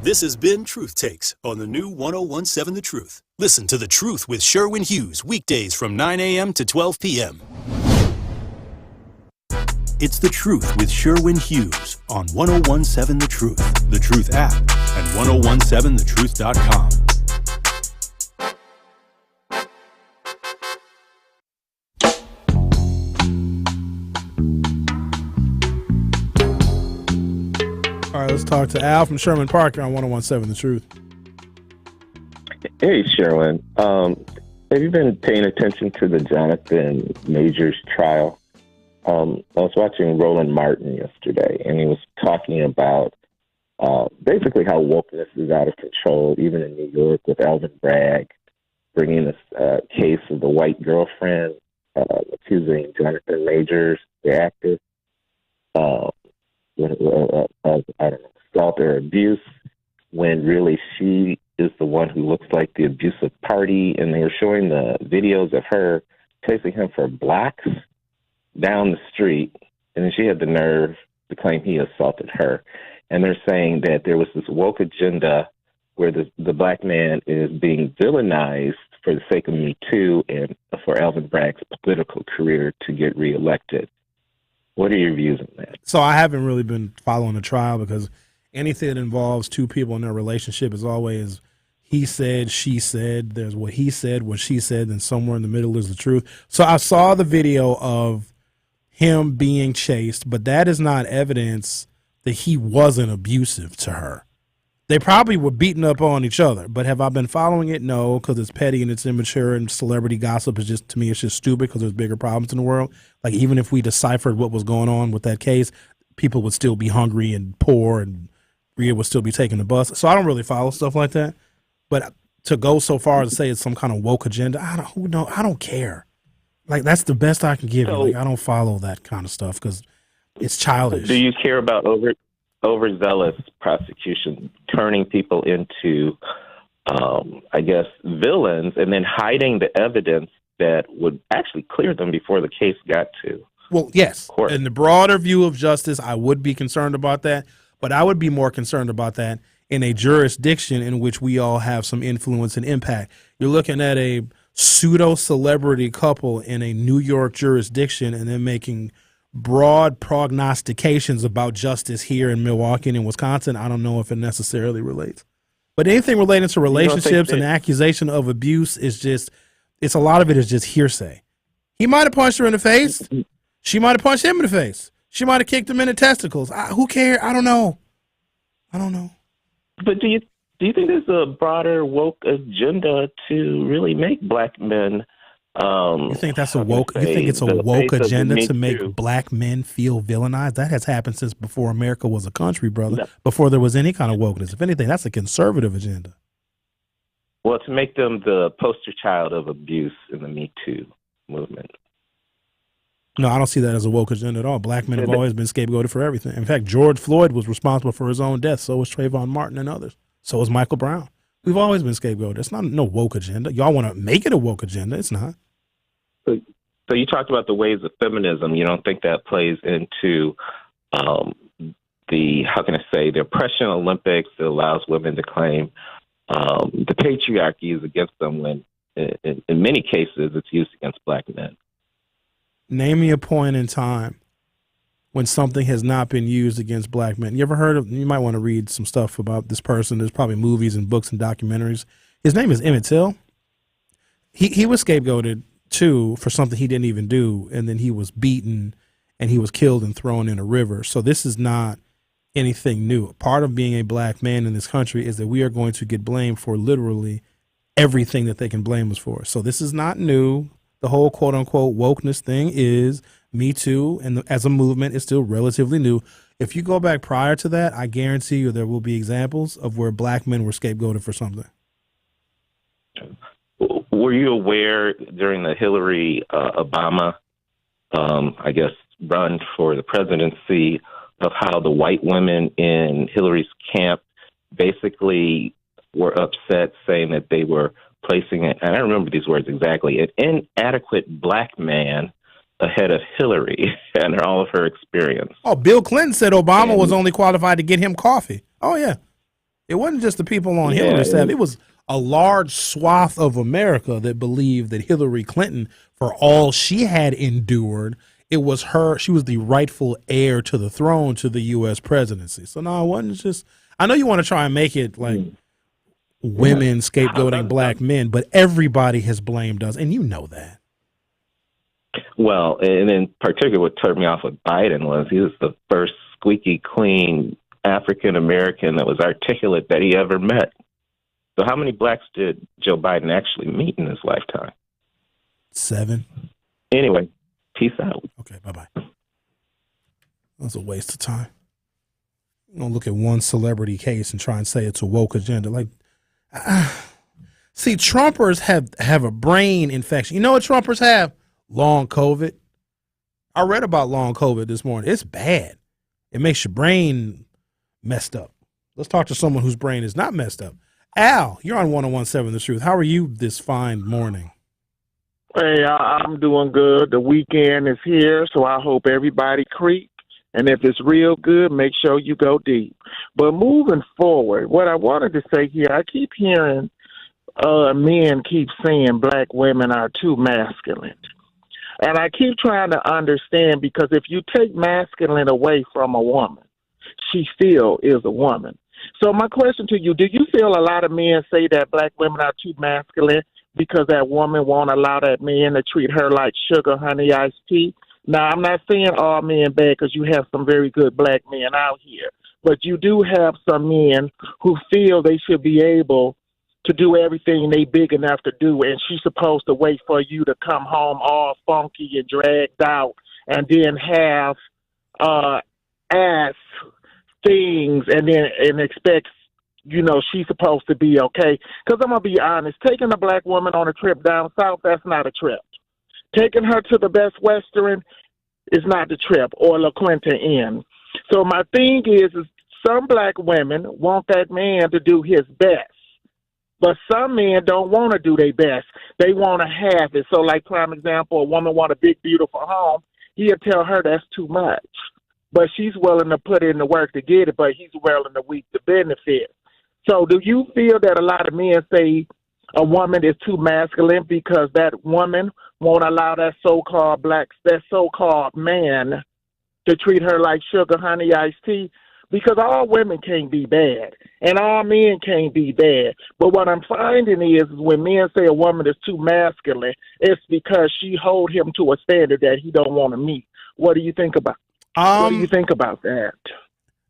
This has been Truth Takes on the new 1017 The Truth. Listen to The Truth with Sherwin Hughes weekdays from 9 a.m. to 12 p.m. It's The Truth with Sherwin Hughes on 1017 The Truth, The Truth app, and 1017thetruth.com. All right, let's talk to Al from Sherman Parker on 1017 The Truth. Hey, Sherwin. Have you been paying attention to the Jonathan Majors trial? I was watching Roland Martin yesterday, and he was talking about basically how wokeness is out of control, even in New York with Alvin Bragg, bringing this case of the white girlfriend accusing Jonathan Majors, the actor, of assault or abuse, when really she is the one who looks like the abusive party, and they were showing the videos of her chasing him for blocks down the street, and then she had the nerve to claim he assaulted her. And they're saying that there was this woke agenda where the black man is being villainized for the sake of Me Too and for Alvin Bragg's political career to get reelected. What are your views on that? So I haven't really been following the trial because anything that involves two people in their relationship is always he said, she said. There's what he said, what she said, and somewhere in the middle is the truth. So I saw the video of him being chased, but that is not evidence that he wasn't abusive to her. They probably were beating up on each other, but have I been following it? No, because it's petty and it's immature, and celebrity gossip is just, to me, it's just stupid because there's bigger problems in the world. Like, even if we deciphered what was going on with that case, people would still be hungry and poor, and Rhea would still be taking the bus. So I don't really follow stuff like that. But to go so far as to say it's some kind of woke agenda, I don't care. Like, that's the best I can give you. Like, I don't follow that kind of stuff because it's childish. Do you care about overzealous prosecution, turning people into, I guess, villains, and then hiding the evidence that would actually clear them before the case got to? Well, yes. In the broader view of justice, I would be concerned about that, but I would be more concerned about that in a jurisdiction in which we all have some influence and impact. You're looking at a pseudo-celebrity couple in a New York jurisdiction and then making broad prognostications about justice here in Milwaukee and in Wisconsin. I don't know if it necessarily relates. But anything related to relationships and accusation of abuse is just, a lot of it is just hearsay. He might have punched her in the face. She might have punched him in the face. She might have kicked him in the testicles. Who cares? I don't know. But do you think there's a broader woke agenda to really make black men? You think that's a woke? You think it's a woke agenda to make black men feel villainized? That has happened since before America was a country, brother. No. Before there was any kind of wokeness. If anything, that's a conservative agenda. Well, to make them the poster child of abuse in the Me Too movement. No, I don't see that as a woke agenda at all. Black men have always been scapegoated for everything. In fact, George Floyd was responsible for his own death. So was Trayvon Martin and others. So was Michael Brown. We've always been scapegoated. It's not no woke agenda. Y'all want to make it a woke agenda. It's not. So you talked about the ways of feminism. You don't think that plays into the oppression Olympics that allows women to claim the patriarchy is against them when in many cases it's used against black men. Name me a point in time when something has not been used against black men. You ever heard of, you might want to read some stuff about this person. There's probably movies and books and documentaries. His name is Emmett Till. He was scapegoated too for something he didn't even do, and then he was beaten and he was killed and thrown in a river. So this is not anything new. Part of being a black man in this country is that we are going to get blamed for literally everything that they can blame us for. So this is not new. The whole quote unquote wokeness thing is Me Too, and as a movement, it's still relatively new. If you go back prior to that, I guarantee you there will be examples of where black men were scapegoated for something. Were you aware during the Hillary Obama, run for the presidency of how the white women in Hillary's camp basically were upset, saying that they were placing it, and I don't remember these words exactly, an inadequate black man ahead of Hillary and all of her experience. Oh, Bill Clinton said Obama was only qualified to get him coffee. Oh, yeah. It wasn't just the people on Hillary's staff. It was a large swath of America that believed that Hillary Clinton, for all she had endured, it was her. She was the rightful heir to the throne to the U.S. presidency. So, no, it wasn't just, I know you want to try and make it like women scapegoating black men, but everybody has blamed us, and you know that. Well, and in particular, what turned me off with Biden was he was the first squeaky clean African American that was articulate that he ever met. So how many blacks did Joe Biden actually meet in his lifetime? 7. Anyway, peace out. Okay, bye-bye. That was a waste of time. You don't look at one celebrity case and try and say it's a woke agenda. Like, see, Trumpers have a brain infection. You know what Trumpers have? Long COVID. I read about long COVID this morning. It's bad. It makes your brain messed up. Let's talk to someone whose brain is not messed up. Al, you're on 101.7 The Truth. How are you this fine morning? Hey, I'm doing good. The weekend is here, so I hope everybody creep. And if it's real good, make sure you go deep. But moving forward, what I wanted to say here, I keep hearing men keep saying black women are too masculine. And I keep trying to understand, because if you take masculine away from a woman, she still is a woman. So my question to you, do you feel a lot of men say that black women are too masculine because that woman won't allow that man to treat her like sugar, honey, iced tea? Now, I'm not saying all men bad, because you have some very good black men out here. But you do have some men who feel they should be able to do everything they big enough to do, and she's supposed to wait for you to come home all funky and dragged out and then have ass things and expect, she's supposed to be okay. Because I'm going to be honest, taking a black woman on a trip down south, that's not a trip. Taking her to the Best Western is not the trip, or La Quinta Inn. So my thing is some black women want that man to do his best. But some men don't want to do their best. They want to have it. So, like, prime example, a woman want a big, beautiful home. He'll tell her that's too much. But she's willing to put in the work to get it, but he's willing to reap the benefit. So do you feel that a lot of men say a woman is too masculine because that woman won't allow that so-called man to treat her like sugar, honey, iced tea? Because all women can't be bad, and all men can't be bad. But what I'm finding is when men say a woman is too masculine, it's because she hold him to a standard that he don't want to meet. What do you think about? What do you think about that?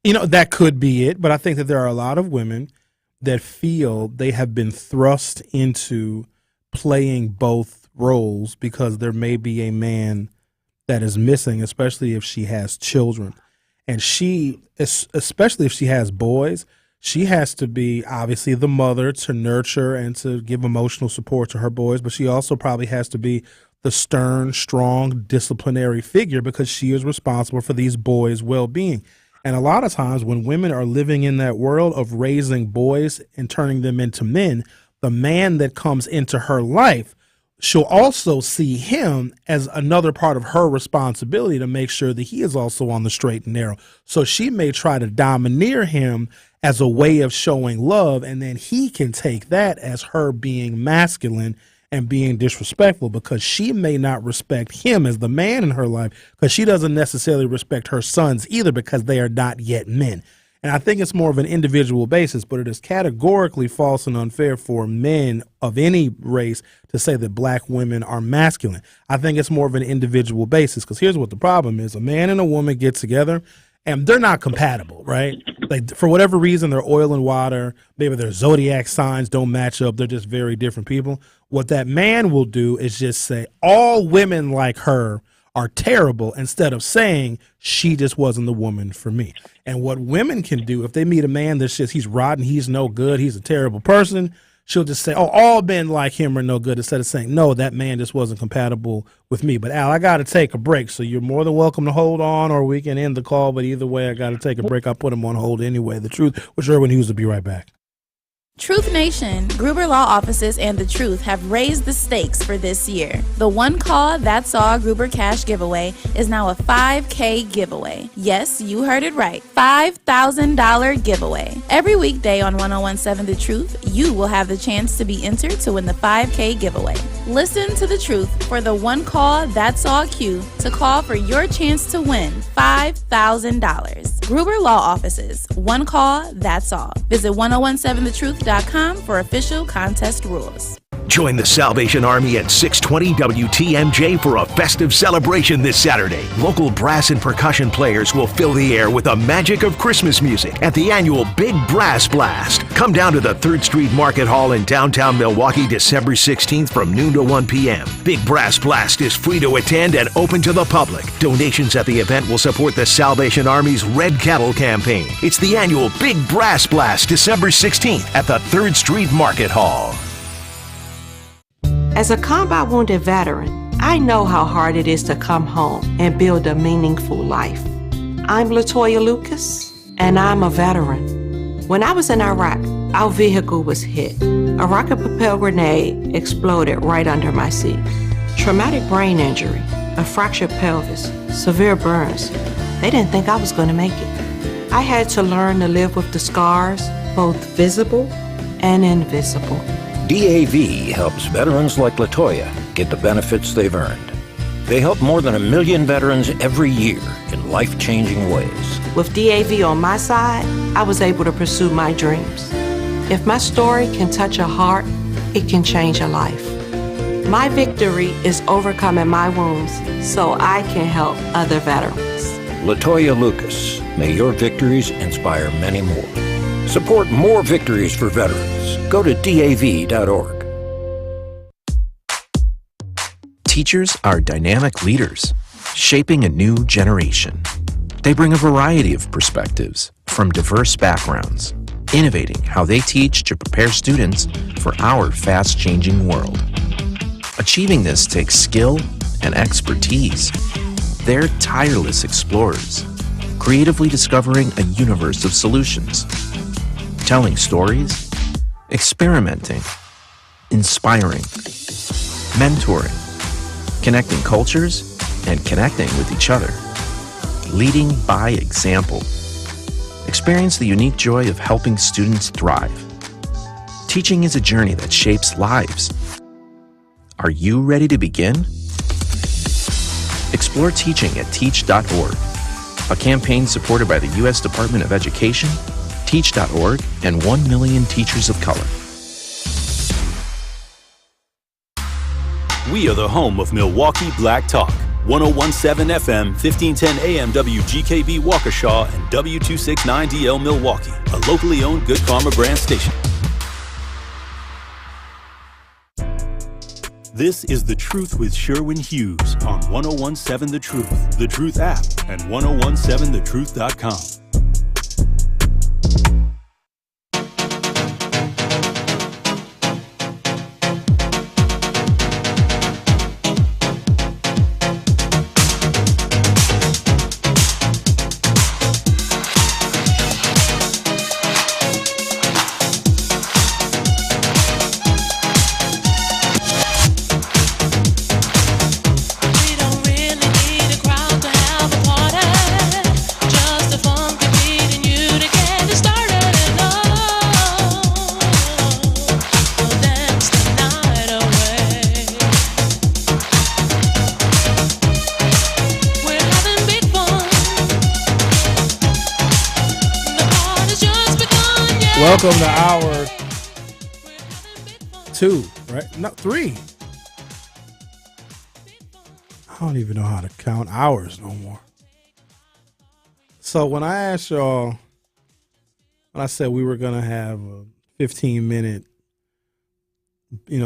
That could be it, but I think that there are a lot of women that feel they have been thrust into playing both roles because there may be a man that is missing, especially if she has children. And she, especially if she has boys, she has to be obviously the mother to nurture and to give emotional support to her boys, but she also probably has to be the stern, strong, disciplinary figure because she is responsible for these boys' well-being. And a lot of times when women are living in that world of raising boys and turning them into men, the man that comes into her life, she'll also see him as another part of her responsibility to make sure that he is also on the straight and narrow. So she may try to domineer him as a way of showing love, and then he can take that as her being masculine and being disrespectful because she may not respect him as the man in her life because she doesn't necessarily respect her sons either because they are not yet men. And I think it's more of an individual basis, but it is categorically false and unfair for men of any race to say that black women are masculine. I think it's more of an individual basis because here's what the problem is. A man and a woman get together and they're not compatible, right? Like for whatever reason, they're oil and water. Maybe their zodiac signs don't match up. They're just very different people. What that man will do is just say all women like her are terrible instead of saying she just wasn't the woman for me. And what women can do if they meet a man that's just he's rotten, he's no good, he's a terrible person, she'll just say, oh, all men like him are no good instead of saying, no, that man just wasn't compatible with me. But Al, I got to take a break, so you're more than welcome to hold on or we can end the call. But either way, I got to take a break. I'll put him on hold anyway. The Truth with Sherwin Hughes will be right back. Truth Nation, Gruber Law Offices and The Truth have raised the stakes for this year. The One Call, That's All Gruber Cash giveaway is now a $5K giveaway. Yes, you heard it right. $5,000 giveaway. Every weekday on 1017 The Truth, you will have the chance to be entered to win the $5K giveaway. Listen to The Truth for the One Call, That's All cue to call for your chance to win $5,000. Gruber Law Offices, One Call, That's All. Visit 1017thetruth.com for official contest rules. Join the Salvation Army at 620 WTMJ for a festive celebration this Saturday. Local brass and percussion players will fill the air with the magic of Christmas music at the annual Big Brass Blast. Come down to the 3rd Street Market Hall in downtown Milwaukee December 16th from noon to 1 p.m. Big Brass Blast is free to attend and open to the public. Donations at the event will support the Salvation Army's Red Cattle campaign. It's the annual Big Brass Blast December 16th at the 3rd Street Market Hall. As a combat wounded veteran, I know how hard it is to come home and build a meaningful life. I'm LaToya Lucas, and I'm a veteran. When I was in Iraq, our vehicle was hit. A rocket-propelled grenade exploded right under my seat. Traumatic brain injury, a fractured pelvis, severe burns. They didn't think I was going to make it. I had to learn to live with the scars, both visible and invisible. DAV helps veterans like LaToya get the benefits they've earned. They help more than 1 million veterans every year in life-changing ways. With DAV on my side, I was able to pursue my dreams. If my story can touch a heart, it can change a life. My victory is overcoming my wounds so I can help other veterans. LaToya Lucas, may your victories inspire many more. Support more victories for veterans. Go to DAV.org. Teachers are dynamic leaders, shaping a new generation. They bring a variety of perspectives from diverse backgrounds, innovating how they teach to prepare students for our fast-changing world. Achieving this takes skill and expertise. They're tireless explorers, creatively discovering a universe of solutions, telling stories, experimenting, inspiring, mentoring, connecting cultures, and connecting with each other. Leading by example. Experience the unique joy of helping students thrive. Teaching is a journey that shapes lives. Are you ready to begin? Explore teaching at teach.org, a campaign supported by the U.S. Department of Education, teach.org, and 1 million teachers of color. We are the home of Milwaukee Black Talk. 1017 FM, 1510 AM WGKB Waukesha, and W269DL Milwaukee, a locally owned Good Karma brand station. This is The Truth with Sherwin Hughes on 1017 The Truth, The Truth app, and 1017thetruth.com. Welcome to hour 2, right? No, 3. I don't even know how to count hours no more. So when I asked y'all, when I said we were going to have a 15-minute,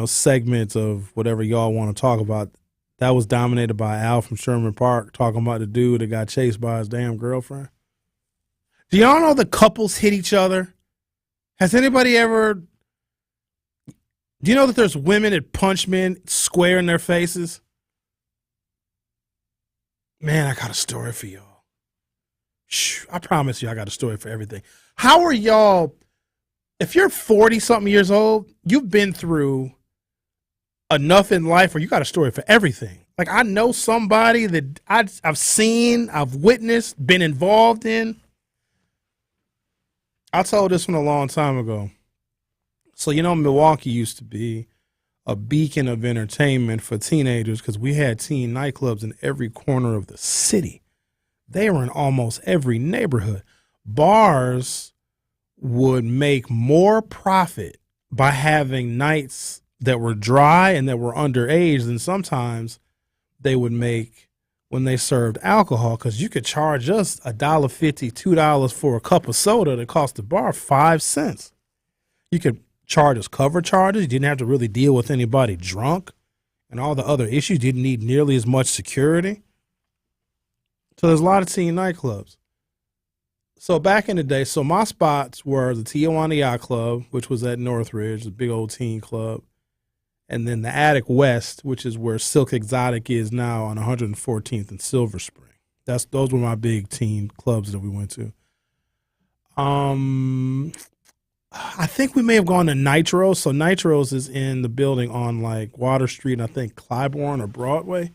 segment of whatever y'all want to talk about, that was dominated by Al from Sherman Park talking about the dude that got chased by his damn girlfriend. Do y'all know the couples hit each other? Has anybody ever... Do you know that there's women that punch men square in their faces? Man, I got a story for y'all. I promise you I got a story for everything. How are y'all... If you're 40-something years old, you've been through enough in life where you got a story for everything. Like, I know somebody that I've seen, I've witnessed, been involved in. I told this one a long time ago. So, Milwaukee used to be a beacon of entertainment for teenagers because we had teen nightclubs in every corner of the city. They were in almost every neighborhood. Bars would make more profit by having nights that were dry and that were underage than sometimes they would make when they served alcohol, because you could charge us $1.50, $2 for a cup of soda that cost the bar 5 cents. You could charge us cover charges. You didn't have to really deal with anybody drunk and all the other issues. You didn't need nearly as much security. So there's a lot of teen nightclubs. So back in the day, my spots were the Tijuana Yacht Club, which was at Northridge, the big old teen club. And then the Attic West, which is where Silk Exotic is now on 114th and Silver Spring. Those were my big teen clubs that we went to. I think we may have gone to Nitro's. So Nitro's is in the building on like Water Street, and I think Clybourne or Broadway.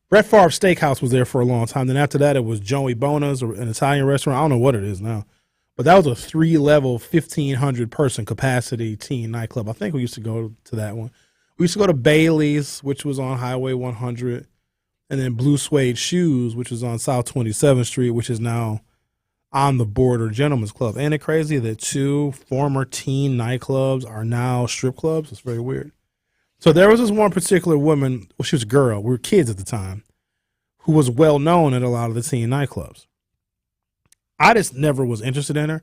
Brett Favre Steakhouse was there for a long time. Then after that, it was Joey Bona's, an Italian restaurant. I don't know what it is now. But that was a 3-level, 1,500-person capacity teen nightclub. I think we used to go to that one. We used to go to Bailey's, which was on Highway 100. and then Blue Suede Shoes, which is on South 27th Street, which is now on the border Gentlemen's Club. Ain't it crazy that 2 former teen nightclubs are now strip clubs? It's very weird. So there was this one particular woman, well, she was a girl, we were kids at the time, who was well known at a lot of the teen nightclubs. I just never was interested in her,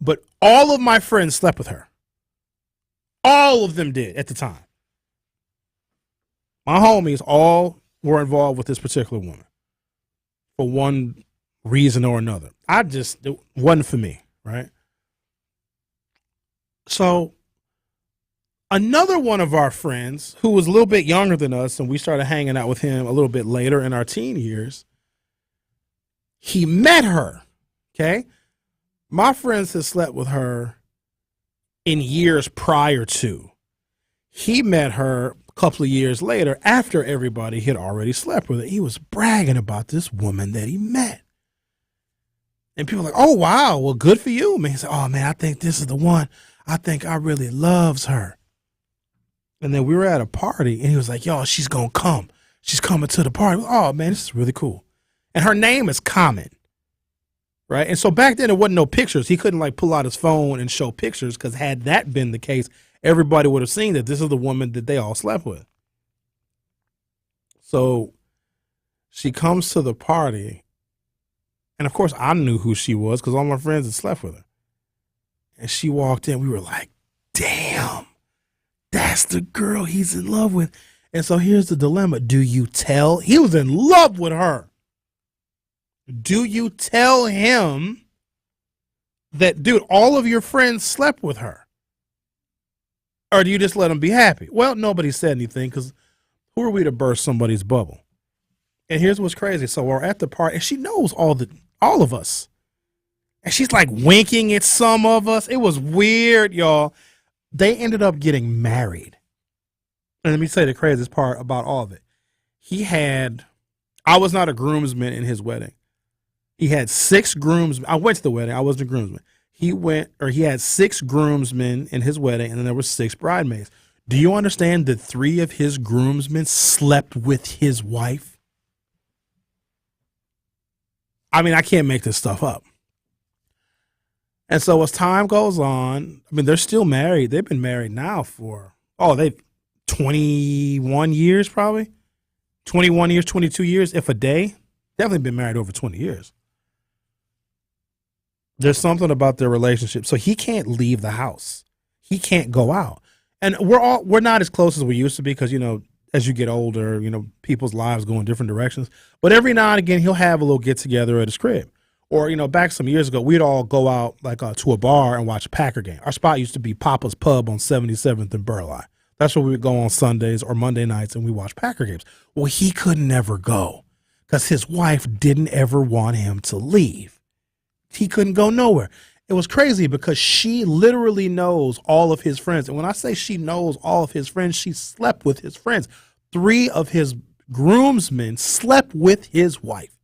but all of my friends slept with her. All of them did at the time. My homies all were involved with this particular woman for one reason or another. It wasn't for me, right? So another one of our friends who was a little bit younger than us, and we started hanging out with him a little bit later in our teen years, he met her, okay? My friends had slept with her in years prior to. He met her a couple of years later after everybody had already slept with her. He was bragging about this woman that he met. And people were like, oh, wow, well, good for you, man. He said, oh, man, I think this is the one. I think I really loves her. And then we were at a party, and he was like, yo, she's going to come. She's coming to the party. Oh, man, this is really cool. And her name is Common, right? And so back then, there wasn't no pictures. He couldn't, like, pull out his phone and show pictures, because had that been the case, everybody would have seen that this is the woman that they all slept with. So she comes to the party, and, of course, I knew who she was because all my friends had slept with her. And she walked in. We were like, damn, that's the girl he's in love with. And so here's the dilemma. Do you tell? He was in love with her. Do you tell him that, dude, all of your friends slept with her? Or do you just let him be happy? Well, nobody said anything because who are we to burst somebody's bubble? And here's what's crazy. So we're at the party, and she knows all of us. And she's like winking at some of us. It was weird, y'all. They ended up getting married. And let me say the craziest part about all of it. I was not a groomsman in his wedding. He had 6 groomsmen. I went to the wedding. I wasn't a groomsman. He had 6 groomsmen in his wedding, and then there were 6 bridesmaids. Do you understand that 3 of his groomsmen slept with his wife? I mean, I can't make this stuff up. And so as time goes on, I mean, they're still married. They've been married now for, 21 years probably. 21 years, 22 years, if a day. Definitely been married over 20 years. There's something about their relationship. So he can't leave the house. He can't go out. And we're not as close as we used to be because, as you get older, people's lives go in different directions. But every now and again, he'll have a little get together at his crib. Or, back some years ago, we'd all go out to a bar and watch a Packer game. Our spot used to be Papa's Pub on 77th and Burleigh. That's where we would go on Sundays or Monday nights and we watch Packer games. Well, he could never go because his wife didn't ever want him to leave. He couldn't go nowhere. It was crazy because she literally knows all of his friends. And when I say she knows all of his friends, she slept with his friends. 3 of his groomsmen slept with his wife.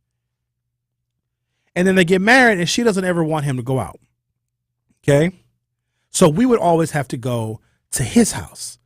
And then they get married and she doesn't ever want him to go out. Okay? So we would always have to go to his house.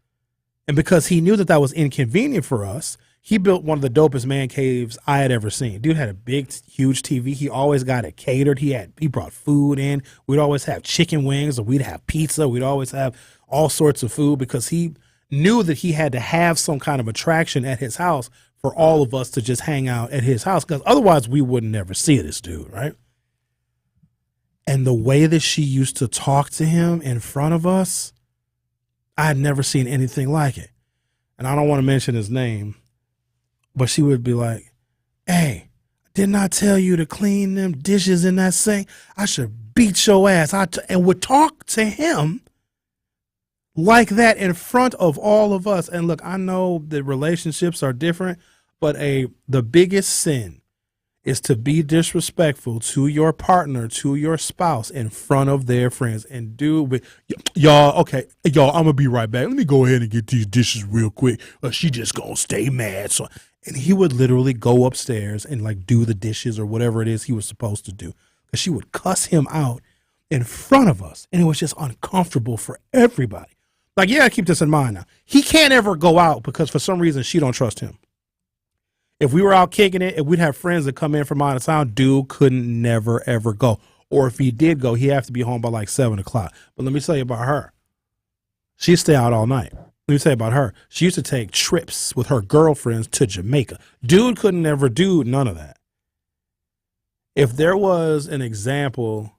And because he knew that was inconvenient for us, he built one of the dopest man caves I had ever seen. Dude had a big, huge TV. He always got it catered. He brought food in. We'd always have chicken wings or we'd have pizza. We'd always have all sorts of food because he knew that he had to have some kind of attraction at his house for all of us to just hang out at his house because otherwise we wouldn't ever see this dude, right? And the way that she used to talk to him in front of us, I had never seen anything like it. And I don't want to mention his name, but she would be like, hey, didn't I tell you to clean them dishes in that sink? I should beat your ass. And would talk to him like that in front of all of us. And look, I know that relationships are different, but the biggest sin is to be disrespectful to your partner, to your spouse in front of their friends. And y'all, I'm going to be right back. Let me go ahead and get these dishes real quick. Or she just going to stay mad. So, and he would literally go upstairs and do the dishes or whatever it is he was supposed to do. Because she would cuss him out in front of us. And it was just uncomfortable for everybody. Keep this in mind now. He can't ever go out because for some reason she don't trust him. If we were out kicking it, if we'd have friends that come in from out of town, dude couldn't never, ever go. Or if he did go, he'd have to be home by like 7 o'clock. But let me tell you about her. She'd stay out all night. Let me tell you about her. She used to take trips with her girlfriends to Jamaica. Dude couldn't ever do none of that. If there was an example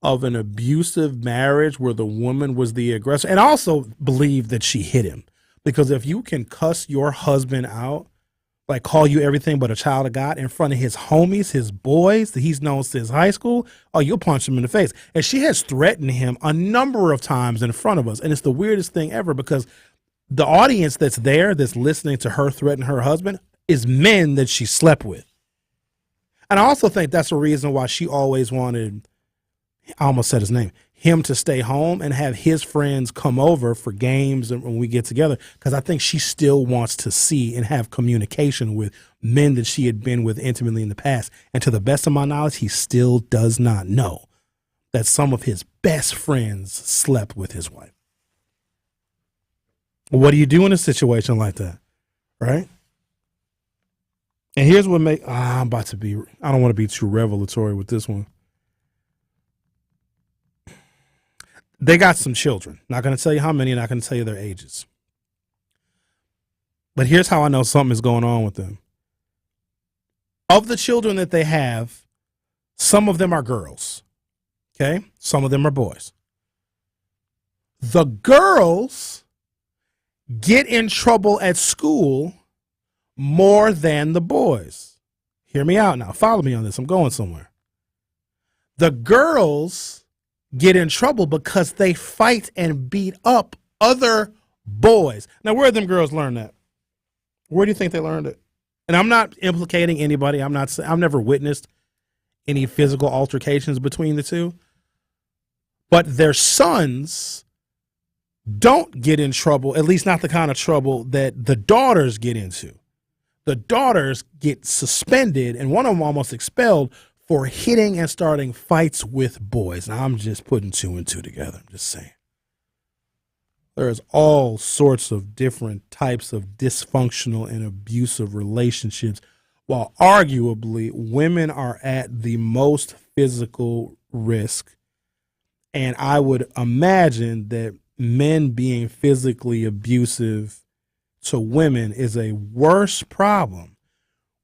of an abusive marriage where the woman was the aggressor, and I also believe that she hit him, because if you can cuss your husband out, like call you everything but a child of God in front of his homies, his boys that he's known since high school, oh, you'll punch him in the face. And she has threatened him a number of times in front of us. And it's the weirdest thing ever, because the audience that's there, that's listening to her threaten her husband, is men that she slept with. And I also think that's the reason why she always wanted, I almost said his name, him to stay home and have his friends come over for games and when we get together, because I think she still wants to see and have communication with men that she had been with intimately in the past. And to the best of my knowledge, he still does not know that some of his best friends slept with his wife. What do you do in a situation like that, right? And here's what I don't want to be too revelatory with this one. They got some children. Not going to tell you how many, not going to tell you their ages. But here's how I know something is going on with them. Of the children that they have, some of them are girls. Okay? Some of them are boys. The girls get in trouble at school more than the boys. Hear me out now. Follow me on this. I'm going somewhere. The girls get in trouble because they fight and beat up other boys. Now, where did them girls learn that? Where do you think they learned it? And I'm not implicating anybody. I've never witnessed any physical altercations between the two. But their sons don't get in trouble, at least not the kind of trouble that the daughters get into. The daughters get suspended, and one of them almost expelled for hitting and starting fights with boys. Now, I'm just putting two and two together. I'm just saying. There's all sorts of different types of dysfunctional and abusive relationships, while arguably women are at the most physical risk. And I would imagine that men being physically abusive to women is a worse problem.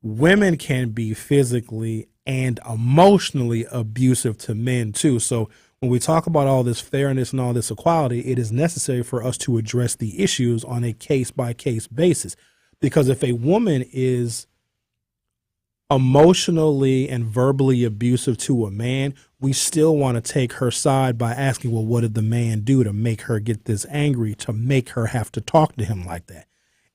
Women can be physically and emotionally abusive to men too. So when we talk about all this fairness and all this equality, it is necessary for us to address the issues on a case-by-case basis. Because if a woman is emotionally and verbally abusive to a man, we still want to take her side by asking, well, what did the man do to make her get this angry, to make her have to talk to him like that?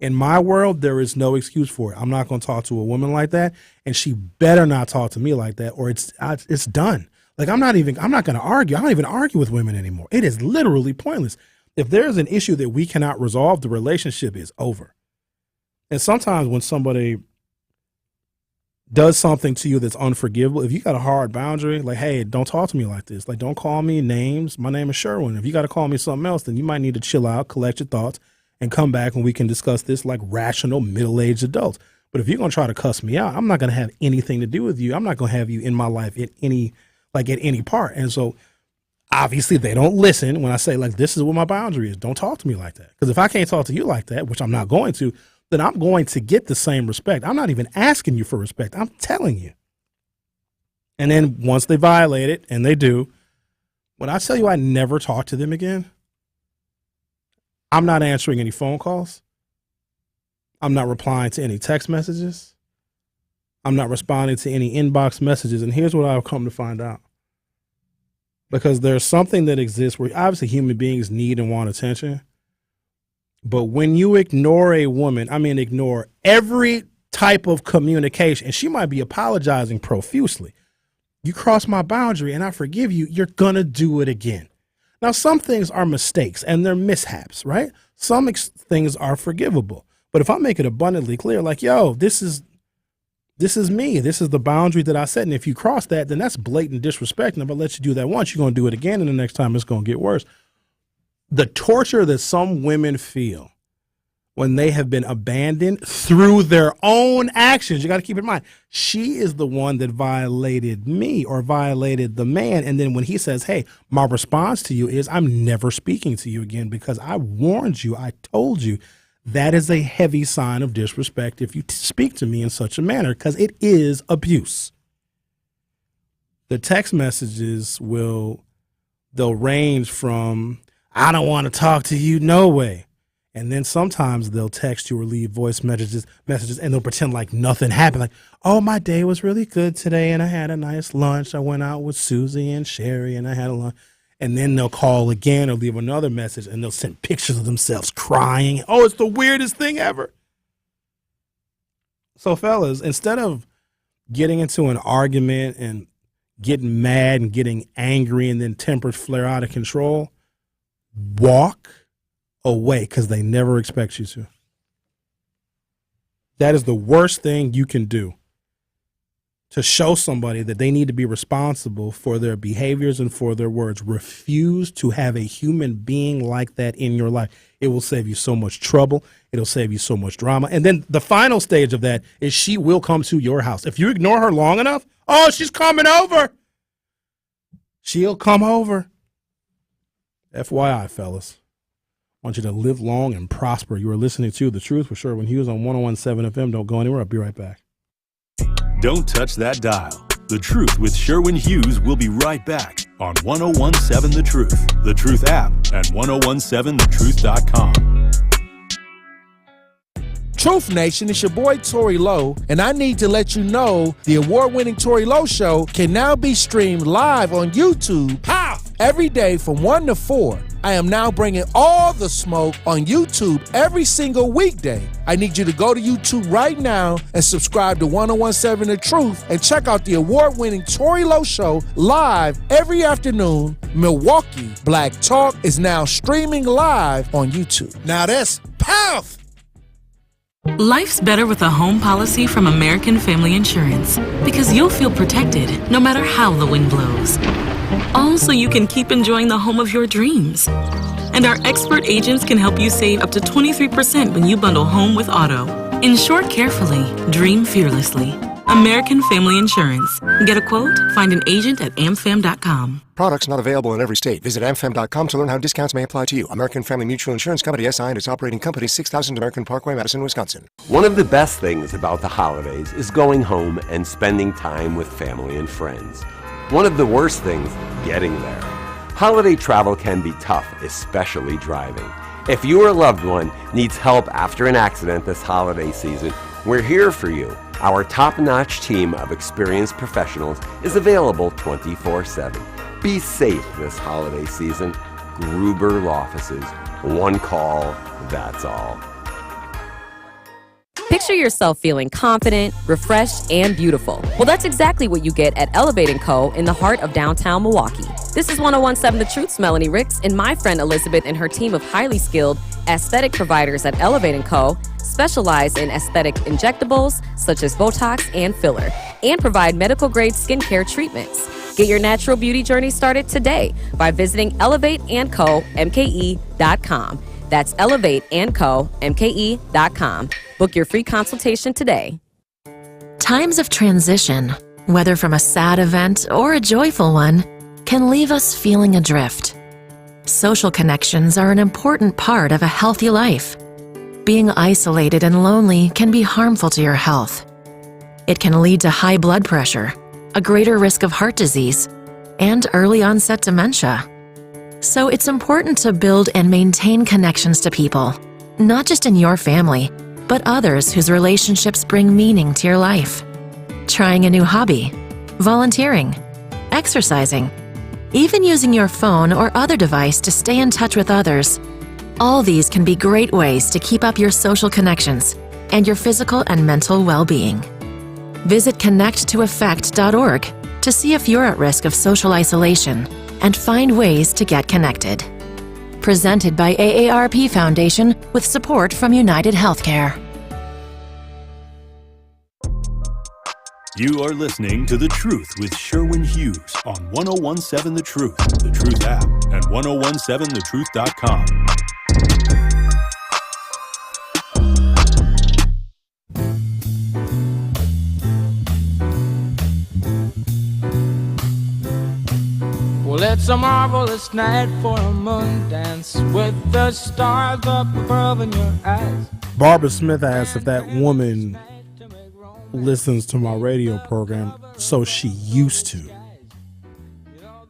In my world, there is no excuse for it. I'm not going to talk to a woman like that, and she better not talk to me like that, or it's done. Like, I'm not going to argue. I don't even argue with women anymore. It is literally pointless. If there's an issue that we cannot resolve, the relationship is over. And sometimes when somebody does something to you that's unforgivable, if you got a hard boundary, like, hey, don't talk to me like this. Like, don't call me names. My name is Sherwin. If you got to call me something else, then you might need to chill out, collect your thoughts, and come back and we can discuss this like rational middle-aged adults. But if you're going to try to cuss me out, I'm not going to have anything to do with you. I'm not going to have you in my life at any part. And so obviously they don't listen when I say, like, this is what my boundary is. Don't talk to me like that. Because if I can't talk to you like that, which I'm not going to, then I'm going to get the same respect. I'm not even asking you for respect. I'm telling you. And then once they violate it, and they do, when I tell you I never talk to them again, I'm not answering any phone calls. I'm not replying to any text messages. I'm not responding to any inbox messages. And here's what I've come to find out. Because there's something that exists where obviously human beings need and want attention. But when you ignore a woman, I mean, ignore every type of communication, and she might be apologizing profusely. You cross my boundary and I forgive you, you're going to do it again. Now, some things are mistakes and they're mishaps, right? Some things are forgivable. But if I make it abundantly clear, like, yo, this is me. This is the boundary that I set. And if you cross that, then that's blatant disrespect. And if I let you do that once, you're going to do it again. And the next time it's going to get worse. The torture that some women feel when they have been abandoned through their own actions. You got to keep in mind, she is the one that violated me or violated the man. And then when he says, hey, my response to you is I'm never speaking to you again because I warned you, I told you. That is a heavy sign of disrespect if you speak to me in such a manner, because it is abuse. The text messages they'll range from, I don't want to talk to you, no way. And then sometimes they'll text you or leave voice messages, and they'll pretend like nothing happened. Like, oh, my day was really good today, and I had a nice lunch. I went out with Susie and Sherry, and I had a lunch. And then they'll call again or leave another message, and they'll send pictures of themselves crying. Oh, it's the weirdest thing ever. So, fellas, instead of getting into an argument and getting mad and getting angry and then tempers flare out of control, walk away because they never expect you to. That is the worst thing you can do, to show somebody that they need to be responsible for their behaviors and for their words. Refuse to have a human being like that in your life. It will save you so much trouble. It'll save you so much drama. And then the final stage of that is she will come to your house. If you ignore her long enough, oh, she's coming over. She'll come over. FYI, fellas. I want you to live long and prosper. You are listening to The Truth with Sherwin Hughes on 101.7 FM. Don't go anywhere. I'll be right back. Don't touch that dial. The Truth with Sherwin Hughes will be right back on 101.7 The Truth, The Truth app, and 101.7thetruth.com. Truth Nation, it's your boy Tory Lowe, and I need to let you know the award-winning Tory Lowe Show can now be streamed live on YouTube every day from 1 to 4. I am now bringing all the smoke on YouTube every single weekday. I need you to go to YouTube right now and subscribe to 101.7 The Truth and check out the award-winning Tory Lowe Show live every afternoon. Milwaukee Black Talk is now streaming live on YouTube. Now that's powerful. Life's better with a home policy from American Family Insurance because you'll feel protected no matter how the wind blows. All so you can keep enjoying the home of your dreams. And our expert agents can help you save up to 23% when you bundle home with auto. Insure carefully, dream fearlessly. American Family Insurance. Get a quote? Find an agent at amfam.com. Products not available in every state. Visit amfam.com to learn how discounts may apply to you. American Family Mutual Insurance Company, SI, and its operating company, 6000 American Parkway, Madison, Wisconsin. One of the best things about the holidays is going home and spending time with family and friends. One of the worst things, getting there. Holiday travel can be tough, especially driving. If you or a loved one needs help after an accident this holiday season, we're here for you. Our top-notch team of experienced professionals is available 24/7. Be safe this holiday season. Gruber Law Offices. One call, that's all. Picture yourself feeling confident, refreshed, and beautiful. Well, that's exactly what you get at Elevate & Co. in the heart of downtown Milwaukee. This is 101.7 The Truth's Melanie Ricks and my friend Elizabeth and her team of highly skilled aesthetic providers at Elevate & Co. specialize in aesthetic injectables such as Botox and filler and provide medical-grade skincare treatments. Get your natural beauty journey started today by visiting elevateandcomke.com. That's elevateandcomke.com. Book your free consultation today. Times of transition, whether from a sad event or a joyful one, can leave us feeling adrift. Social connections are an important part of a healthy life. Being isolated and lonely can be harmful to your health. It can lead to high blood pressure, a greater risk of heart disease, and early onset dementia. So it's important to build and maintain connections to people, not just in your family, but others whose relationships bring meaning to your life. Trying a new hobby, volunteering, exercising, even using your phone or other device to stay in touch with others. All these can be great ways to keep up your social connections and your physical and mental well-being. Visit connecttoeffect.org to see if you're at risk of social isolation and find ways to get connected. Presented by AARP Foundation with support from United Healthcare. You are listening to The Truth with Sherwin Hughes on 101.7 The Truth, The Truth app, and 101.7thetruth.com. It's a marvelous night for a moon dance with the stars up above in your eyes. Barbara Smith asked if that woman listens to my radio program. So she used to.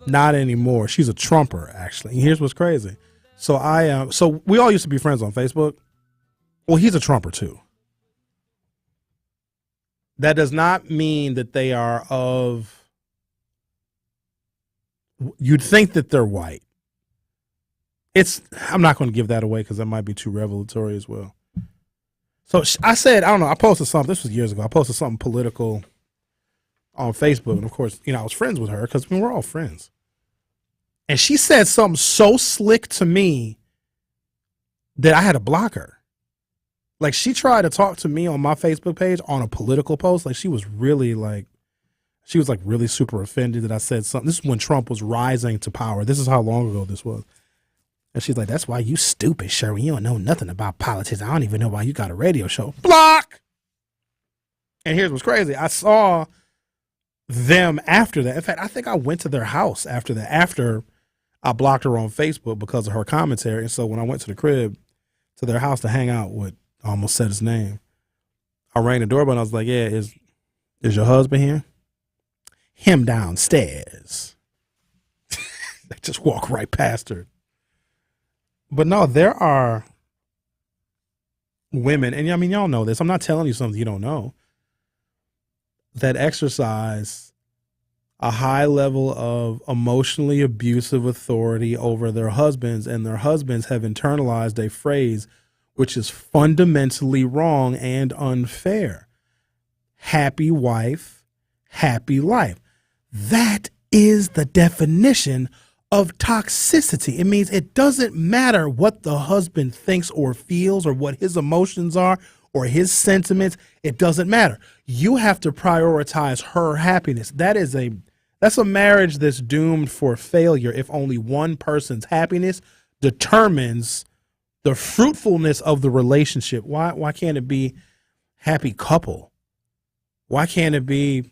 Not anymore. She's a Trumper, actually. And here's what's crazy. So so we all used to be friends on Facebook. Well, he's a Trumper too. That does not mean that they are of. You'd think that they're white. I'm not going to give that away because that might be too revelatory as well. So I said, I don't know, I posted something, this was years ago, I posted something political on Facebook. And of course, I was friends with her because we're all friends. And she said something so slick to me that I had to block her. Like, she tried to talk to me on my Facebook page on a political post. Like, she was really really super offended that I said something. This is when Trump was rising to power. This is how long ago this was. And she's like, that's why you stupid, Sherwin. You don't know nothing about politics. I don't even know why you got a radio show. Block! And here's what's crazy. I saw them after that. In fact, I think I went to their house after that, after I blocked her on Facebook because of her commentary. And so when I went to the crib, to their house to hang out with, I almost said his name, I rang the doorbell and I was like, yeah, is your husband here? Him downstairs. They just walk right past her. But no, there are women, and I mean, y'all know this. I'm not telling you something you don't know, that exercise a high level of emotionally abusive authority over their husbands, and their husbands have internalized a phrase which is fundamentally wrong and unfair. Happy wife, happy life. That is the definition of toxicity. It means it doesn't matter what the husband thinks or feels or what his emotions are or his sentiments. It doesn't matter. You have to prioritize her happiness. That's a marriage that's doomed for failure if only one person's happiness determines the fruitfulness of the relationship. Why can't it be happy couple? Why can't it be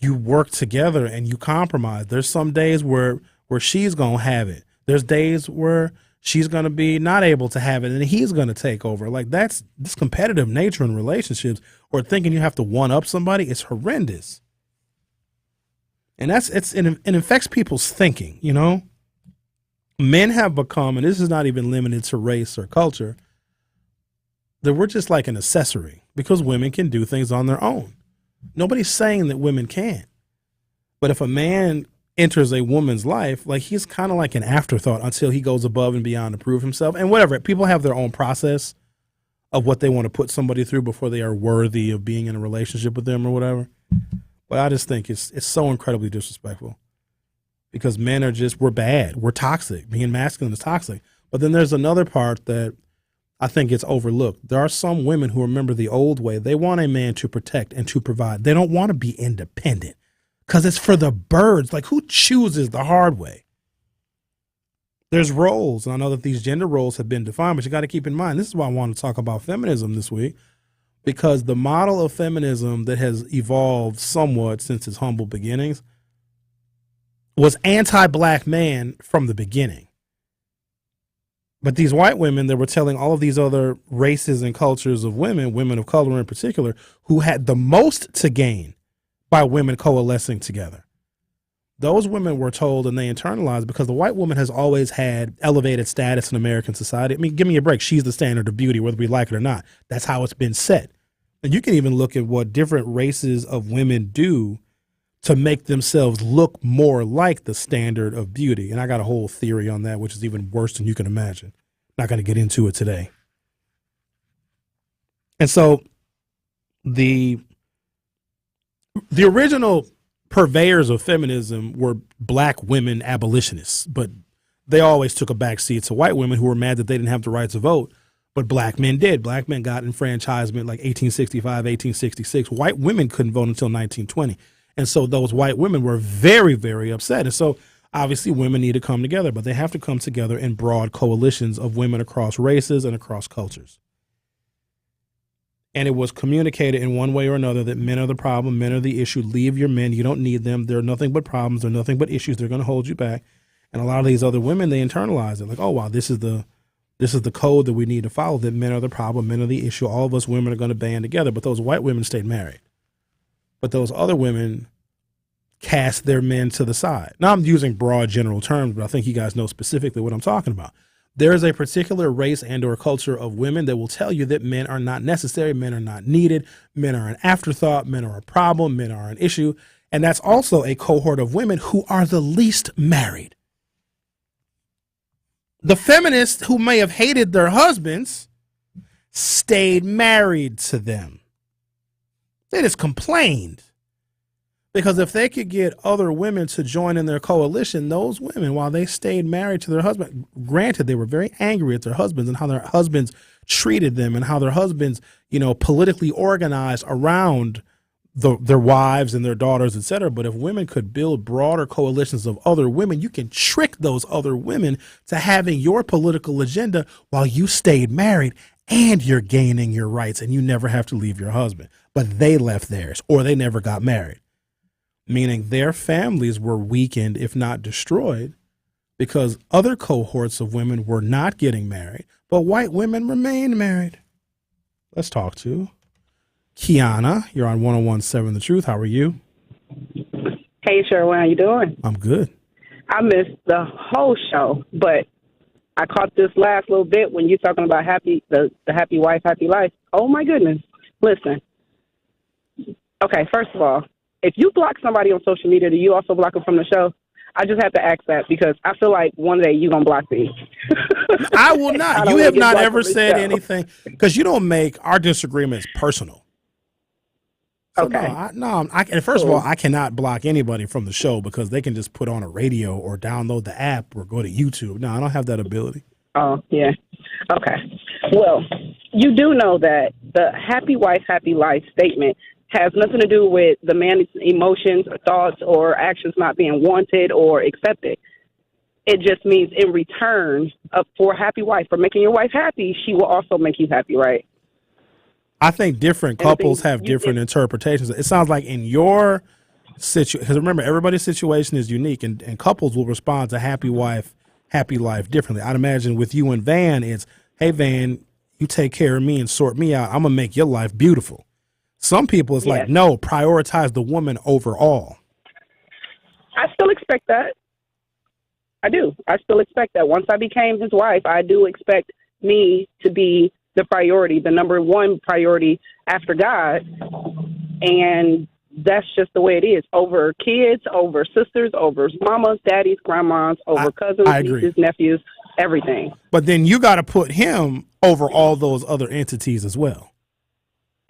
you work together and you compromise? There's some days where she's going to have it. There's days where she's going to be not able to have it and he's going to take over. Like, that's this competitive nature in relationships, or thinking you have to one up somebody. It's horrendous. And it infects people's thinking, Men have become, and this is not even limited to race or culture, that we're just like an accessory because women can do things on their own. Nobody's saying that women can't. But if a man enters a woman's life, like, he's kind of like an afterthought until he goes above and beyond to prove himself. And whatever, people have their own process of what they want to put somebody through before they are worthy of being in a relationship with them or whatever. But I just think it's so incredibly disrespectful because men are we're bad. We're toxic. Being masculine is toxic. But then there's another part that I think gets overlooked. There are some women who remember the old way. They want a man to protect and to provide. They don't want to be independent because it's for the birds. Like, who chooses the hard way? There's roles. And I know that these gender roles have been defined, but you got to keep in mind, this is why I want to talk about feminism this week, because the model of feminism that has evolved somewhat since its humble beginnings was anti-black man from the beginning. But these white women that were telling all of these other races and cultures of women of color in particular, who had the most to gain by women coalescing together. Those women were told, and they internalized, because the white woman has always had elevated status in American society. I mean, give me a break. She's the standard of beauty, whether we like it or not. That's how it's been set. And you can even look at what different races of women do to make themselves look more like the standard of beauty. And I got a whole theory on that, which is even worse than you can imagine. Not going to get into it today. And so the original purveyors of feminism were black women abolitionists, but they always took a back seat to white women who were mad that they didn't have the right to vote, but black men did. Black men got enfranchisement like 1865, 1866. White women couldn't vote until 1920. And so those white women were very, very upset. And so obviously women need to come together, but they have to come together in broad coalitions of women across races and across cultures. and it was communicated in one way or another that men are the problem, men are the issue, leave your men, you don't need them, they're nothing but problems, they're nothing but issues, they're going to hold you back. And a lot of these other women, they internalize it, like, oh, wow, this is the code that we need to follow, that men are the problem, men are the issue, all of us women are going to band together. But those white women stayed married. But those other women cast their men to the side. Now, I'm using broad general terms, but I think you guys know specifically what I'm talking about. There is a particular race and or culture of women that will tell you that men are not necessary, men are not needed, men are an afterthought, men are a problem, men are an issue. And that's also a cohort of women who are the least married. The feminists who may have hated their husbands stayed married to them. They just complained. Because if they could get other women to join in their coalition, those women, while they stayed married to their husband, granted, they were very angry at their husbands and how their husbands treated them and how their husbands, politically organized around their wives and their daughters, et cetera. But if women could build broader coalitions of other women, you can trick those other women to having your political agenda while you stayed married, and you're gaining your rights and you never have to leave your husband. But they left theirs, or they never got married. Meaning their families were weakened, if not destroyed, because other cohorts of women were not getting married, but white women remained married. Let's talk to Kiana. You're on 101.7 The Truth. How are you? Hey, Sherwin. How you doing? I'm good. I missed the whole show, but I caught this last little bit when you're talking about the happy wife, happy life. Oh, my goodness. Listen. Okay, first of all, if you block somebody on social media, do you also block them from the show? I just have to ask that because I feel like one day you're going to block me. I will not. You have not ever said anything because you don't make our disagreements personal. So okay. And first of all, I cannot block anybody from the show because they can just put on a radio or download the app or go to YouTube. No, I don't have that ability. Oh, yeah. Okay. Well, you do know that the happy wife, happy life statement has nothing to do with the man's emotions or thoughts or actions not being wanted or accepted. It just means in return for a happy wife, for making your wife happy, she will also make you happy, right? I think different couples have different interpretations. It sounds like in your situation, because remember, everybody's situation is unique, and couples will respond to happy wife, happy life differently. I'd imagine with you and Van, it's, hey, Van, you take care of me and sort me out. I'm going to make your life beautiful. Some people, it's like, no, prioritize the woman overall. I still expect that. I do. I still expect that. Once I became his wife, I do expect me to be the priority, the number one priority after God. And that's just the way it is. Over kids, over sisters, over mamas, daddies, grandmas, over cousins, nieces, nephews, everything. But then you got to put him over all those other entities as well.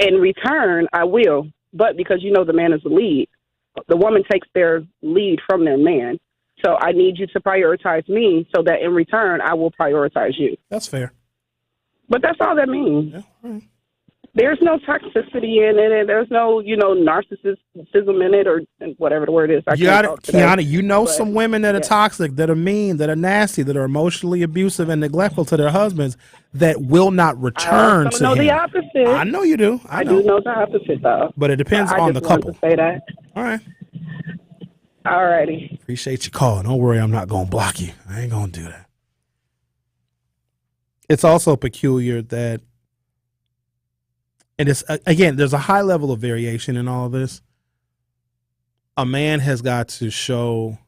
In return, I will, but because the man is the lead, the woman takes their lead from their man. So I need you to prioritize me so that in return, I will prioritize you. That's fair. But that's all that means. Yeah, right. There's no toxicity in it, and there's no, narcissism in it, or whatever the word is. Kiana, some women that are toxic, that are mean, that are nasty, that are emotionally abusive and neglectful to their husbands that will not return to him. I know the opposite. I know you do. I do know the opposite, though. But it depends on the couple. To say that. All right. All righty. Appreciate you calling. Don't worry, I'm not going to block you. I ain't going to do that. It's also peculiar that, and it's, again, there's a high level of variation in all of this. A man has got to show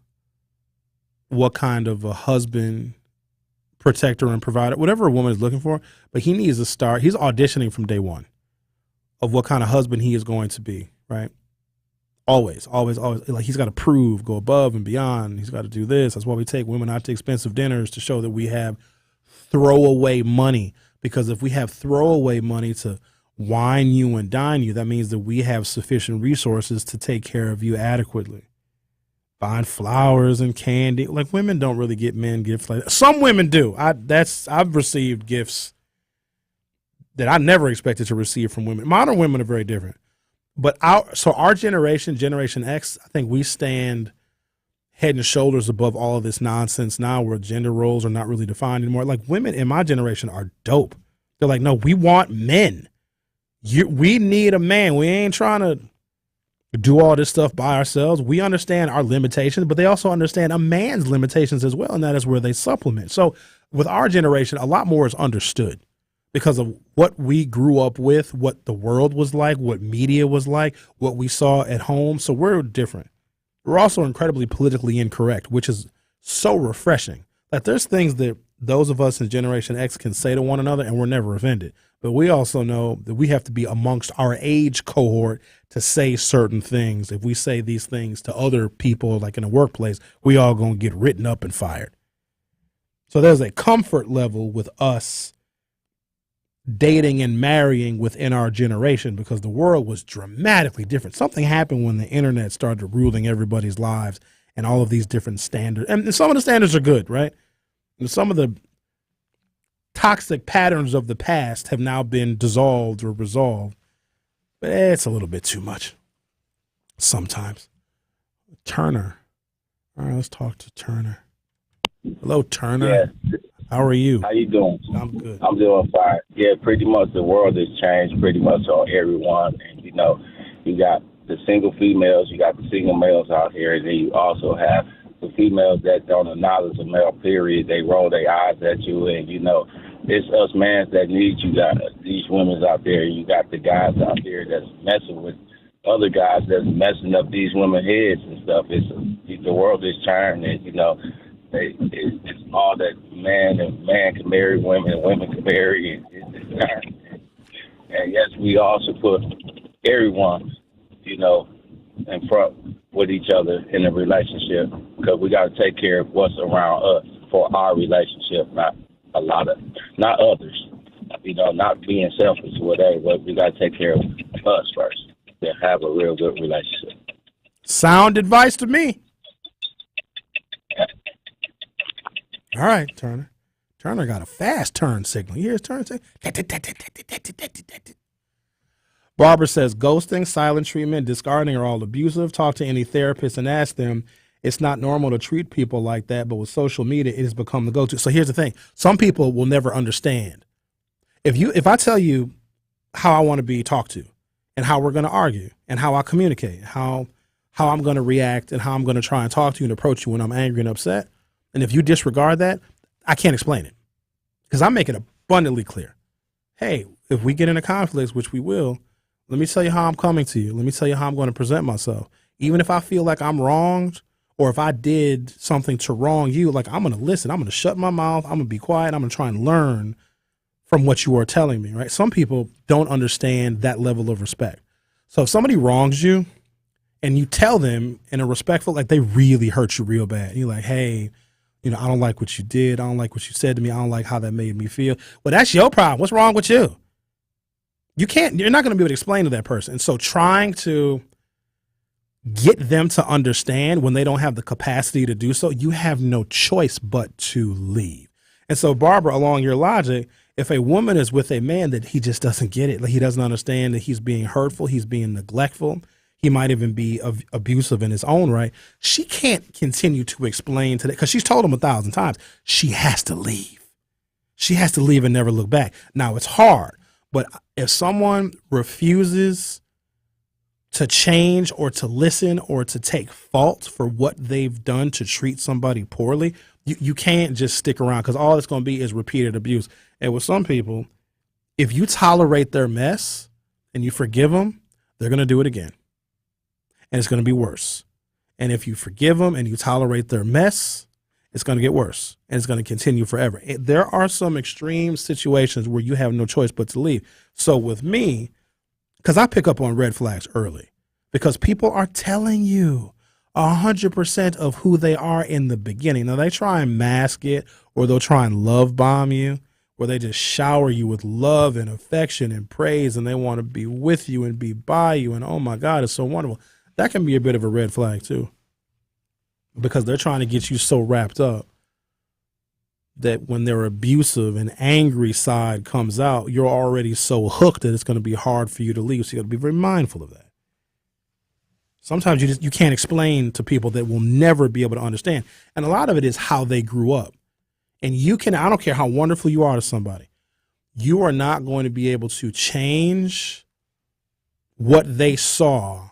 what kind of a husband, protector, and provider, whatever a woman is looking for, but he needs to start, he's auditioning from day one of what kind of husband he is going to be, right? Always. Like, he's got to prove, go above and beyond. He's got to do this. That's why we take women out to expensive dinners, to show that we have throwaway money. Because if we have throwaway money to wine you and dine you, that means that we have sufficient resources to take care of you adequately. Buying flowers and candy. Like, women don't really get men gifts like that. Some women do. I've received gifts that I never expected to receive from women. Modern women are very different. But our generation, Generation X, I think we stand head and shoulders above all of this nonsense now where gender roles are not really defined anymore. Like, women in my generation are dope. They're like, no, we want men. We need a man. We ain't trying to do all this stuff by ourselves. We understand our limitations, but they also understand a man's limitations as well, and that is where they supplement. So with our generation, a lot more is understood because of what we grew up with, what the world was like, what media was like, what we saw at home. So we're different. We're also incredibly politically incorrect, which is so refreshing. Like there's things that those of us in Generation X can say to one another and we're never offended. But we also know that we have to be amongst our age cohort to say certain things. If we say these things to other people, like in a workplace, we all going to get written up and fired. So there's a comfort level with us dating and marrying within our generation because the world was dramatically different. Something happened when the internet started ruling everybody's lives and all of these different standards. And some of the standards are good, right? And some of the toxic patterns of the past have now been dissolved or resolved. But it's a little bit too much sometimes. Turner. All right, let's talk to Turner. Hello, Turner. Yeah. How are you? How you doing? I'm good. I'm doing fine. Yeah, pretty much the world has changed pretty much on everyone. And, you know, you got the single females, you got the single males out here, and then you also have the females that don't acknowledge a male, period. They roll their eyes at you, and, you know, it's us mans that need you guys, these women's out there. You got the guys out there that's messing with other guys that's messing up these women's heads and stuff. The world is turning, and, you know, it's all that man can marry women and women can marry, and it's turning. And yes, we also put everyone, you know, in front with each other in a relationship because we got to take care of what's around us for our relationship, not others. You know, not being selfish or whatever, but we got to take care of us first to have a real good relationship. Sound advice to me. All right, Turner. Turner got a fast turn signal. You hear his turn signal? Barbara says ghosting, silent treatment, discarding are all abusive. Talk to any therapist and ask them. It's not normal to treat people like that, but with social media, it has become the go-to. So here's the thing. Some people will never understand. If I tell you how I want to be talked to and how we're going to argue and how I communicate, how I'm going to react and how I'm going to try and talk to you and approach you when I'm angry and upset, and if you disregard that, I can't explain it because I'm making it abundantly clear. Hey, if we get in a conflict, which we will, let me tell you how I'm coming to you. Let me tell you how I'm going to present myself. Even if I feel like I'm wronged or if I did something to wrong you, like I'm going to listen. I'm going to shut my mouth. I'm going to be quiet. I'm going to try and learn from what you are telling me, right? Some people don't understand that level of respect. So if somebody wrongs you and you tell them in a respectful, like they really hurt you real bad. And you're like, hey, you know, I don't like what you did. I don't like what you said to me. I don't like how that made me feel. Well, that's your problem. What's wrong with you? You're not going to be able to explain to that person. And so trying to get them to understand when they don't have the capacity to do so, you have no choice but to leave. And so, Barbara, along your logic, if a woman is with a man that he just doesn't get it, like he doesn't understand that he's being hurtful, he's being neglectful, he might even be abusive in his own right, she can't continue to explain to that because she's told him 1,000 times. She has to leave. She has to leave and never look back. Now, it's hard, but if someone refuses to change or to listen or to take fault for what they've done to treat somebody poorly, you can't just stick around because all it's going to be is repeated abuse. And with some people, if you tolerate their mess and you forgive them, they're going to do it again. And it's going to be worse. And if you forgive them and you tolerate their mess, it's going to get worse. And it's going to continue forever. There are some extreme situations where you have no choice but to leave. So with me, because I pick up on red flags early, because people are telling you 100% of who they are in the beginning. Now, they try and mask it, or they'll try and love bomb you, where they just shower you with love and affection and praise, and they want to be with you and be by you. And, oh, my God, it's so wonderful. That can be a bit of a red flag, too, because they're trying to get you so wrapped up that when their abusive and angry side comes out, you're already so hooked that it's going to be hard for you to leave. So you got to be very mindful of that. Sometimes you can't explain to people that will never be able to understand. And a lot of it is how they grew up. And I don't care how wonderful you are to somebody, you are not going to be able to change what they saw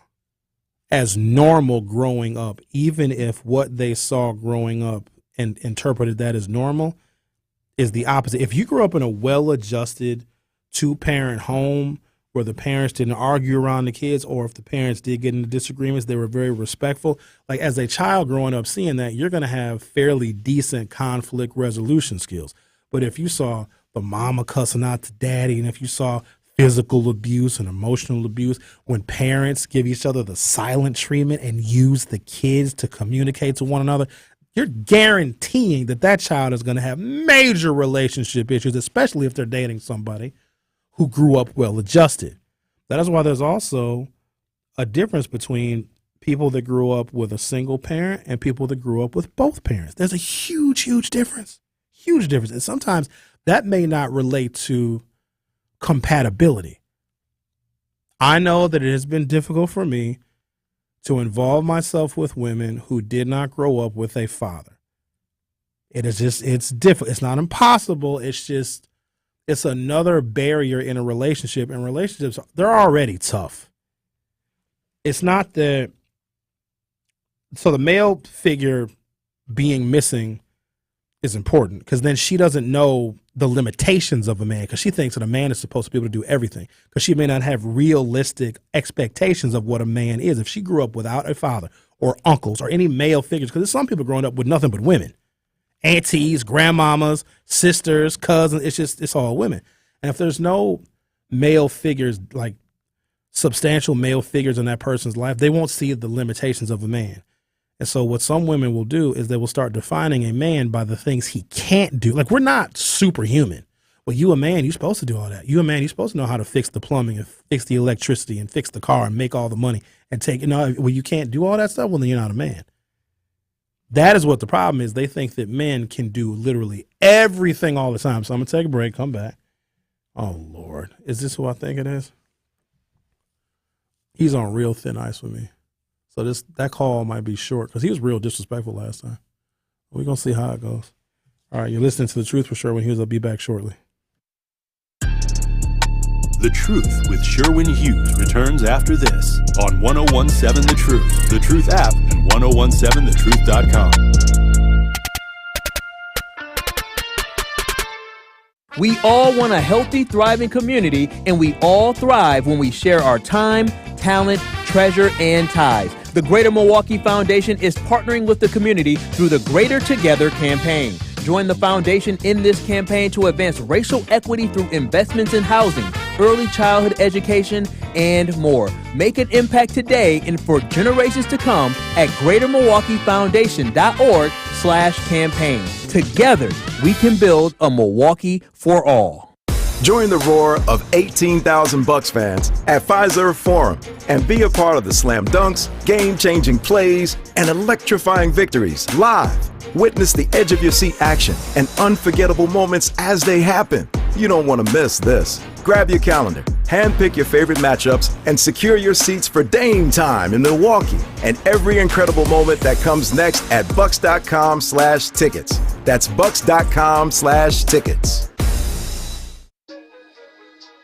as normal growing up, even if what they saw growing up and interpreted that as normal, is the opposite. If you grew up in a well-adjusted two-parent home where the parents didn't argue around the kids, or if the parents did get into disagreements, they were very respectful. Like, as a child growing up seeing that, you're going to have fairly decent conflict resolution skills. But if you saw the mama cussing out to daddy, and if you saw physical abuse and emotional abuse, when parents give each other the silent treatment and use the kids to communicate to one another, you're guaranteeing that that child is going to have major relationship issues, especially if they're dating somebody who grew up well-adjusted. That is why there's also a difference between people that grew up with a single parent and people that grew up with both parents. There's a huge, huge difference. Huge difference. And sometimes that may not relate to compatibility. I know that it has been difficult for me to involve myself with women who did not grow up with a father. It's difficult. It's not impossible. It's another barrier in a relationship, and relationships, they're already tough. It's not that, so the male figure being missing is important, because then she doesn't know the limitations of a man, because she thinks that a man is supposed to be able to do everything, because she may not have realistic expectations of what a man is. If she grew up without a father or uncles or any male figures, because there's some people growing up with nothing but women. Aunties, grandmamas, sisters, cousins, it's all women. And if there's no male figures, like substantial male figures in that person's life, they won't see the limitations of a man. And so what some women will do is they will start defining a man by the things he can't do. Like, we're not superhuman. Well, you a man, you're supposed to do all that. You a man, you're supposed to know how to fix the plumbing and fix the electricity and fix the car and make all the money and take, well, you can't do all that stuff, well, then you're not a man. That is what the problem is. They think that men can do literally everything all the time. So I'm going to take a break, come back. Oh, Lord. Is this who I think it is? He's on real thin ice with me. So that call might be short because he was real disrespectful last time. We're going to see how it goes. All right, you're listening to The Truth with Sherwin Hughes. I'll be back shortly. The Truth with Sherwin Hughes returns after this on 1017 The Truth, The Truth app, and 1017thetruth.com. We all want a healthy, thriving community, and we all thrive when we share our time, talent, treasure, and ties. The Greater Milwaukee Foundation is partnering with the community through the Greater Together campaign. Join the foundation in this campaign to advance racial equity through investments in housing, early childhood education, and more. Make an impact today and for generations to come at greatermilwaukeefoundation.org/campaign. Together, we can build a Milwaukee for all. Join the roar of 18,000 Bucks fans at Fiserv Forum and be a part of the slam dunks, game-changing plays, and electrifying victories live. Witness the edge-of-your-seat action and unforgettable moments as they happen. You don't want to miss this. Grab your calendar, handpick your favorite matchups, and secure your seats for Dame time in Milwaukee and every incredible moment that comes next at bucks.com/tickets. That's bucks.com/tickets.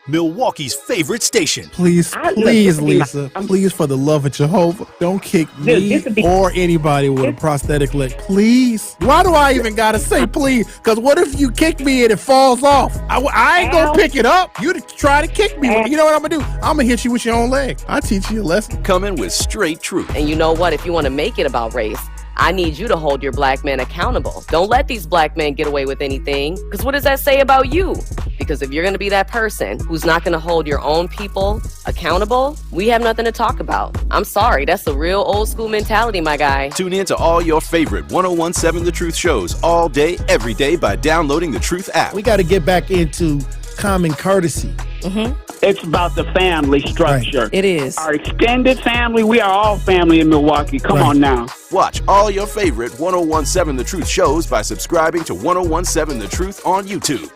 Milwaukee's favorite station. Please, Lisa, please, for the love of Jehovah, don't kick me or anybody with a prosthetic leg. Please. Why do I even gotta say please? Because what if you kick me and it falls off? I ain't gonna pick it up. You try to kick me. You know what I'm gonna do? I'm gonna hit you with your own leg. I'll teach you a lesson. Coming with straight truth. And you know what? If you want to make it about race, I need you to hold your black men accountable. Don't let these black men get away with anything. Because what does that say about you? Because if you're going to be that person who's not going to hold your own people accountable, we have nothing to talk about. I'm sorry. That's a real old school mentality, my guy. Tune in to all your favorite 1017 The Truth shows all day, every day by downloading the Truth app. We got to get back into common courtesy. Mm-hmm. It's about the family structure. Right. It is. Our extended family, we are all family in Milwaukee. Come on now. Watch all your favorite 1017 The Truth shows by subscribing to 1017 The Truth on YouTube.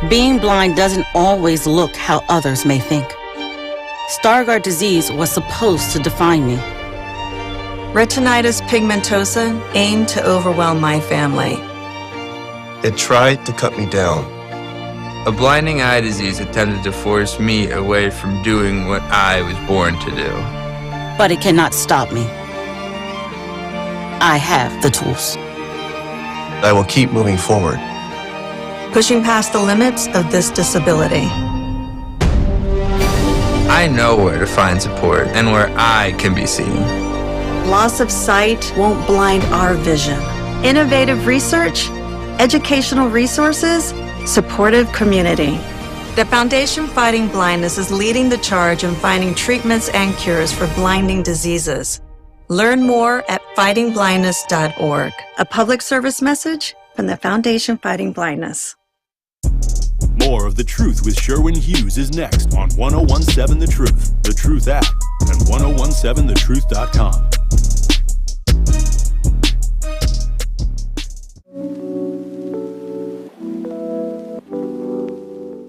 Being blind doesn't always look how others may think. Stargardt disease was supposed to define me. Retinitis pigmentosa aimed to overwhelm my family. It tried to cut me down, A blinding eye disease attempted to force me away from doing what I was born to do. But it cannot stop me. I have the tools. I will keep moving forward. Pushing past the limits of this disability. I know where to find support and where I can be seen. Loss of sight won't blind our vision. Innovative research, educational resources, supportive community. The Foundation Fighting Blindness is leading the charge in finding treatments and cures for blinding diseases. Learn more at fightingblindness.org. A public service message from the Foundation Fighting Blindness. More of The Truth with Sherwin Hughes is next on 1017 The Truth, The Truth app, and 1017thetruth.com.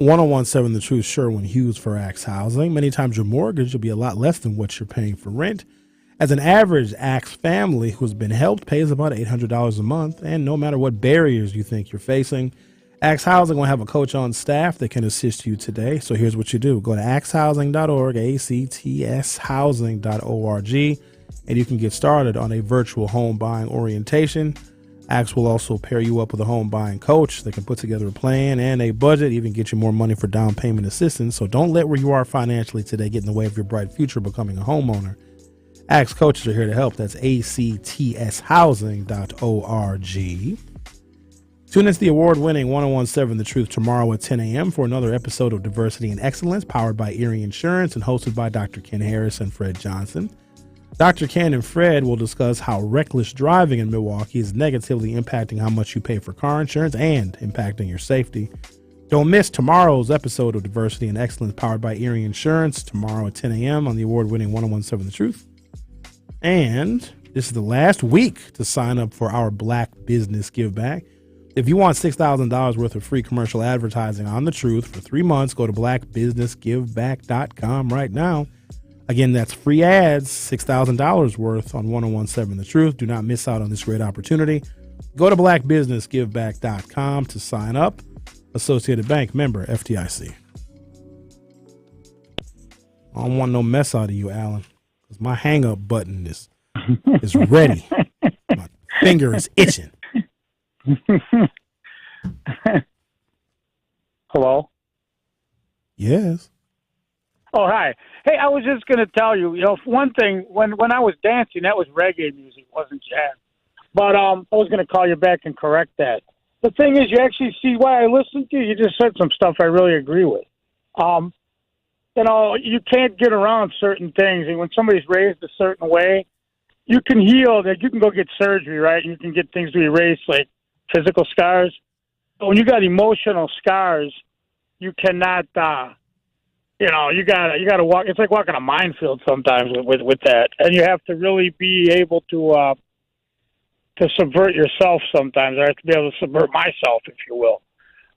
(1017 The Truth), Sherwin Hughes for Axe Housing. Many times your mortgage will be a lot less than what you're paying for rent. As an average Axe family who's been helped pays about $800 a month, and no matter what barriers you think you're facing, Axe Housing will have a coach on staff that can assist you today. So here's what you do. Go to axhousing.org, ACTShousing.org, and you can get started on a virtual home buying orientation. Axe will also pair you up with a home buying coach that can put together a plan and a budget, even get you more money for down payment assistance. So don't let where you are financially today get in the way of your bright future becoming a homeowner. Axe coaches are here to help. That's ACTShousing.org. Tune into the award-winning 1017 The Truth tomorrow at 10 a.m. for another episode of Diversity and Excellence, powered by Erie Insurance and hosted by Dr. Ken Harris and Fred Johnson. Dr. Ken and Fred will discuss how reckless driving in Milwaukee is negatively impacting how much you pay for car insurance and impacting your safety. Don't miss tomorrow's episode of Diversity and Excellence, powered by Erie Insurance, tomorrow at 10 a.m. on the award-winning 1017 The Truth. And this is the last week to sign up for our Black Business Give Back. If you want $6,000 worth of free commercial advertising on The Truth for 3 months, go to blackbusinessgiveback.com right now. Again, that's free ads, $6,000 worth on 1017 The Truth. Do not miss out on this great opportunity. Go to blackbusinessgiveback.com to sign up. Associated Bank, member FDIC. I don't want no mess out of you, Alan, because my hang-up button is ready. My finger is itching. Hello? Yes. Oh, hi. Hey, I was just going to tell you, one thing, when I was dancing, that was reggae music, wasn't jazz. But I was going to call you back and correct that. The thing is, you actually see why I listened to you. You just said some stuff I really agree with. You can't get around certain things. And when somebody's raised a certain way, you can heal. That you can go get surgery, right? You can get things to erase, like physical scars. But when you got emotional scars, you cannot. You gotta walk. It's like walking a minefield sometimes with that, and you have to really be able to subvert yourself sometimes. I have to be able to subvert myself, if you will.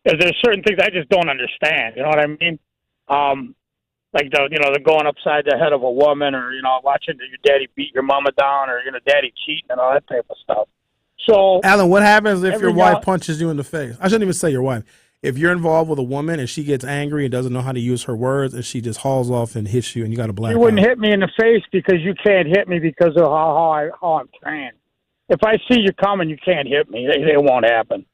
There's certain things I just don't understand. You know what I mean? Like the going upside the head of a woman, or watching your daddy beat your mama down, or daddy cheating and all that type of stuff. So, Alan, what happens if your wife punches you in the face? I shouldn't even say your wife. If you're involved with a woman and she gets angry and doesn't know how to use her words, and she just hauls off and hits you, and you got to black out. You wouldn't hit me in the face because you can't hit me because of how I'm trained. If I see you coming, you can't hit me. It won't happen.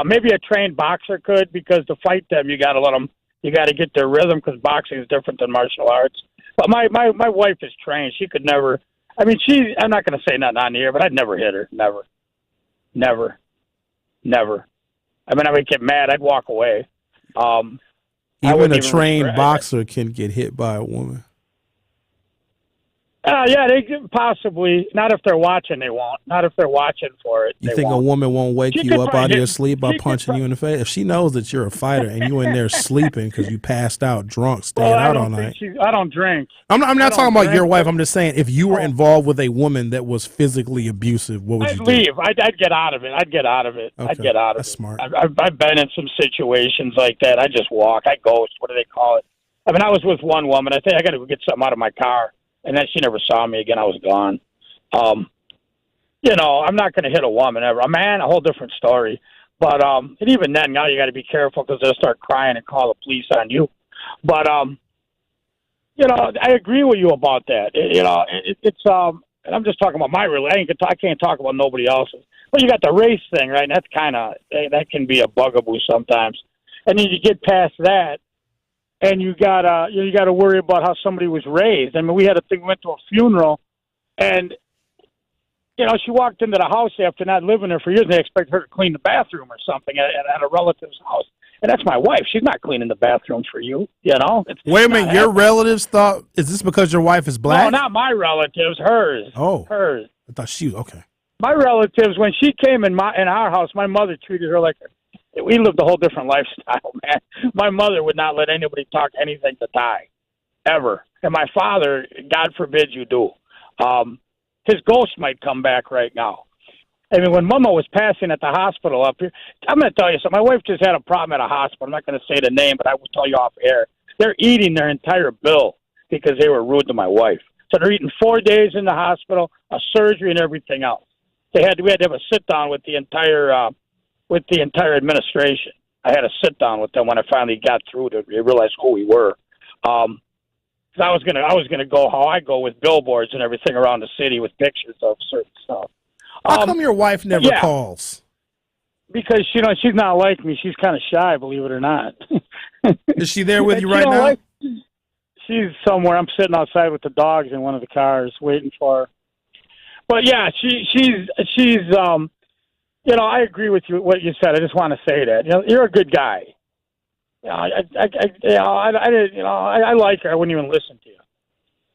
Maybe a trained boxer could, because to fight them, you got to let them. You got to get their rhythm, because boxing is different than martial arts. But my wife is trained. She could never. I mean, I'm not going to say nothing on the air, but I'd never hit her. Never. I mean, I would get mad. I'd walk away. Even a trained boxer can get hit by a woman. Yeah, they could possibly. Not if they're watching, they won't. Not if they're watching for it. You think a woman won't wake you up out of your sleep by punching you in the face? If she knows that you're a fighter and you in there sleeping because you passed out drunk, staying out all night. I don't drink. I'm not talking about your wife. I'm just saying, if you were involved with a woman that was physically abusive, what would you do? I'd leave. I'd get out of it. Okay. I'd get out of That's it. Smart. I've been in some situations like that. I just walk. I ghost. What do they call it? I mean, I was with one woman. I think I got to go get something out of my car. And then she never saw me again. I was gone. I'm not going to hit a woman ever. A man, a whole different story. But and even then, now you got to be careful because they'll start crying and call the police on you. But you know, I agree with you about that. It's and I'm just talking about my relationship. I can't talk about nobody else's. But you got the race thing, right? And that's that can be a bugaboo sometimes. And then you get past that, and you gotta worry about how somebody was raised. I mean, we went to a funeral, and you know, she walked into the house after not living there for years, and they expect her to clean the bathroom or something at a relative's house. And that's my wife. She's not cleaning the bathrooms for you, you know? Wait a minute. Your relatives thought, is this because your wife is black? No, not my relatives. Hers. Oh. Hers. I thought she was, okay. My relatives, when she came in our house, my mother treated her like, we lived a whole different lifestyle, man. My mother would not let anybody talk anything to die, ever. And my father, God forbid you do. His ghost might come back right now. I mean, when Mama was passing at the hospital up here, I'm going to tell you something. My wife just had a problem at a hospital. I'm not going to say the name, but I will tell you off air. They're eating their entire bill because they were rude to my wife. So they're eating 4 days in the hospital, a surgery, and everything else. We had to have a sit down with the entire administration. I had a sit down with them when I finally got through to realize who we were. I was gonna go how I go with billboards and everything around the city with pictures of certain stuff. How come your wife never calls? Because she's not like me. She's kind of shy, believe it or not. Is she there with you right now? She's somewhere. I'm sitting outside with the dogs in one of the cars waiting for her. But yeah, she's I agree with you what you said. I just want to say that you're a good guy. I like her. I wouldn't even listen to you.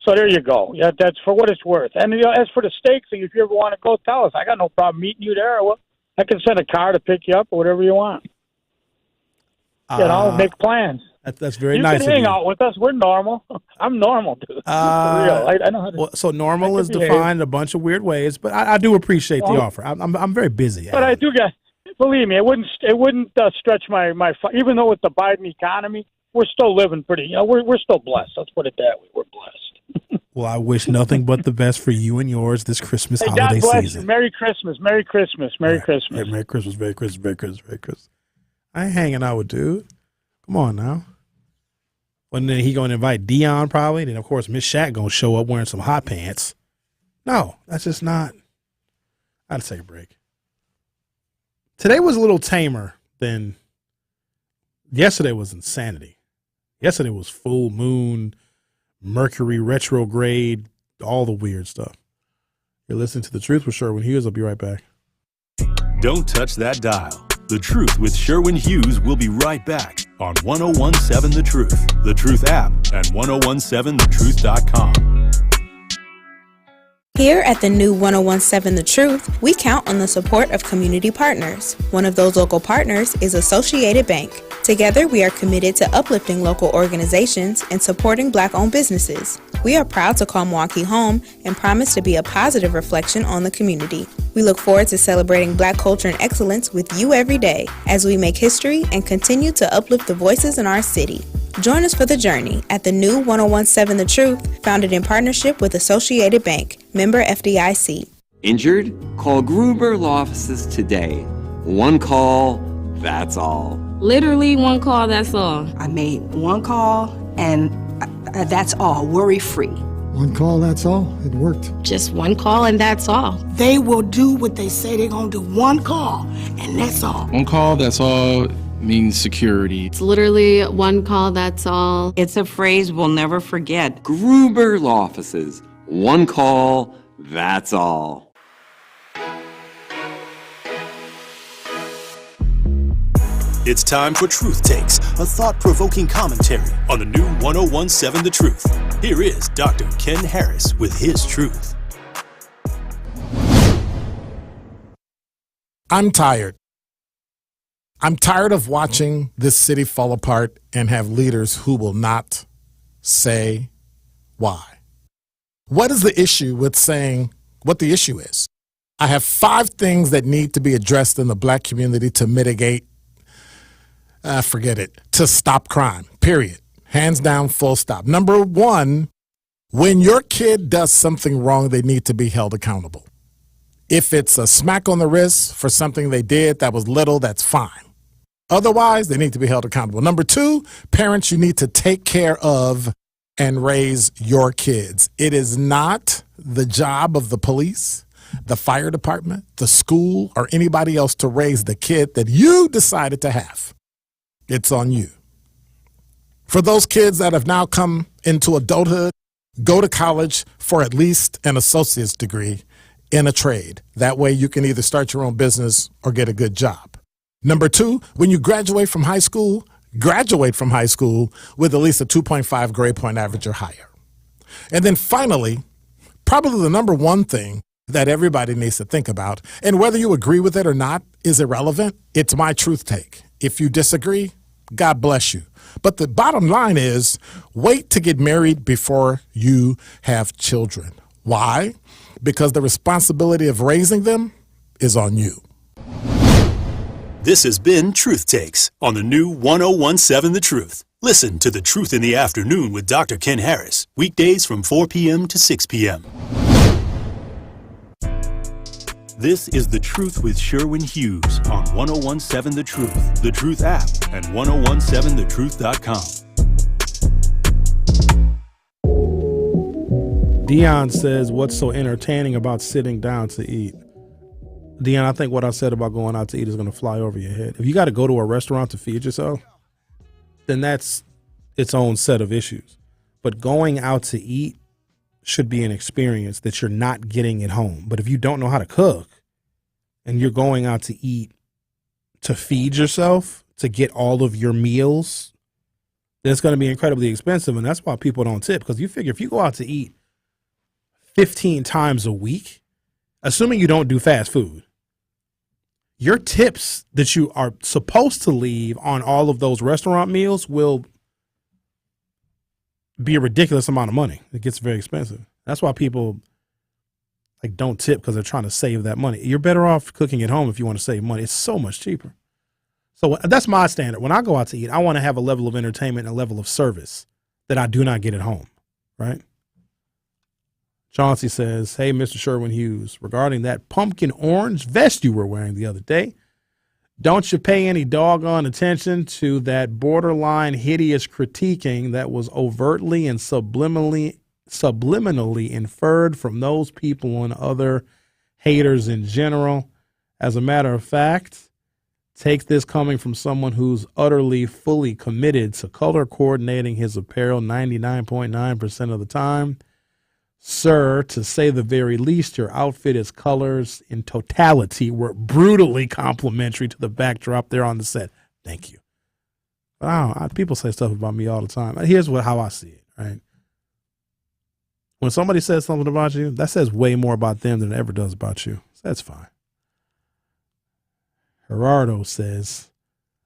So there you go. Yeah, that's for what it's worth. And as for the steak thing, if you ever want to go, tell us. I got no problem meeting you there. Or I can send a car to pick you up or whatever you want. Make plans. That's very nice. You can hang out with us. We're normal. I'm normal, dude. For real. I know how to. So normal is defined a bunch of weird ways, but I do appreciate the offer. I'm very busy. But I do get. Believe me, it wouldn't stretch my even though with the Biden economy, we're still living pretty. We're still blessed. Let's put it that way. We're blessed. Well, I wish nothing but the best for you and yours this Christmas holiday God bless season. You. Merry Christmas. Merry Christmas. Merry Christmas. Hey, Merry Christmas. Merry Christmas. Merry Christmas. Merry Christmas. I ain't hanging out with dude. Come on now. Well, then he going to invite Dion probably. Then, of course, Miss Shaq going to show up wearing some hot pants. No, that's just not. I had to take a break. Today was a little tamer than yesterday was insanity. Yesterday was full moon, Mercury retrograde, all the weird stuff. You're listening to The Truth with Sherwin Hughes. I'll be right back. Don't touch that dial. The Truth with Sherwin Hughes will be right back on 1017 The Truth, The Truth app, and 1017thetruth.com. Here at the new 1017 The Truth, we count on the support of community partners. One of those local partners is Associated Bank. Together, we are committed to uplifting local organizations and supporting Black-owned businesses. We are proud to call Milwaukee home and promise to be a positive reflection on the community. We look forward to celebrating Black culture and excellence with you every day as we make history and continue to uplift the voices in our city. Join us for the journey at the new 1017 The Truth, founded in partnership with Associated Bank, member FDIC. Injured? Call Gruber Law Offices today. One call, that's all. Literally one call, that's all. I made one call and that's all, worry-free. One call, that's all. It worked. Just one call and that's all. They will do what they say they're going to do. One call and that's all. One call, that's all means security. It's literally one call, that's all. It's a phrase we'll never forget. Gruber Law Offices. One call, that's all. It's time for Truth Takes, a thought-provoking commentary on the new 1017 The Truth. Here is Dr. Ken Harris with his truth. I'm tired. I'm tired of watching this city fall apart and have leaders who will not say why. What is the issue with saying what the issue is? I have 5 things that need to be addressed in the Black community to mitigate, to stop crime, period. Hands down, full stop. Number 1, when your kid does something wrong, they need to be held accountable. If it's a smack on the wrist for something they did that was little, that's fine. Otherwise, they need to be held accountable. Number 2, parents, you need to take care of and raise your kids. It is not the job of the police, the fire department, the school, or anybody else to raise the kid that you decided to have. It's on you. For those kids that have now come into adulthood, go to college for at least an associate's degree in a trade. That way you can either start your own business or get a good job. Number 2, when you graduate from high school with at least a 2.5 grade point average or higher. And then finally, probably the number 1 thing that everybody needs to think about, and whether you agree with it or not is irrelevant, it's my truth take. If you disagree, God bless you. But the bottom line is, wait to get married before you have children. Why? Because the responsibility of raising them is on you. This has been Truth Takes on the new 1017 The Truth. Listen to The Truth in the Afternoon with Dr. Ken Harris, weekdays from 4 p.m. to 6 p.m. This is The Truth with Sherwin Hughes on 1017 The Truth, The Truth app, and 1017thetruth.com. Dion says, what's so entertaining about sitting down to eat? Dion, I think what I said about going out to eat is going to fly over your head. If you got to go to a restaurant to feed yourself, then that's its own set of issues. But going out to eat should be an experience that you're not getting at home. But if you don't know how to cook and you're going out to eat to feed yourself, to get all of your meals, then it's going to be incredibly expensive. And that's why people don't tip, because you figure if you go out to eat 15 times a week, assuming you don't do fast food, your tips that you are supposed to leave on all of those restaurant meals will be a ridiculous amount of money. It gets very expensive. That's why people don't tip, because they're trying to save that money. You're better off cooking at home if you want to save money. It's so much cheaper. So that's my standard. When I go out to eat, I want to have a level of entertainment and a level of service that I do not get at home, right? Chauncey says, hey, Mr. Sherwin Hughes, regarding that pumpkin orange vest you were wearing the other day, don't you pay any doggone attention to that borderline hideous critiquing that was overtly and subliminally inferred from those people and other haters in general? As a matter of fact, take this coming from someone who's utterly, fully committed to color coordinating his apparel 99.9% of the time. Sir, to say the very least, your outfit's colors in totality were brutally complimentary to the backdrop there on the set. Thank you. People say stuff about me all the time. Here's how I see it, right? When somebody says something about you, that says way more about them than it ever does about you. So that's fine. Gerardo says,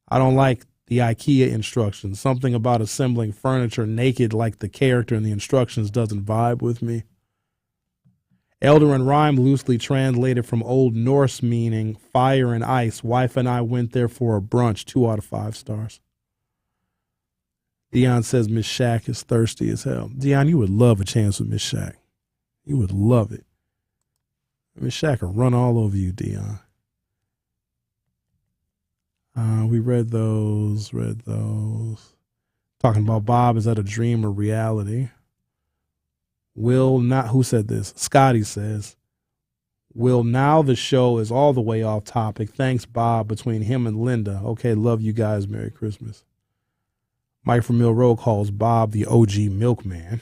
I don't like the IKEA instructions. Something about assembling furniture naked like the character in the instructions doesn't vibe with me. Elder and Rhyme loosely translated from Old Norse meaning fire and ice. Wife and I went there for a brunch. 2 out of 5 stars. Dion says Miss Shack is thirsty as hell. Dion, you would love a chance with Miss Shack. You would love it. Miss Shack will run all over you, Dion. We read those. Talking about Bob, is that a dream or reality? Who said this? Scotty says, now the show is all the way off topic. Thanks, Bob, between him and Linda. Okay, love you guys. Merry Christmas. Mike from Mill Road calls Bob the OG milkman.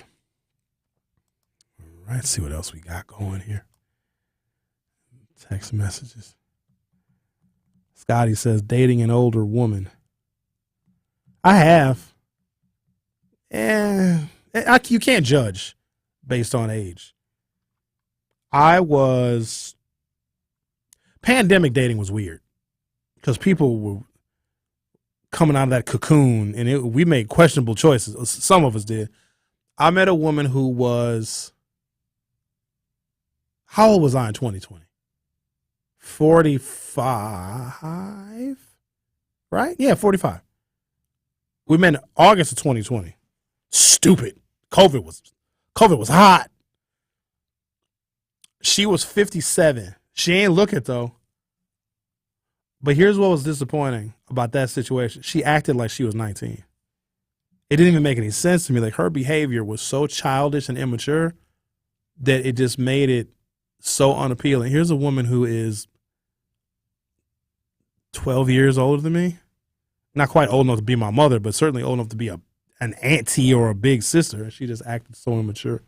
All right, let's see what else we got going here. Text messages. Scotty says, dating an older woman. I have. You can't judge based on age. Pandemic dating was weird because people were coming out of that cocoon and we made questionable choices. Some of us did. I met a woman who was, how old was I in 2020? 45, right? Yeah, 45. We met in August of 2020. Stupid. COVID was hot. She was 57. She ain't look it, though. But here's what was disappointing about that situation. She acted like she was 19. It didn't even make any sense to me. Like, her behavior was so childish and immature that it just made it so unappealing. Here's a woman who is 12 years older than me. Not quite old enough to be my mother, but certainly old enough to be an auntie or a big sister. She just acted so immature.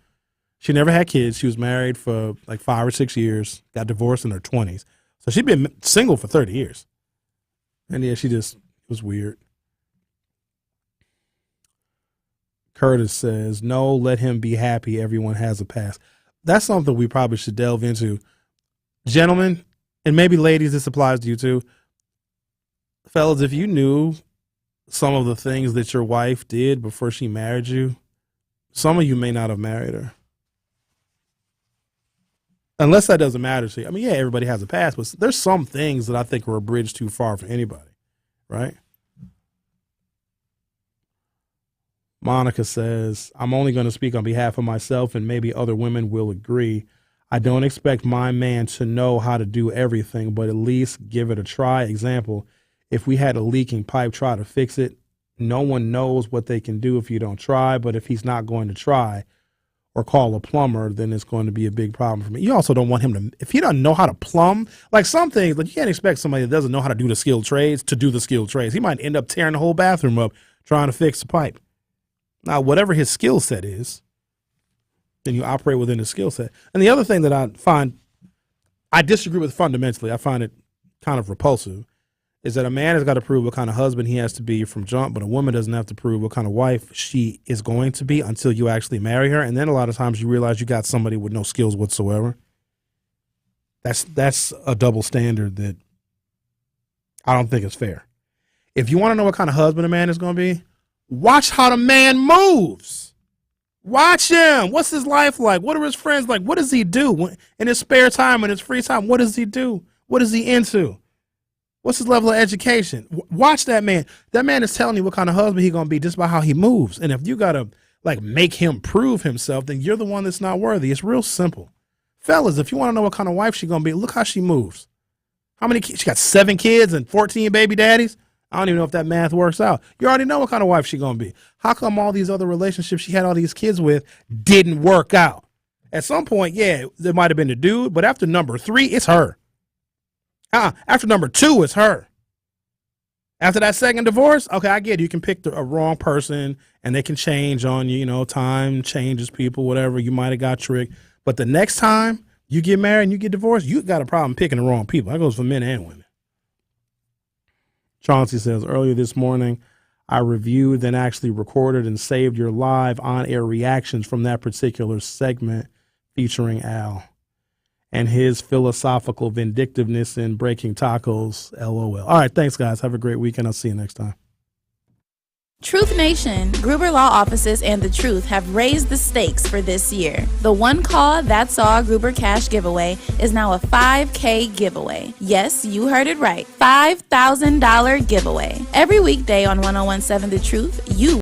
She never had kids. She was married for like 5 or 6 years, got divorced in her 20s. So she'd been single for 30 years. And yeah, she just was weird. Curtis says, no, let him be happy. Everyone has a past. That's something we probably should delve into. Gentlemen, and maybe ladies, this applies to you too. Fellas, if you knew some of the things that your wife did before she married you, some of you may not have married her. Unless that doesn't matter to you. I mean, yeah, everybody has a past, but there's some things that I think are a bridge too far for anybody, right? Monica says, I'm only going to speak on behalf of myself, and maybe other women will agree. I don't expect my man to know how to do everything, but at least give it a try. Example, if we had a leaking pipe, try to fix it. No one knows what they can do if you don't try, but if he's not going to try or call a plumber, then it's going to be a big problem for me. You also don't want him to, if he doesn't know how to plumb, like some things, like you can't expect somebody that doesn't know how to do the skilled trades to do the skilled trades. He might end up tearing the whole bathroom up trying to fix the pipe. Now, whatever his skill set is, then you operate within his skill set. And the other thing that I find, I disagree with fundamentally, I find it kind of repulsive, is that a man has got to prove what kind of husband he has to be from jump, but a woman doesn't have to prove what kind of wife she is going to be until you actually marry her. And then a lot of times you realize you got somebody with no skills whatsoever. That's a double standard that I don't think is fair. If you want to know what kind of husband a man is going to be, watch how the man moves. Watch him. What's his life like? What are his friends like? What does he do in his spare time, in his free time? What does he do? What is he into? What's his level of education? Watch that man. That man is telling you what kind of husband he's going to be just by how he moves. And if you got to like make him prove himself, then you're the one that's not worthy. It's real simple. Fellas, if you want to know what kind of wife she's going to be, look how she moves. How many kids? She got 7 kids and 14 baby daddies. I don't even know if that math works out. You already know what kind of wife she's going to be. How come all these other relationships she had all these kids with didn't work out? At some point, yeah, there might have been a dude, but after number 3, it's her. After number 2, it's her. After that second divorce, okay, I get it. You can pick a wrong person and they can change on you. You know, time changes people, whatever. You might have got tricked. But the next time you get married and you get divorced, you got a problem picking the wrong people. That goes for men and women. Chauncey says, earlier this morning, I reviewed, then actually recorded and saved your live on-air reactions from that particular segment featuring Al and his philosophical vindictiveness in breaking tacos, LOL. All right, thanks, guys. Have a great weekend. I'll see you next time. Truth Nation, Gruber Law Offices, and The Truth have raised the stakes for this year. The One Call, That's All Gruber Cash giveaway is now a $5K giveaway. Yes, you heard it right. $5,000 giveaway. Every weekday on 1017 The Truth, you